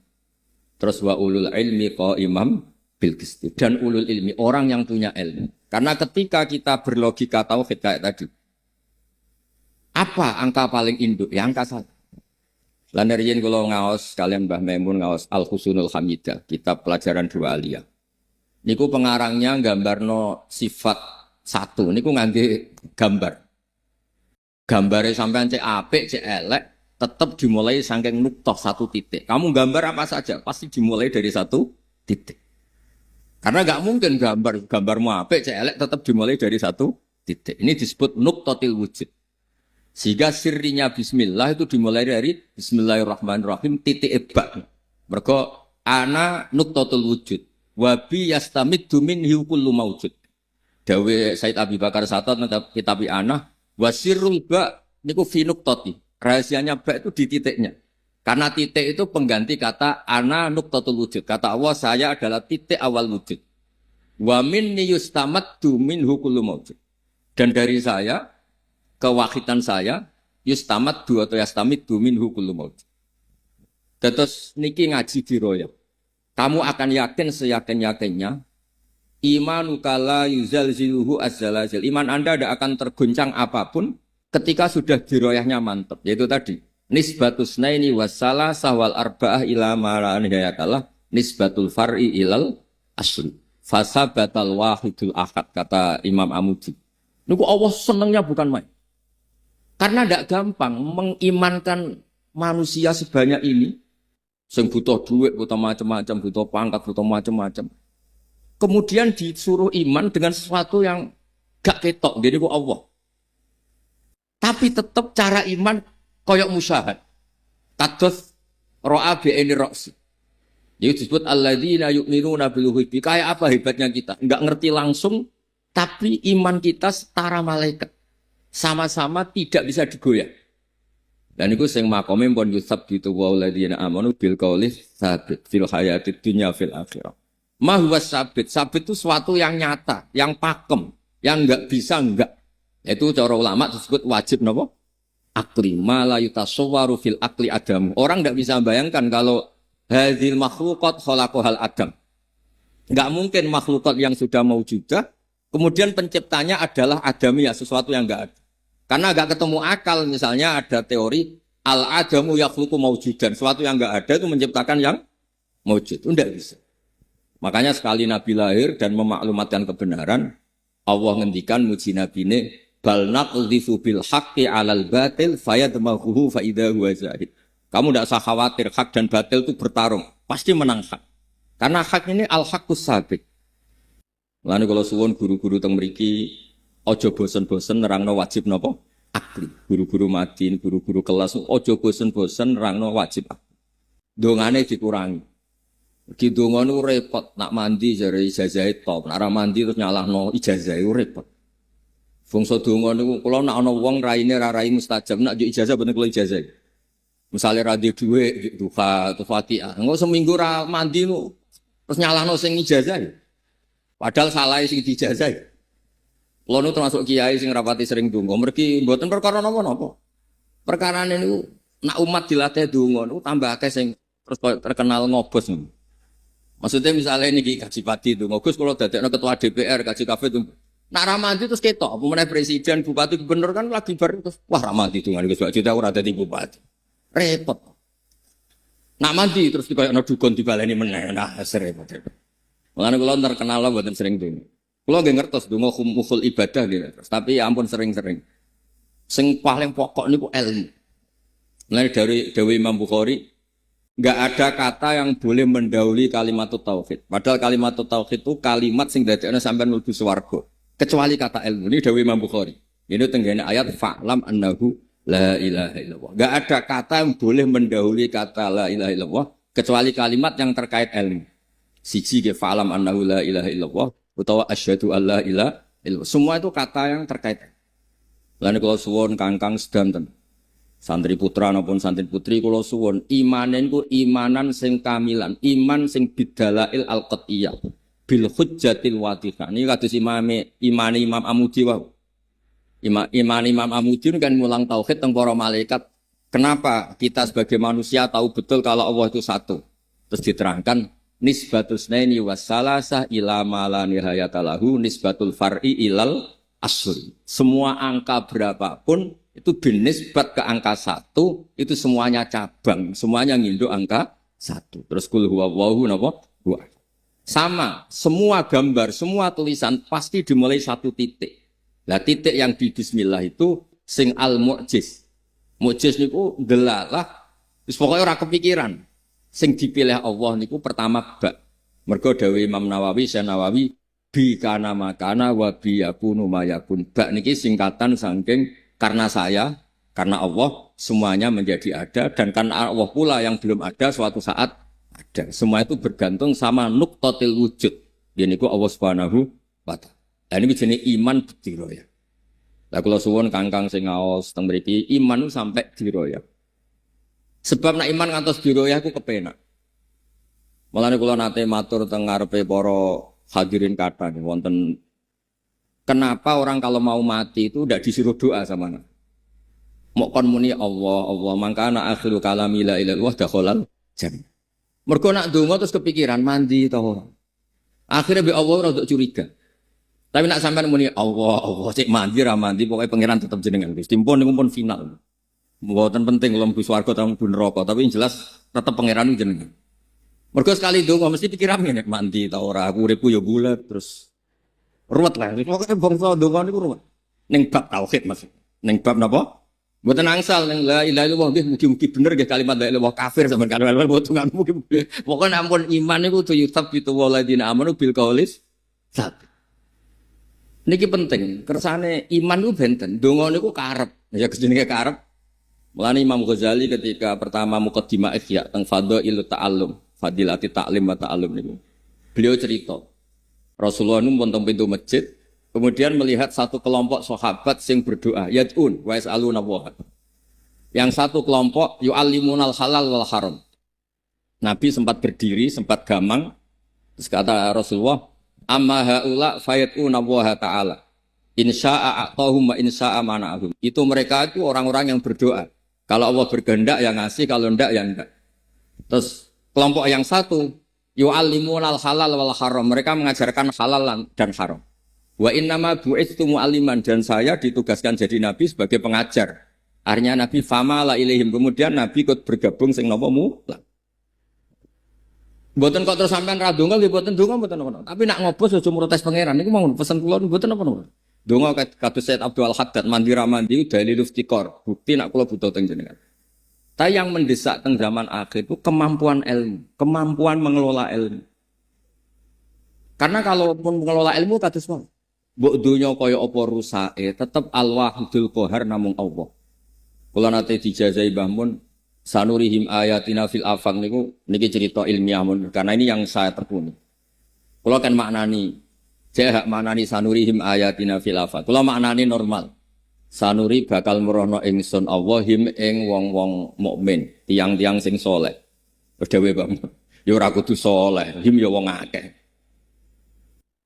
Speaker 1: Terus wa ulul ilmi qaimam bil qisti. Dan ulul ilmi orang yang punya ilmu. Karena ketika kita berlogika tauhid kayak tadi. Apa angka paling induk? Ya angka 1. Lan riyen kula ngaos kalian Mbah Maimun ngaos Al-Husunul Hamidah, kitab pelajaran dua aliyah. Niku pengarangnya gambarno sifat 1. Niku ngangge gambar. Gambare sampean cek apik, cek elek, tetap dimulai saking nuktah 1 titik. Kamu gambar apa saja, pasti dimulai dari 1 titik. Karena nggak mungkin gambarmu apik, cek elek, tetap dimulai dari 1 titik. Ini disebut nuktatil wujud. Sehingga sirrinya bismillah itu dimulai dari bismillahirrahmanirrahim titik ibak. Mergo ana nuktatul wujud. Wabi yastamiddu minhu kullu maujud. Dawe Said Abi Bakar Satot kitab Anah wasirul ba niku fi nuqtati. Rahasianya ba itu di titiknya. Karena titik itu pengganti kata ana nuqtatul wujud. Kata Allah saya adalah titik awal wujud. Wa minni yustamaddu minhu kullu maujud. Dan dari saya kewahidan saya yustamaddu atau yastamiddu minhu kullu maujud. Terus niki ngaji di roya. Kamu akan yakin seyakin-yakinnya imanuka la yuzalziluhu azzalazil. Iman Anda tidak akan terguncang apapun ketika sudah diroyahnya mantap. Yaitu tadi nisbatus naini wassalasah wal arba'ah ila ma la nihayatalah nisbatul far'i ilal asli. Fasabatal wahidul ahad kata Imam Amudi. Niku Allah senangnya bukan main. Karena tidak gampang mengimankan manusia sebanyak ini. Sing butuh duit, butuh macam-macam, butuh pangkat, butuh macam-macam. Kemudian disuruh iman dengan sesuatu yang gak ketok, jadi kok Allah. Tapi tetap cara iman koyok musyahad. Kados ro'a bi'ini ro'si. Jadi disebut alladzina yu'minuna bil ghaibi. Kayak apa hebatnya kita? Enggak ngerti langsung, tapi iman kita setara malaikat. Sama-sama tidak bisa digoyah. Dan itu sing makome pun yusab gitu wa alladzina amanu bil qauli sabit fil hayatid dunya fil akhirah. Ma huwa sabit. Sabit itu sesuatu yang nyata, yang pakem, yang enggak bisa enggak. Itu cara ulama disebut wajib napa? Akli. Ma la yutasawwaru fil akli adam. Orang enggak bisa bayangkan kalau hadzil makhluqat khalaqahal adam. Enggak mungkin makhlukat yang sudah maujudah kemudian penciptanya adalah adamiyah, sesuatu yang enggak ada. Karena agak ketemu akal, misalnya ada teori al-adamu yakhluqu maujudan, sesuatu yang enggak ada itu menciptakan yang maujud. Itu enggak bisa. Makanya sekali Nabi lahir dan memaklumatkan kebenaran, Allah ngendikan muji nabine bal naqdhifu bil haqqi 'alal batil fayadmaghuhu fa idza huwa zahid. Kamu enggak usah khawatir, hak dan batil itu bertarung, pasti menang hak. Karena hak ini al-haqqus sabit. Lalu kalau suwun guru-guru teng mriki ojo bosen-bosen nerangno wajib napa? Akli. Guru-guru madin, guru-guru kelas ojo bosen-bosen nerangno wajib akli. dongane dikurangi. Di donga niku repot, nak mandi jare ijazah top, nak ora mandi terus nyalahno ijazah iku repot. Fungsi donga niku kula nak ana wong raine ra rai mustajab, nak njuk ijazah boten kula ijazah. Misale ra duwe dhuwit duha atau Fatihah, engko seminggu ra mandi niku terus nyalahno sing ijazah. Padahal salah sing dijazah. Kula niku termasuk kiai sing rapati sering donga, mergi mboten perkara napa-napa. Perkarane niku nak umat dilatih donga niku tambah akeh sing terus terkenal ngobos niku. Maksudnya misalnya ini kaji pati itu, Gus kalau dadekno ketua DPR, kaji kafe itu, nak ramadi terus ketok, pemenang presiden, bupati, gubernur kan lagi baru terus, wah ramadi itu nggak Gus, kita ora dadi bupati, repot. Nak mandi terus kayak dukun dibaleni meneh, nah serepot. Mulane kula terkenal lah buatan sering donga. Kula nggih ngertos donga khumul ibadah gitu, terus tapi ya ampun sering-sering. Sing paling pokok niku ilmu. Mulane dari Dewi Imam Bukhari, enggak ada kata yang boleh mendahului kalimat tauhid. Padahal kalimat tauhid itu kalimat sing dadekne sampean mlebu swarga. Kecuali kata ilmu. Ini dawuh Imam Bukhari. Ini tenggene ayat fa'lam annahu la ilaha illallah. Enggak ada kata yang boleh mendahului kata la ilaha illallah kecuali kalimat yang terkait ilmu. Siji ge fa'lam annahu la ilaha illallah utawa asyhadu alla ilaha illallah. Semua itu kata yang terkait. Lan kula suwun Kangkang sedanten. Santri putra maupun santri putri kula suwun imanen ku imanan sing kamilan, iman sing bidalail al-qat'iyah bil hujjatil wadihah. Niki kados imane Imam Amudi wae. Imam Amudi kan mulang tauhid teng para malaikat. Kenapa kita sebagai manusia tahu betul kalau Allah itu satu? Terus diterangkan nisbatus naini wassalasah ila ma la nihayata lahu nisbatul far'i ilal asri. Semua angka berapapun itu binisbat ke angka 1 itu semuanya cabang, semuanya nginduk angka 1. Terus kul huwallahu napa? Huwa. Sama, semua gambar, semua tulisan pasti dimulai satu titik. Lah titik yang di bismillah itu sing al-mu'jiz. Mu'jiz niku delalah wis pokoke ora kepikiran. Sing dipilih Allah niku pertama ba. Mergo dawuh Imam Nawawi, Syekh Nawawi bi kana makana wa bi yakunu mayakun. Ba niki singkatan saking karena saya, karena Allah, semuanya menjadi ada. Dan karena Allah pula yang belum ada, suatu saat ada. Semua itu bergantung sama nuktotil wujud. Ini ku Allah subhanahu wa ta'ala. Nah ini jenis iman bediroya. Lah kalau suwun Kangkang sing ngaos teng mriki iman itu sampai diroya. Sebab nak iman ngantos diroya aku kepenak. Mulane kula nate matur teng ngarepe para hadirin kathah wonten. Kenapa orang kalau mau mati itu tidak disuruh doa sama anak? Mau kon muni Allah, Allah mangkana akhiru kalami la ilaha illallah dakhalal jannah. Mergo nak donga terus kepikiran mandi ta ora. Akhirnya be Allah ora curiga. Tapi nak sampean muni Allah, Allah cek mandi ra mandi pokoke pangeran tetep jenengan Gusti. Pun niku pun final. Mboten penting mlebu swarga ta mlebu neraka, tapi yang jelas tetep pangeran jenengan. Mergo sekali donga mesti pikiran ngene mandi ta ora, aku uripku ya bulat terus ruwet lah, pokoknya bangsa donga niku ruwet. Ning bab tauhid Mas. Ning bab napa? Mboten angsal ning la ilaha illallah nggih mugi-mugi bener nggih kalimat la ilaha illallah kafir sampean kan mboten mugi. Pokoke ampun iman niku tu yuthabbitu waladina amanu bil qaulis sabit. Niki penting, kersane iman niku benten, donga niku karep. Ya jenenge karep. Mulane Imam Ghazali ketika pertama muqaddimah Ihya teng Fadhailut Ta'allum, Fadilati Ta'lim wa Ta'allum niku. Beliau cerita Rasulullah nu montong pintu masjid, kemudian melihat satu kelompok sahabat sing berdoa, yad'un wa yas'aluna Allah. Yang satu kelompok yu'allimunal halal wal haram. Nabi sempat berdiri, sempat gamang, terus kata Rasulullah, amma haula fayat'una Allah ta'ala. Insya'a a'tahum wa insya'a mana'ahum. Itu mereka itu orang-orang yang berdoa. Kalau Allah berkehendak yang ngasih, kalau enggak ya enggak. Terus kelompok yang satu yu'allimunal halal wal haram. Mereka mengajarkan halal dan haram. Wa innama bu'itsu mu'alliman, dan saya ditugaskan jadi nabi sebagai pengajar. Akhirnya Nabi fama la ilaihim. Kemudian Nabi ikut bergabung sing napa mutlak. Mboten kok terus sampean ra ndonga nggih mboten ndonga mboten apa. Tapi nak ngobos aja protes pangeran niku mau pesen kula mboten apa-apa. Ndonga kados Said Abdul Haddad mandi ra mandi dalil iftikor. Bukti nak kula butuh teng jenengan. Tapi yang mendesak teng zaman akhir itu kemampuan ilmu, kemampuan mengelola ilmu. Karena kalau pun mengelola ilmu kados wae. Mbok donya kaya apa rusake, tetep al-wahidul qahar namung Allah. Kula nate dijazahi Mbah Mun sanurihim ayatina fil afaq niku niki cerita ilmiah mun karena ini yang saya tekuni. Kula kan maknani saya hak maknani sanurihim ayatina fil afaq. Kula maknani normal. Sanuri bakal merono ingsun Allah him ing wong-wong mukmin, tiang-tiang sing saleh. Wis dhewe Pak. Ya ora kudu saleh, him ya wong akeh.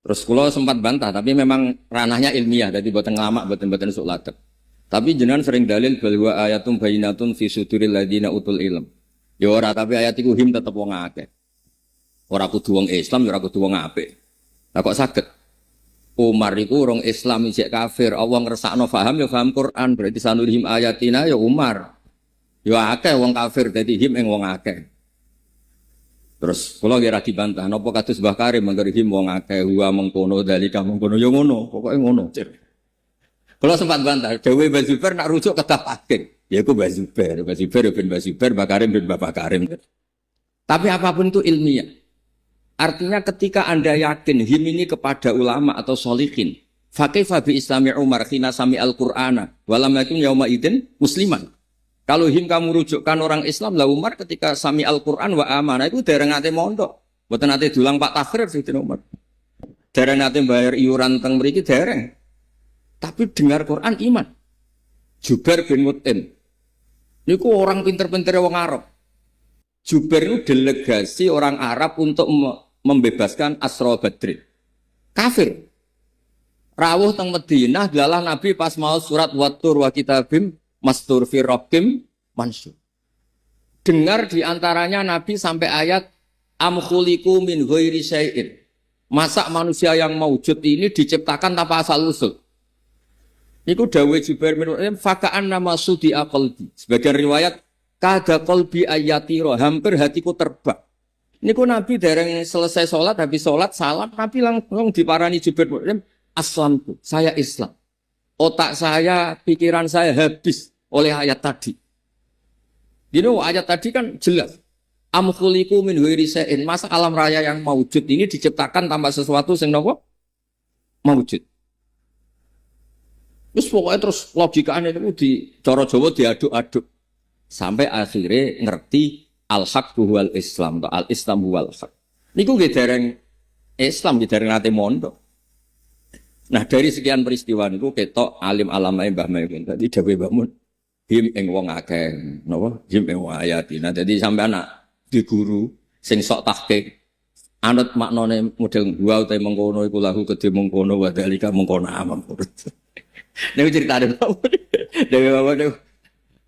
Speaker 1: Terus kula sempat bantah tapi memang ranahnya ilmiah jadi boten nglamak boten sok ladeg. Tapi jenengan sering dalil bahwa ayatum bayinatun fi suduril ladina utul ilm. Ya ora tapi ayat iku him tetep wong akeh. Ora kudu wong Islam, ya ora kudu wong apik. Lah kok saged? Umar iku orang Islam ijek kafir, Allah ngersakno paham ya paham Quran, berarti sanurihim ayatina ya Umar. Ya akeh wong kafir dadi him ing wong akeh. Terus kula kira dibantah, napa kados Mbah Karim mangger him wong akeh wa mengkono dalika mengkono ya ngono, pokoke ngono. Kula sempat bantah, dawuh Mbah Zubair nak rujuk kedah hakim. Ya iku Mbah Zubair ben Mbah Zubair, Mbah Karim ben Mbah Karim. Tapi apapun itu ilmiah. Artinya ketika Anda yakin him ini kepada ulama atau sholihin, fakaifa bi islami Umar khina sami al-Qur'ana walam yakin yauma idin musliman. Kalau him kamu rujukkan orang Islam, lah Umar ketika sami al-Qur'an wa amana itu dereng ate mondok. Mboten ate dulang Pak Takhrir Sayyidina Umar. Dereng ate bayar iuran teng mriki dereng. Tapi dengar Quran iman. Jubair bin Mut'im. Niku orang pinter-pintere wong Arab. Jubair itu delegasi orang Arab untuk membebaskan Asra Badrin. Kafir. Rawuh teng Madinah dalah Nabi pas mau surat Wattur wa kitabim mastur fi rabbim mansur. Dengar diantaranya Nabi sampai ayat am khuliqu min ghairi syai'in. Masa manusia yang maujud ini diciptakan tanpa asal usul. Niku dawuh Jubair bin Mut'im faka'an nama sudi aqalbi. Sebagian riwayat kada qalbi ayatiro, hampir hatiku terbang. Niku Nabi dereng selesai sholat, habis sholat salam, Nabi langsung diparani Jubair bin Mut'im, aslamtu, saya Islam. Otak saya, pikiran saya habis oleh ayat tadi. Ayat tadi kan jelas. Am khuliqu min ghairi syai'in. Masa alam raya yang maujud ini diciptakan tanpa sesuatu sing napa? Maujud. Terus pokoknya terus logikanya itu di cara Jawa diaduk-aduk. Sampai akhirnya ngerti al-haq huwal Islam atau al-Islam huwal haq. Niku nggih dereng Islam nggih dereng nate mondok. Nah, dari sekian peristiwa niku ketok alim alamae Mbah Maimun. Dadi dawuh Mbah Mun him ing wong akeh, napa? Him ing wong ayatina. Dadi sampai anak di guru sing sok tahqiq anut maknane model gua utawa mengkono iku lahu kedhe mengkono wa dalika mengkono amam. Nek critane Dewe bapak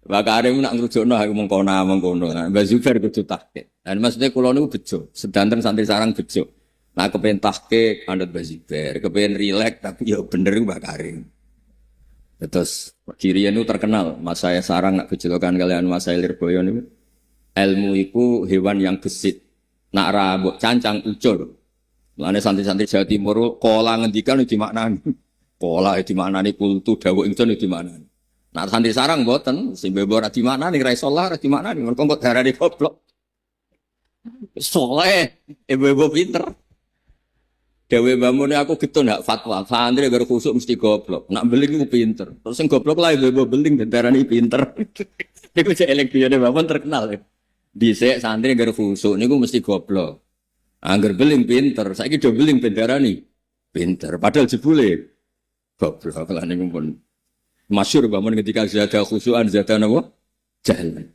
Speaker 1: Mbak Karim nak ngrujukno aku mengkono. Mbak Zubair kudu tahqiq. Dan maksudnya kula niku bejo, sedanten santri sarang bejo. Nah kepen tahqiq anut Mbak Zubair, kepen rileks tapi ya bener Mbak Karim. Terus Kirian itu terkenal, Mas saya sarang nak bejokan kalian Mas saya Lirboyo niku. Ilmu iku hewan yang gesit. Nak ra mbok cancang ucul. Mulane santri-santri Jawa Timur kola ngendikan dimaknani. Kola dimaknani kultu dawuh ingsun dimaknani. Nah santri sarang mboten, sing bebo ora dimaknani ra iso lah ora dimaknani, mergo kok darane goblok. Soleh, ibu-ibu pinter. Dewe bamune aku gitu ndak fatwa, santri gara khusuk mesti goblok. Nak beling ku pinter. Terus sing goblok lah ibu-ibu beling darane pinter. Niku cek elek biyane bamon terkenal ya. Dhisik santri gara khusuk niku mesti goblok. Angger beling pinter, saiki do beling ben darani pinter. Padahal jebule goblok lah niku pun. Masyhur bangun ketika zada khusuan zada napa? Jalan.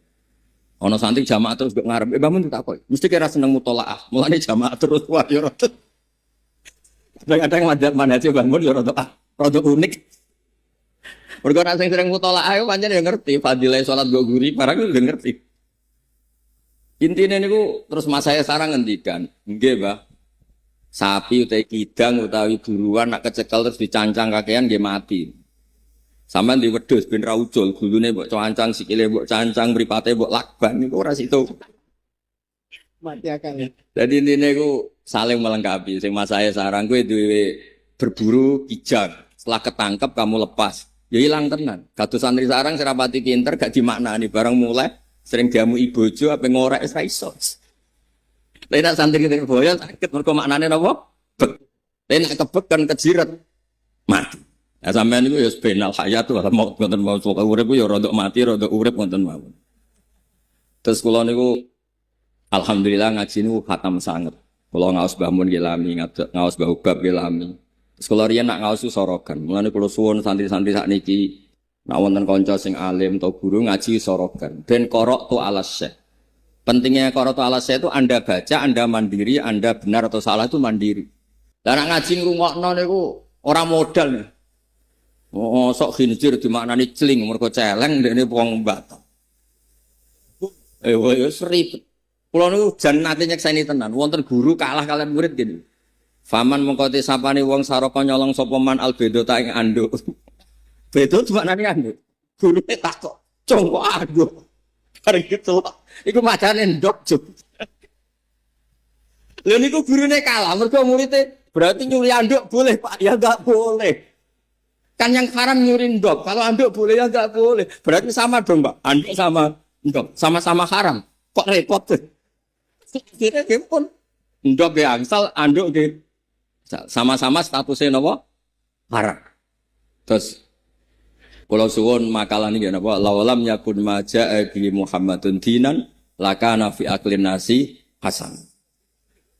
Speaker 1: Ana santri jamaah terus mbok ngarep, bangun tak kok. Mesti kira seneng mutolaah. Mulane jamaah terus wah ya rada. Kadang-kadang manhaj bangun ya rada unik. Mergo nek sing sering mutolaah yo pancen ya ngerti fadilah salat mbok guri, barang udah ngerti. Intine niku terus mas saya sarang ngendikan, nggih, Mbah. Sapi utawi kidang utawi buruan nak kecekel terus dicancang kakean nggih mati. Sampeyan di wedhus ben ra ucul, gulune mbok cancang, sikile mbok cancang, mripate mbok lakban niku ora situ. Mati akal. Dadi intine iku saling melengkapi. Sing mas saya sarang kowe duwe berburu kijang, setelah ketangkep kamu lepas. Ya ilang tenan. Kados santri sarang serapati pinter gak dimaknani barang mulai sering diamu ibojo apa ngorek wis ra iso. Lha nek santri kene boyo sakit mergo maknane napa? Bek. Lha nek kebek kan kejiret mati. Ya sampean niku ya benal hayat wa maut ngoten mau sok urip ya rada mati rada urip ngoten mawon. Terus kula niku alhamdulillah ngaji niku khatam sanget. Kula ngaos Mbah Mun nggih lami, ngaos Mbah Ubab nggih lami. Terus kula riyen nak ngaos sorogan. Mulane kula suwun santri-santri sakniki nak wonten kanca sing alim atau guru ngaji sorogan. Ben qara'tu ala syekh. Pentingnya qara'tu ala syekh itu Anda baca, Anda mandiri, Anda benar atau salah itu mandiri. Lah nak ngaji ngrungokno niku ora modal. Oh, sok khinzir dimaknani celing mergo celeng ndekne wong Batak. Wis ribet. Kula niku jan nate nyekseni tenan, wonten guru kalah kalian murid gini. Faman mengkoti sapane wong saraka nyolong sapa man albedo ta ing anduk. Bedo dimaknani anduk. Gurune takok, "Cung kok anduk?" Bareng gitu. Iku macane ndok, Juk. Lha niku gurune kalah, mergo muridé berarti nyuri anduk boleh, Pak? Ya enggak boleh. Kan yang haram nyuri ndok, kalau anduk boleh ya enggak boleh. Berarti sama dong, Pak. Anduk sama ndok, sama-sama haram. Kok repot tuh? Kira pun ndok ge angsal, anduk ge sama-sama statusnya napa? Haram. Terus kula suwun makalah niki napa? Lawalam yakun maja'a bi Muhammadun dinan lakana fi aqlin nasi hasan.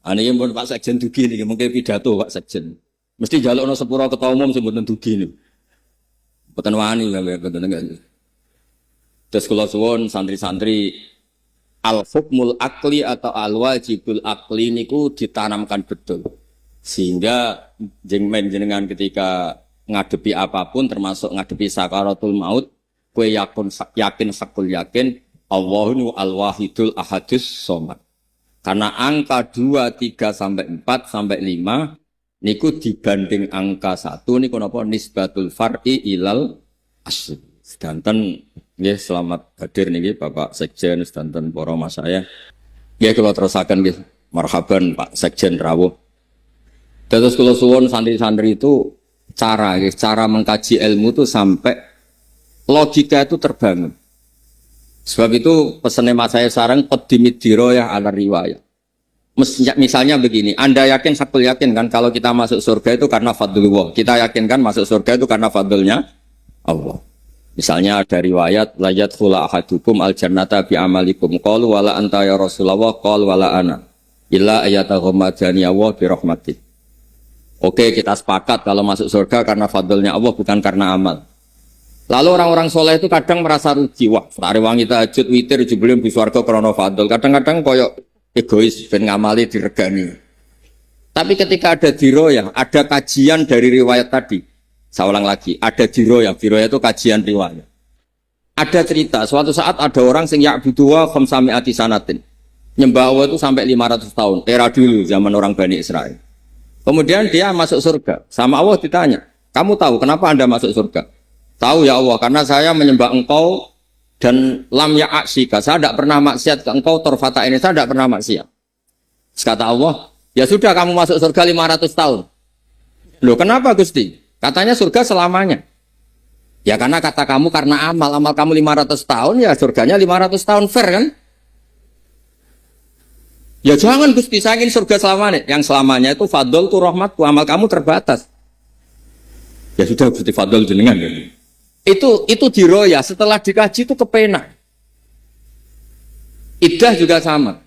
Speaker 1: Aniki pun Pak Sekjen dugi niki mungkin pidato Pak Sekjen. Mesti njalukno sepura ketua umum sing mboten dugi niku. Mboten wani lho mboten enggak. Terus kula suwun santri-santri al-hukmul akli atau al-wajibul akli niku ditanamkan betul. Sehingga jenengan ketika ngadepi apapun termasuk ngadepi sakaratul maut, kowe yakin sakul yakin Allahu al-wahidul ahadus somad. Karena angka 2, 3 sampai 4 sampai 5 niku dibanding angka 1 niku napa nisbatul far'i ilal asli. Sedanten nggih selamat hadir niki Bapak Sekjen sedanten para mas saya. Nggih kula terusaken nggih. Marhaban Pak Sekjen rawuh. Terus kula suwun santri-santri itu cara mengkaji ilmu itu sampai logika itu terbangun. Sebab itu pesannya mas saya sekarang qaddimid dirayah ala riwayah. Misalnya begini, Anda yakin sakul yakin kan kalau kita masuk surga itu karena fadlullah. Kita yakin kan masuk surga itu karena fadlnya Allah. Misalnya ada riwayat la yadkhula ahadukum aljannata bi amalikum qalu wala anta ya Rasulullah qala wala ana illa ayataghammadani Allah bi rahmatih. Oke, kita sepakat kalau masuk surga karena fadlnya Allah bukan karena amal. Lalu orang-orang soleh itu kadang merasa rugi. Wah, tari wangi tahajud witir jebule di surga karena fadl. Kadang-kadang koyok egois ben ngamali diregani. Tapi ketika ada diroyah, ada kajian dari riwayat tadi. Saya ulang lagi, ada diroyah itu kajian riwayat. Ada cerita, suatu saat ada orang sing ya'buduwa khamsami'ati sanatin. Nyembah Allah itu sampai 500 tahun, era dulu zaman orang Bani Israel. Kemudian dia masuk surga. Sama Allah ditanya, kamu tahu kenapa Anda masuk surga? Tahu ya Allah, karena saya menyembah engkau dan lam ya'aksika. Saya tidak pernah maksiat ke engkau, torfata ini saya tidak pernah maksiat. Kata Allah, ya sudah kamu masuk surga 500 tahun. Loh kenapa Gusti? Katanya surga selamanya. Ya karena kata kamu karena amal kamu 500 tahun, ya surganya 500 tahun, fair kan? Ya jangan Gusti, saya ingin surga selamanya. Yang selamanya itu fadl tu rahmatku, amal kamu terbatas. Ya sudah Gusti fadl jenengan. Itu diroya, setelah dikaji itu kepenak. Iddah juga sama.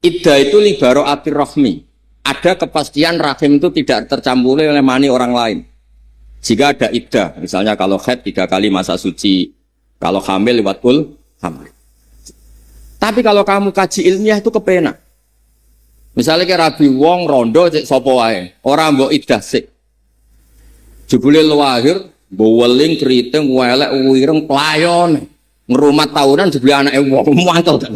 Speaker 1: Iddah itu libaro atir rahmi. Ada kepastian rahim itu tidak tercampuri oleh mani orang lain. Jika ada iddah, misalnya kalau haid 3 kali masa suci, kalau hamil lewat hamil. Tapi kalau kamu kaji ilmiah itu kepenak. Misalnya kayak Rabi Wong rondo cek sopo wae, orang mbok iddah sik. Jebule lahir, boweling keriting welek wireng playon, ngerumat tahunan jebule anake wong mantel kan.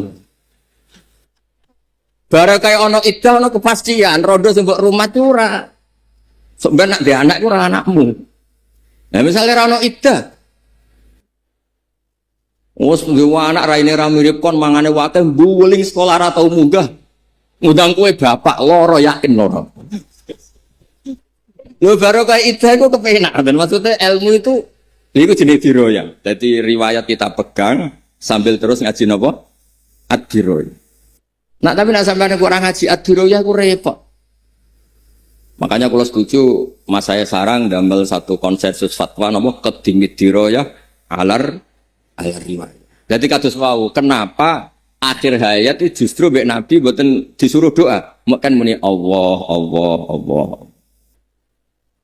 Speaker 1: Barang kayak ono iddah ono kepastian, rondo sing mbok rumat ora. Sampeyan nak ndek anak ora anakmu. Nah misalnya ra ono iddah. Wes duwe anak raine ra mirip kon mangane wake mbuling sekolah ra tau munggah. Ngundang kowe bapak loro yakin loro. Lho baru kayak iddah iku kepenak dan maksudnya ilmu itu niku jenis diroya. Jadi riwayat kita pegang sambil terus ngaji napa? Ad-diroya. Nah tapi nak sampeyan kurang ngaji ad-diroya ku repot. Makanya kalau setuju mas saya sarang damel satu konsensus fatwa napa qaddimid diroya alar riwayat. Jadi kados wau, kenapa akhir hayat itu justru mbek Nabi mboten disuruh doa, kan muni Allah Allah Allah.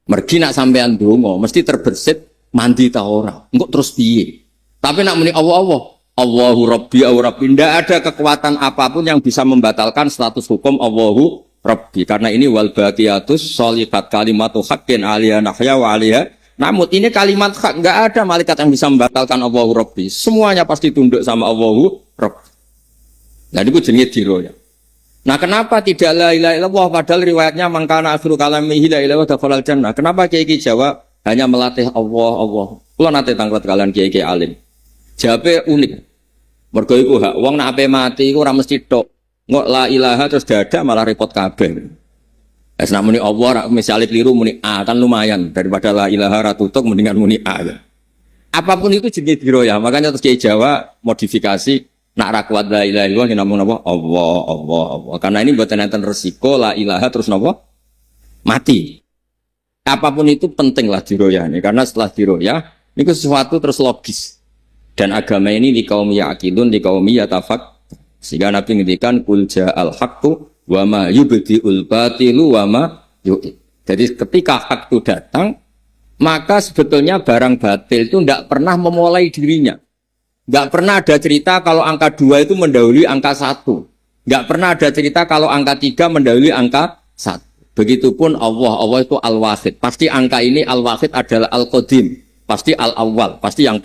Speaker 1: Mergi nak sampean donga mesti terbersit mandi ta ora. Engko terus piye? Tapi nak muni Allah Allah, Allahu Rabbi au Rabbi, ndak ada kekuatan apapun yang bisa membatalkan status hukum Allahu Rabbi. Karena ini wal baqiyatus sholihat kalimatu haqqin 'alaiha nahya wa 'alaiha namun ini kalimat hak, enggak ada malaikat yang bisa membatalkan Allahu Rabbi. Semuanya pasti tunduk sama Allahu Rabbi. Nah itu jenenge diroya. Nah kenapa tidak la ilaha illallah padahal riwayatnya mangkana akhiru kalamihi la ilaha illallah dakhalal jannah. Kenapa kiai jawab hanya melatih Allah Allah. Kula nate tanglet kalian kiai alim. Jawabe unik. Mergo iku hak wong nek ape mati iku ora mesti tok. Ngok la ilaha terus dadak malah repot kabeh. Wis nek muni Allah misale keliru muni a kan lumayan daripada la ilaha ra tutuk mendingan muni a. Apapun itu jenenge diroya. Makanya terus kiai Jawa modifikasi nak ra kuat la ilaha illallah namung napa Allah Allah Allah. Karena ini mboten enten resiko la ilaha terus napa mati. Apapun itu penting lah diroya ini karena setelah diroya ini sesuatu terus logis. Dan agama ini di kaum yaqilun di kaum yatafak. Sehingga Nabi ngendikan kul ja'al haqqu wa ma yubdi'ul batilu wa ma yu'id. Jadi ketika hak itu datang maka sebetulnya barang batil itu tidak pernah memulai dirinya. Nggak pernah ada cerita kalau angka 2 itu mendahului angka 1. Nggak pernah ada cerita kalau angka 3 mendahului angka 1. Begitupun Allah. Allah itu Al-Wahid. Pasti angka ini Al-Wahid adalah Al-Qadim. Pasti Al-Awwal. Pasti yang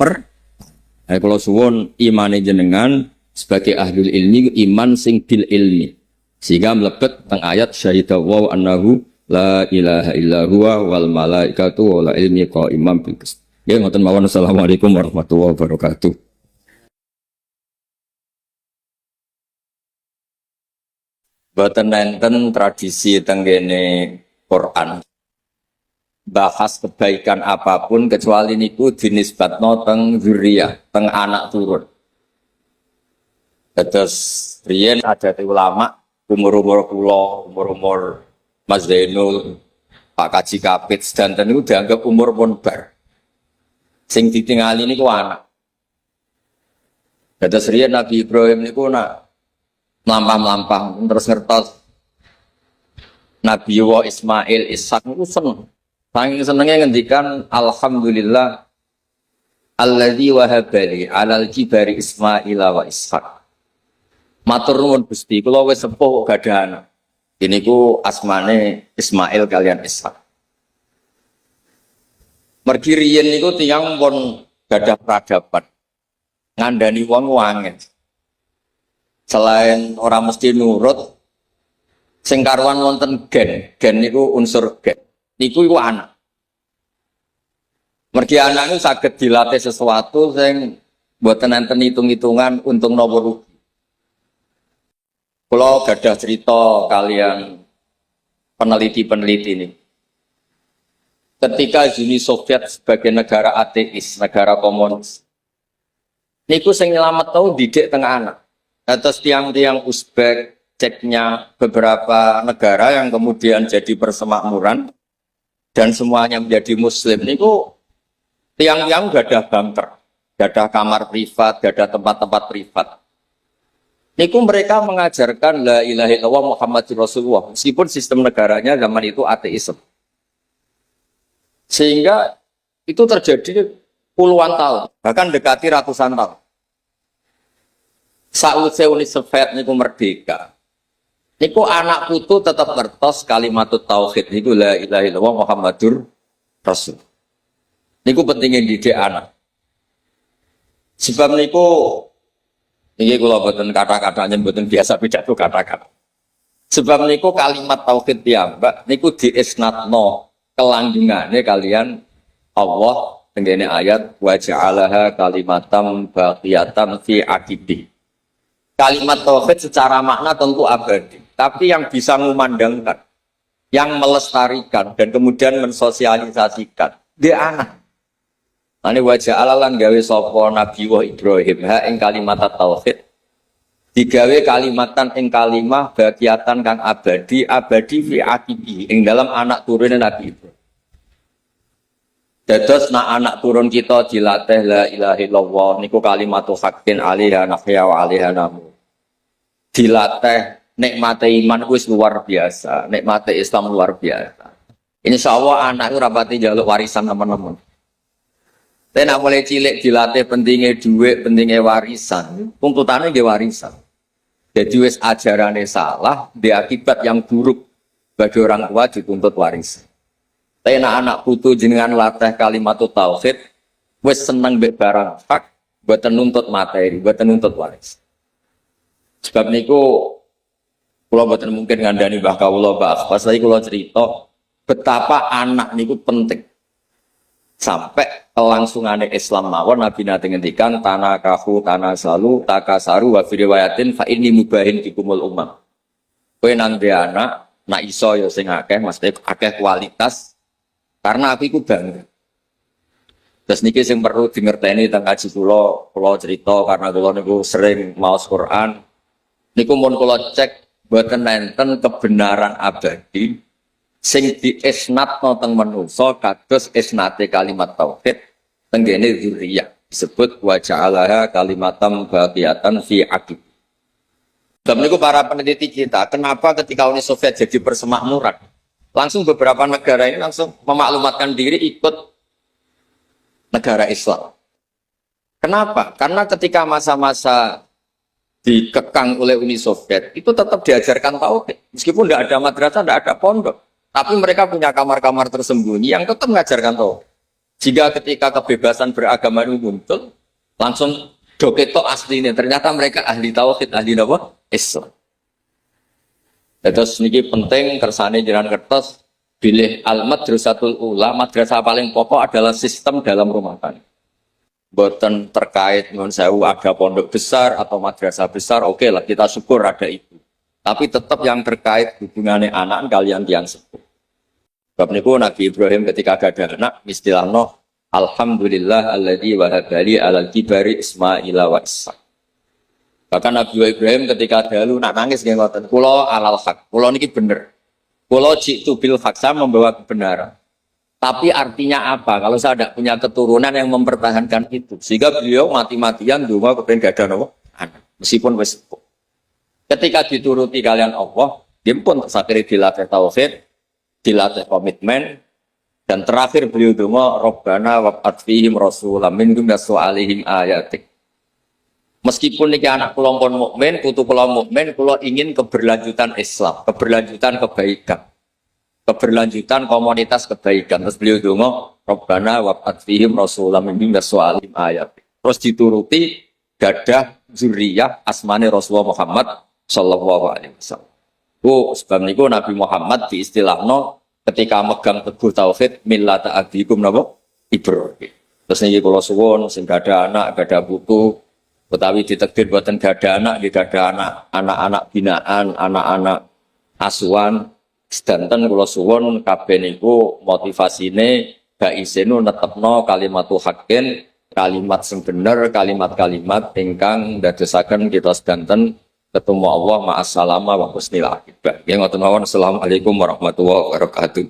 Speaker 1: kalau suwun imane jenengan sebagai ahlul ilmi, iman sing bil ilmi. Sehingga melebet teng ayat syahidallahu annahu la ilaha illa huwa wal malaikatu wal ilmi qa'iman bil qist. Ya ngoten mawon. Assalamualaikum warahmatullahi wabarakatuh. Boten nenten tradisi tenggene Quran bahas kebaikan apapun kecuali niku dinisbatno teng zuriyah, teng anak turun. Terus riyen ada ulama umur-umur kula, umur-umur Mas Zainul, Pak Kaji Kapit sedanten niku dianggap umur pun bar. Sing ditingali niku anak. Terus riyen Nabi Ibrahim niku nak melampah-melampah terus ngertos Nabi wa Ismail Ishak itu seneng. Saking senengnya ngendikan alhamdulillah alladzi wahabali alal kibari Ismail wa Ishak. Matur nuwun Gusti, kula wis sepuh gadah anak. Ini ku asmane Ismail kalian Ishak. Mergi riyen niku tiyang pun gadah peradaban. Ngandani wong wangen. Selain orang mesti nurut, sing karuan wonten gen niku unsur gen. Niku iku anak. Mergi anak niku saged dilatih sesuatu sing mboten enten hitung-hitungan untung napa rugi. Kula gadah cerita kalian peneliti-peneliti ini. Ketika Uni Soviet sebagai negara ateis, negara komunis, niku sing nyelamet tau didik tengah anak. Atas tiang-tiang Uzbek, Ceknya, beberapa negara yang kemudian jadi persemakmuran dan semuanya menjadi Muslim. Niku tiang-tiang gak ada bunker, gak ada kamar privat, gak ada tempat-tempat privat. Niku mereka mengajarkan la ilaha illallah Muhammadur Rasulullah, meskipun sistem negaranya zaman itu ateisme. Sehingga itu terjadi puluhan tahun, bahkan dekati ratusan tahun. Saat Uni Soviet niku merdeka, niku anak putu tetap ngertos kalimatut tauhid niku la ilaha illallah Muhammadur Rasul. Niku pentingnya didik anak. Sebab niku niki kula boten kata-katanya boten biasa pidato kata-kata. Sebab niku kalimat tauhid piyambak niku diisnatno kelanggengane kalian Allah tenggene ayat wa ja'alaha kalimatam baqiyatan fi aqibi. Kalimat tauhid secara makna tentu abadi, tapi yang bisa memandangkan, yang melestarikan dan kemudian mensosialisasikan dia anak. Ane wajah alalan gawe sapa Nabi wa Ibrahim ha ing kalimat tauhid digawe kalimatan ing kalimah bagiatan kang abadi fi aqibi ing dalam anak turune Nabi Ibrahim. Dados nak anak turun kita dilatih la ilaha illallah niku kalimatu haqqin 'alaiha nahya wa 'alaiha namu. dilatih nikmate iman wis luar biasa, nikmate Islam luar biasa. Insya Allah anak itu rapati jaluk warisan teman-teman. Tapi nak mulai cilik dilatih pentingnya duit, pentingnya warisan, tuntutannya dia warisan. Jadi wis ajarannya salah, dia akibat yang buruk bagi orang tua dituntut warisan. Tapi anak putu jenengan latih kalimat tauhid, wis seneng mbek barang hak, buat nuntut materi, buat nuntut warisan. Sebab niku kula mboten mungkin ngandani Mbah kawula Mbah pas lagi kula cerita betapa anak niku penting. Sampai kelangsungannya Islam mawon Nabi nate ngendikan tanah kahu tanah selalu takasaru wa fi riwayatin fa inni mubahin bikumul umam. Kowe nang dhe anak nak iso ya sing akeh mesti akeh kualitas karena aku iku bangga. Terus niki sing perlu dingerteni teng kaji kula cerita karena kula niku sering maos Quran. Niku mun kula cek boten nenten kebenaran abadi sing diisnatno teng manungsa kados isnate kalimat tauhid teng kene dzurriyyah disebut wa ja'alaha kalimatam baqiyatan fi aqib. Dan niku para peneliti kita, kenapa ketika Uni Soviet jadi persemakmuran, langsung beberapa negara ini langsung memaklumatkan diri ikut negara Islam. Kenapa? Karena ketika masa-masa dikekang oleh Uni Soviet, itu tetap diajarkan tauhid. Meskipun tidak ada madrasah, tidak ada pondok. Tapi mereka punya kamar-kamar tersembunyi yang tetap mengajarkan tauhid. Jika ketika kebebasan beragama itu muncul, langsung doketo asli ini. Ternyata mereka ahli tauhid, ahli apa? Islam. Terus ini penting, kersane jalan kertas, pilih al-madrasatul ula, madrasah paling pokok adalah sistem dalam rumah tangga. Boten terkait dengan sewu ada pondok besar atau madrasah besar, oke lah kita syukur ada itu. Tapi tetap yang terkait hubungannya anak kalian yang sepuh. Sebab niku Nabi Ibrahim ketika ada anak, istilahnya alhamdulillah alladzi wahabali alal kibari Ismaila wa Ishaq. Bahkan Nabi Ibrahim ketika dahulu nak nangis nggih ngoten, kula alal haq, kula niki bener. Kula jitu bil haq, saya membawa kebenaran. Tapi artinya apa? Kalau saya tidak punya keturunan yang mempertahankan itu, sehingga beliau mati-matian dua kepengen gak ada anak, meskipun wis. Ketika dituruti kalian Allah, dia pun sakit dilatih tauhid, dilatih komitmen, dan terakhir beliau duma Rabbana wab'ats fihim rasulam minhum yatlu 'alaihim ayatik. Meskipun niki anak kula pun mukmin, putu kula mukmin, kula ingin keberlanjutan Islam, keberlanjutan kebaikan. Keberlanjutan komunitas kebaikan. Terus beliau donga Rabbana wab'ats fihim rasulam minhum yatlu 'alaihim ayatik. Terus dituruti gadah zuriyah asmane Rasulullah Muhammad sallallahu alaihi wasallam. Sebab niku Nabi Muhammad diistilahno ketika megang teguh tauhid millata abikum napa Ibrahim. Terus niki kula suwun sing gadah anak, gadah putu, utawi ditakdir boten gadah anak, nggih gadah anak-anak binaan, anak-anak asuhan. Sedanten kula suwun kabeh niku motivasine baisenu netepno kalimatu haqqin, kalimat sing bener, kalimat-kalimat ingkang ndadosaken kita sedanten ketemu Allah ma'as salama wa husnil akibat. Nggih ngoten mawon. Assalamualaikum warahmatullahi wabarakatuh.